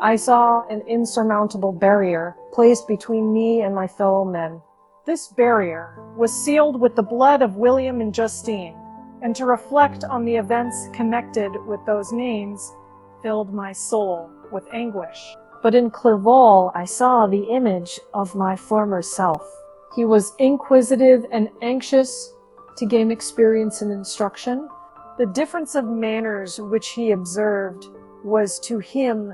I saw an insurmountable barrier placed between me and my fellow men. This barrier was sealed with the blood of William and Justine, and to reflect on the events connected with those names filled my soul with anguish. But in Clerval I saw the image of my former self. He was inquisitive and anxious to gain experience and instruction. The difference of manners which he observed was to him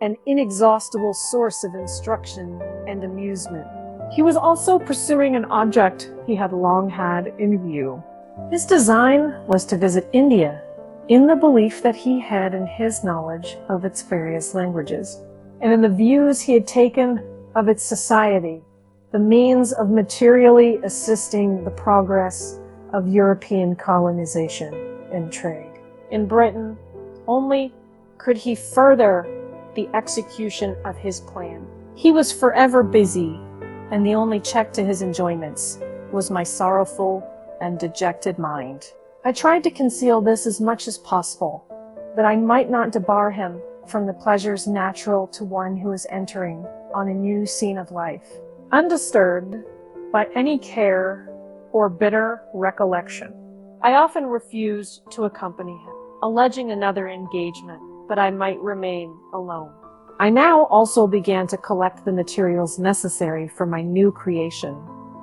an inexhaustible source of instruction and amusement. He was also pursuing an object he had long had in view. His design was to visit India, in the belief that he had in his knowledge of its various languages, and in the views he had taken of its society, the means of materially assisting the progress of European colonization and trade. In Britain, only could he further the execution of his plan. He was forever busy, and the only check to his enjoyments was my sorrowful and dejected mind. I tried to conceal this as much as possible, that I might not debar him from the pleasures natural to one who is entering on a new scene of life, undisturbed by any care or bitter recollection. I often refused to accompany him, alleging another engagement, that I might remain alone. I now also began to collect the materials necessary for my new creation,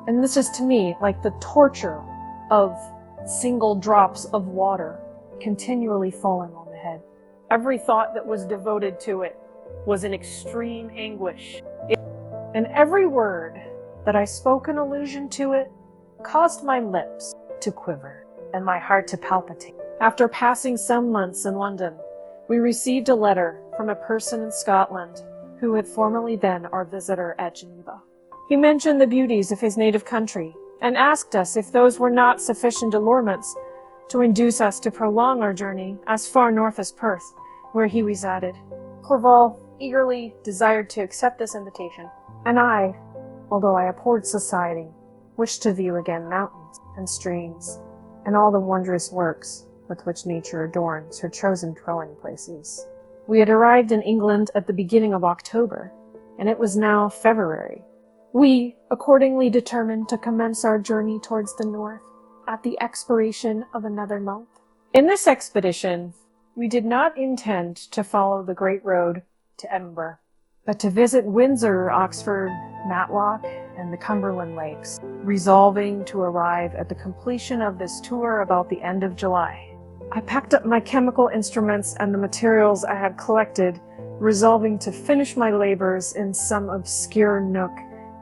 and this is to me like the torture of single drops of water continually falling on the head. Every thought that was devoted to it was in extreme anguish, and every word that I spoke in allusion to it caused my lips to quiver and my heart to palpitate. After passing some months in London, we received a letter from a person in Scotland who had formerly been our visitor at Geneva. He mentioned the beauties of his native country and asked us if those were not sufficient allurements to induce us to prolong our journey as far north as Perth, where he resided. Clerval eagerly desired to accept this invitation, and I, although I abhorred society, wished to view again mountains and streams and all the wondrous works with which nature adorns her chosen dwelling places. We had arrived in England at the beginning of October, and it was now February. We accordingly determined to commence our journey towards the north at the expiration of another month. In this expedition, we did not intend to follow the great road to Edinburgh, but to visit Windsor, Oxford, Matlock, and the Cumberland Lakes, resolving to arrive at the completion of this tour about the end of July. I packed up my chemical instruments and the materials I had collected, resolving to finish my labors in some obscure nook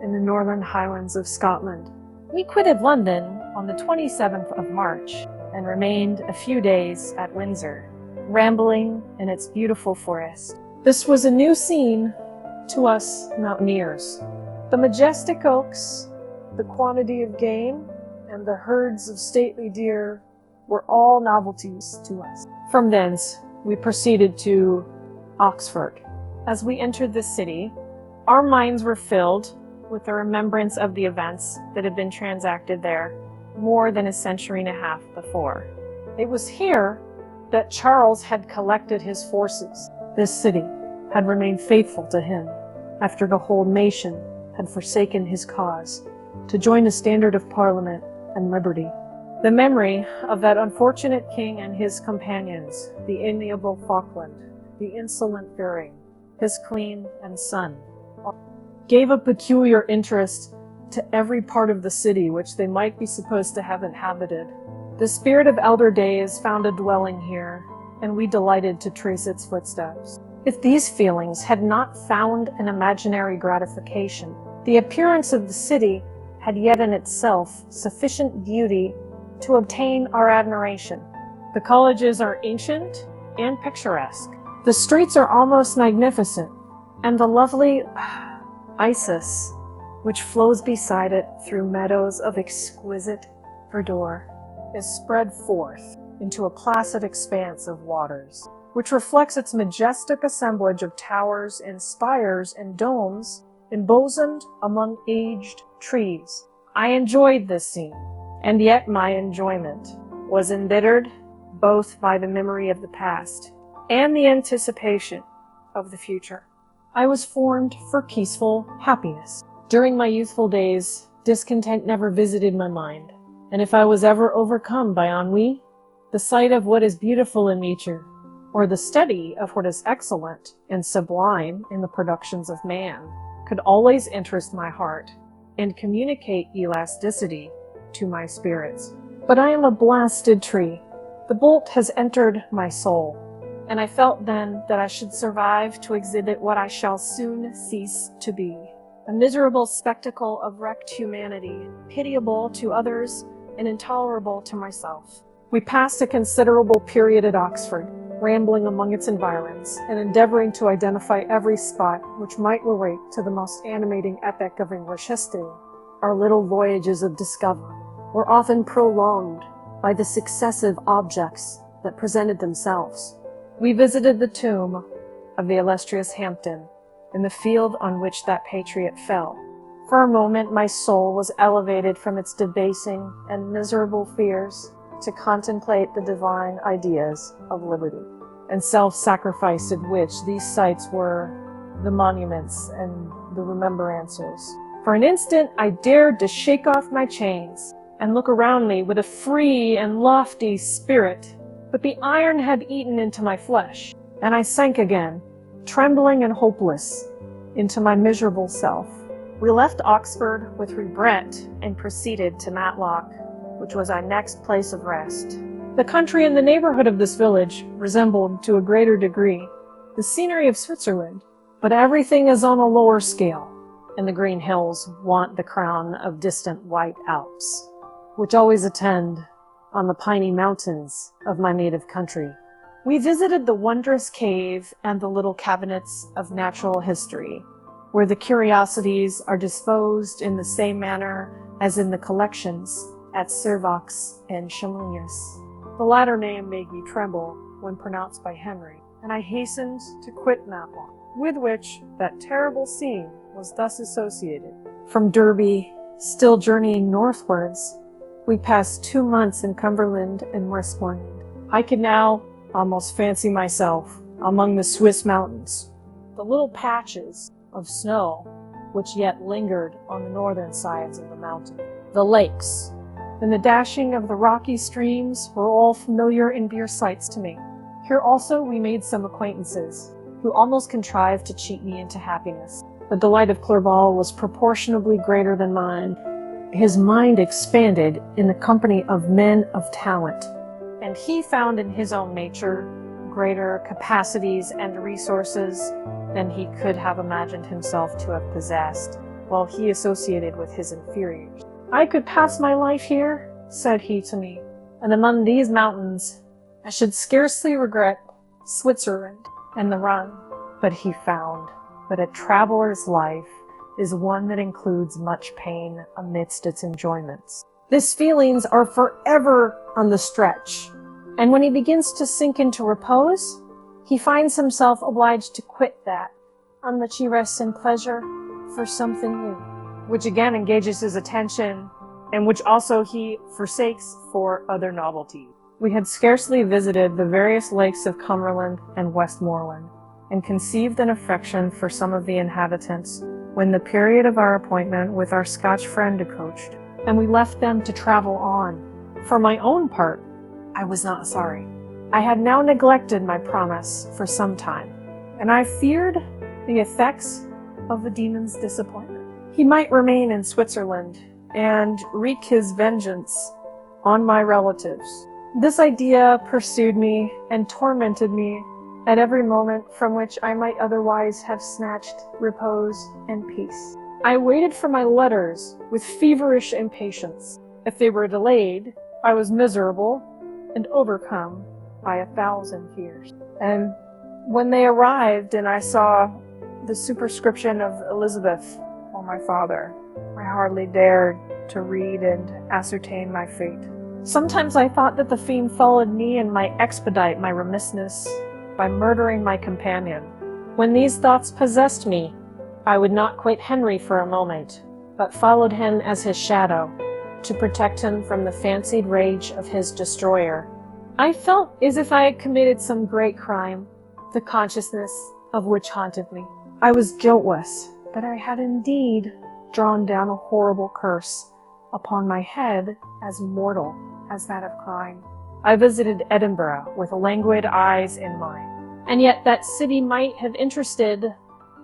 in the northern highlands of Scotland. We quitted London on the 27th of March and remained a few days at Windsor, rambling in its beautiful forest. This was a new scene to us mountaineers. The majestic oaks, the quantity of game, and the herds of stately deer were all novelties to us. From thence, we proceeded to Oxford. As we entered the city, our minds were filled with the remembrance of the events that had been transacted there more than a century and a half before. It was here that Charles had collected his forces. This city had remained faithful to him after the whole nation had forsaken his cause to join the standard of Parliament and liberty. The memory of that unfortunate king and his companions, the amiable Falkland, the insolent Fearing, his queen and son, gave a peculiar interest to every part of the city which they might be supposed to have inhabited. The spirit of elder days found a dwelling here, and we delighted to trace its footsteps. If these feelings had not found an imaginary gratification, the appearance of the city had yet in itself sufficient beauty to obtain our admiration. The colleges are ancient and picturesque. The streets are almost magnificent, and the lovely Isis, which flows beside it through meadows of exquisite verdure, is spread forth into a placid expanse of waters, which reflects its majestic assemblage of towers and spires and domes embosomed among aged trees. I enjoyed this scene, and yet my enjoyment was embittered both by the memory of the past and the anticipation of the future. I was formed for peaceful happiness. During my youthful days, discontent never visited my mind, and if I was ever overcome by ennui, the sight of what is beautiful in nature, or the study of what is excellent and sublime in the productions of man, could always interest my heart and communicate elasticity to my spirits. But I am a blasted tree. The bolt has entered my soul, and I felt then that I should survive to exhibit what I shall soon cease to be, a miserable spectacle of wrecked humanity, pitiable to others and intolerable to myself. We passed a considerable period at Oxford, rambling among its environs and endeavoring to identify every spot which might relate to the most animating epoch of English history. Our little voyages of discovery were often prolonged by the successive objects that presented themselves. We visited the tomb of the illustrious Hampden in the field on which that patriot fell. For a moment my soul was elevated from its debasing and miserable fears to contemplate the divine ideas of liberty and self-sacrifice at which these sites were the monuments and the remembrances. For an instant I dared to shake off my chains and look around me with a free and lofty spirit, but the iron had eaten into my flesh, and I sank again, trembling and hopeless, into my miserable self. We left Oxford with regret and proceeded to Matlock, which was our next place of rest. The country in the neighborhood of this village resembled to a greater degree the scenery of Switzerland, but everything is on a lower scale, and the green hills want the crown of distant white Alps, which always attend on the piney mountains of my native country. We visited the wondrous cave and the little cabinets of natural history, where the curiosities are disposed in the same manner as in the collections at Servox and Chamonix. The latter name made me tremble when pronounced by Henry, and I hastened to quit Matlock, with which that terrible scene was thus associated. From Derby, still journeying northwards, we passed 2 months in Cumberland and Westmoreland. I could now almost fancy myself among the Swiss mountains. The little patches of snow which yet lingered on the northern sides of the mountain, the lakes, and the dashing of the rocky streams were all familiar and dear sights to me. Here also we made some acquaintances, who almost contrived to cheat me into happiness. The delight of Clerval was proportionably greater than mine. His mind expanded in the company of men of talent, and he found in his own nature greater capacities and resources than he could have imagined himself to have possessed, while he associated with his inferiors. "I could pass my life here," said he to me, "and among these mountains I should scarcely regret Switzerland and the Rhine." But he found that a traveler's life is one that includes much pain amidst its enjoyments. His feelings are forever on the stretch, and when he begins to sink into repose, he finds himself obliged to quit that on which he rests in pleasure for something new, which again engages his attention, and which also he forsakes for other novelties. We had scarcely visited the various lakes of Cumberland and Westmoreland, and conceived an affection for some of the inhabitants, when the period of our appointment with our Scotch friend approached, and we left them to travel on. For my own part, I was not sorry. I had now neglected my promise for some time, and I feared the effects of the demon's disappointment. He might remain in Switzerland and wreak his vengeance on my relatives. This idea pursued me and tormented me at every moment from which I might otherwise have snatched repose and peace. I waited for my letters with feverish impatience. If they were delayed, I was miserable and overcome by 1,000 fears. And when they arrived and I saw the superscription of Elizabeth or my father, I hardly dared to read and ascertain my fate. Sometimes I thought that the fiend followed me and might expedite my remissness by murdering my companion. When these thoughts possessed me, I would not quit Henry for a moment, but followed him as his shadow, to protect him from the fancied rage of his destroyer. I felt as if I had committed some great crime, the consciousness of which haunted me. I was guiltless that I had indeed drawn down a horrible curse upon my head as mortal as that of crime. I visited Edinburgh with languid eyes in mind, and yet that city might have interested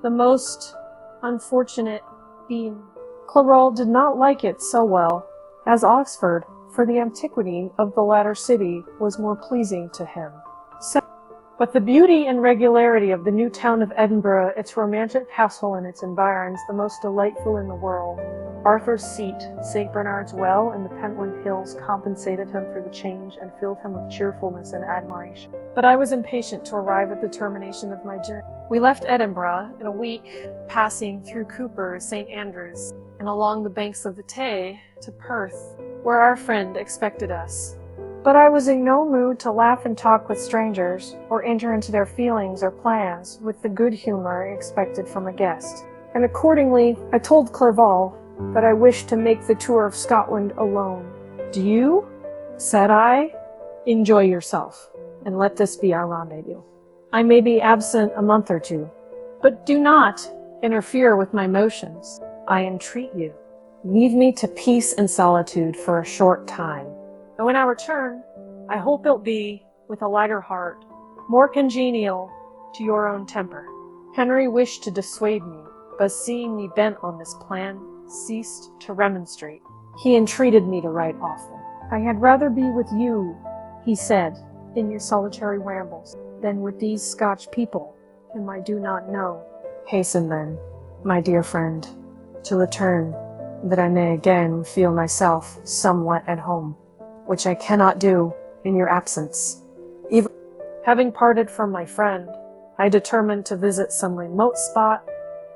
the most unfortunate being. Clerval did not like it so well as Oxford, for the antiquity of the latter city was more pleasing to him. But the beauty and regularity of the new town of Edinburgh, its romantic castle and its environs, the most delightful in the world, Arthur's Seat, St. Bernard's Well, and the Pentland Hills compensated him for the change and filled him with cheerfulness and admiration. But I was impatient to arrive at the termination of my journey. We left Edinburgh in a week, passing through Cooper, St. Andrews, and along the banks of the Tay to Perth, where our friend expected us. But I was in no mood to laugh and talk with strangers, or enter into their feelings or plans with the good humor expected from a guest. And accordingly, I told Clerval that I wished to make the tour of Scotland alone. "Do you?" said I. "Enjoy yourself, and let this be our rendezvous. I may be absent a month or two, but do not interfere with my motions. I entreat you. Leave me to peace and solitude for a short time. And when I return, I hope it'll be with a lighter heart, more congenial to your own temper." Henry wished to dissuade me, but seeing me bent on this plan, ceased to remonstrate. He entreated me to write often. "I had rather be with you," he said, "in your solitary rambles, than with these Scotch people, whom I do not know. Hasten then, my dear friend, to return, that I may again feel myself somewhat at home, which I cannot do in your absence. Having parted from my friend, I determined to visit some remote spot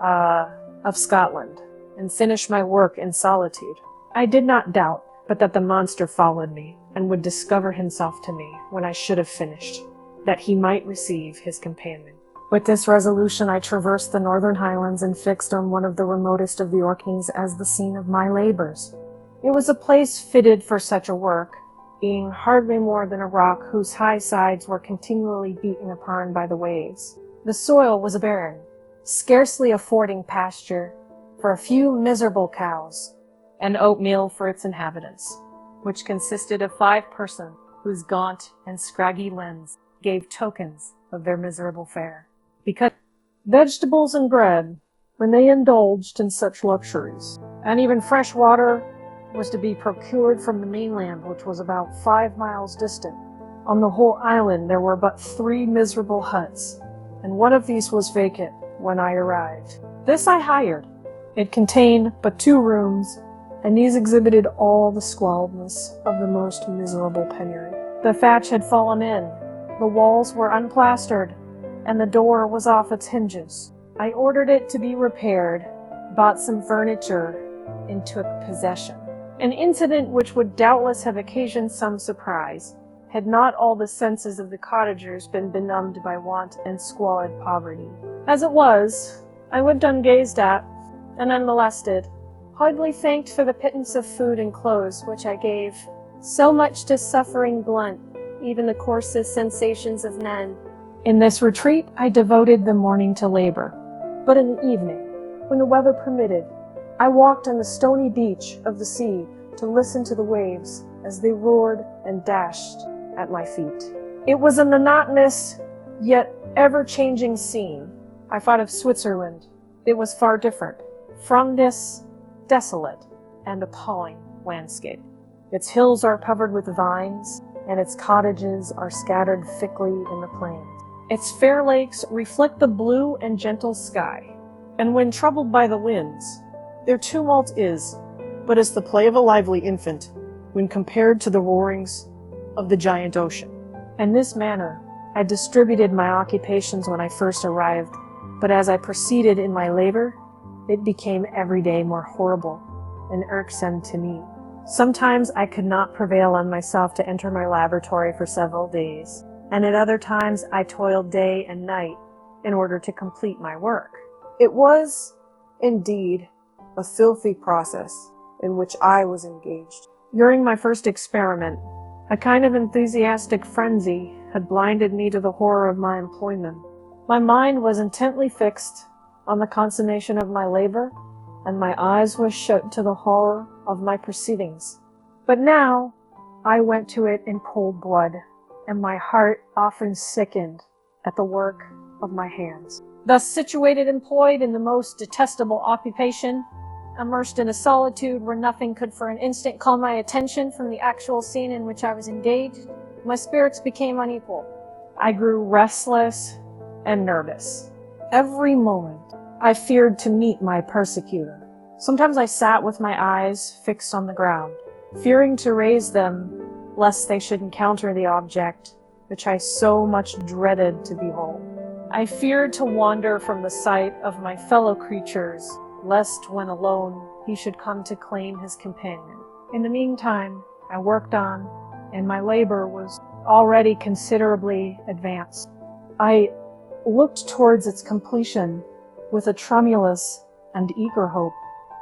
of Scotland and finish my work in solitude. I did not doubt but that the monster followed me and would discover himself to me when I should have finished, that he might receive his companion. With this resolution, I traversed the northern highlands and fixed on one of the remotest of the Orkneys as the scene of my labors. It was a place fitted for such a work, being hardly more than a rock whose high sides were continually beaten upon by the waves. The soil was barren, scarcely affording pasture for a few miserable cows, and oatmeal for its inhabitants, which consisted of 5 persons whose gaunt and scraggy limbs gave tokens of their miserable fare. Because vegetables and bread, when they indulged in such luxuries, and even fresh water was to be procured from the mainland, which was about 5 miles distant. On the whole island there were but 3 miserable huts, and one of these was vacant when I arrived. This I hired. It contained but 2 rooms, and these exhibited all the squalidness of the most miserable penury. The thatch had fallen in, the walls were unplastered, and the door was off its hinges. I ordered it to be repaired, bought some furniture, and took possession. An incident which would doubtless have occasioned some surprise, had not all the senses of the cottagers been benumbed by want and squalid poverty. As it was, I lived ungazed at, and unmolested, hardly thanked for the pittance of food and clothes which I gave so much to suffering blunt even the coarsest sensations of men. In this retreat I devoted the morning to labor, but in the evening, when the weather permitted, I walked on the stony beach of the sea to listen to the waves as they roared and dashed at my feet. It was a monotonous, yet ever-changing scene. I thought of Switzerland. It was far different from this desolate and appalling landscape. Its hills are covered with vines, and its cottages are scattered thickly in the plains. Its fair lakes reflect the blue and gentle sky, and when troubled by the winds, their tumult is but as the play of a lively infant when compared to the roarings of the giant ocean. In this manner, I distributed my occupations when I first arrived, but as I proceeded in my labor, it became every day more horrible and irksome to me. Sometimes I could not prevail on myself to enter my laboratory for several days, and at other times I toiled day and night in order to complete my work. It was, indeed, a filthy process in which I was engaged. During my first experiment, a kind of enthusiastic frenzy had blinded me to the horror of my employment. My mind was intently fixed on the consummation of my labor, and my eyes were shut to the horror of my proceedings. But now I went to it in cold blood, and my heart often sickened at the work of my hands. Thus situated, employed in the most detestable occupation, immersed in a solitude where nothing could for an instant call my attention from the actual scene in which I was engaged, my spirits became unequal. I grew restless and nervous. Every moment I feared to meet my persecutor. Sometimes I sat with my eyes fixed on the ground, fearing to raise them lest they should encounter the object which I so much dreaded to behold. I feared to wander from the sight of my fellow creatures, lest when alone he should come to claim his companion. In the meantime, I worked on, and my labor was already considerably advanced. I looked towards its completion with a tremulous and eager hope,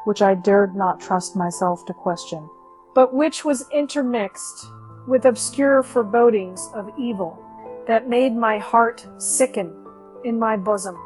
which I dared not trust myself to question, but which was intermixed with obscure forebodings of evil that made my heart sicken in my bosom.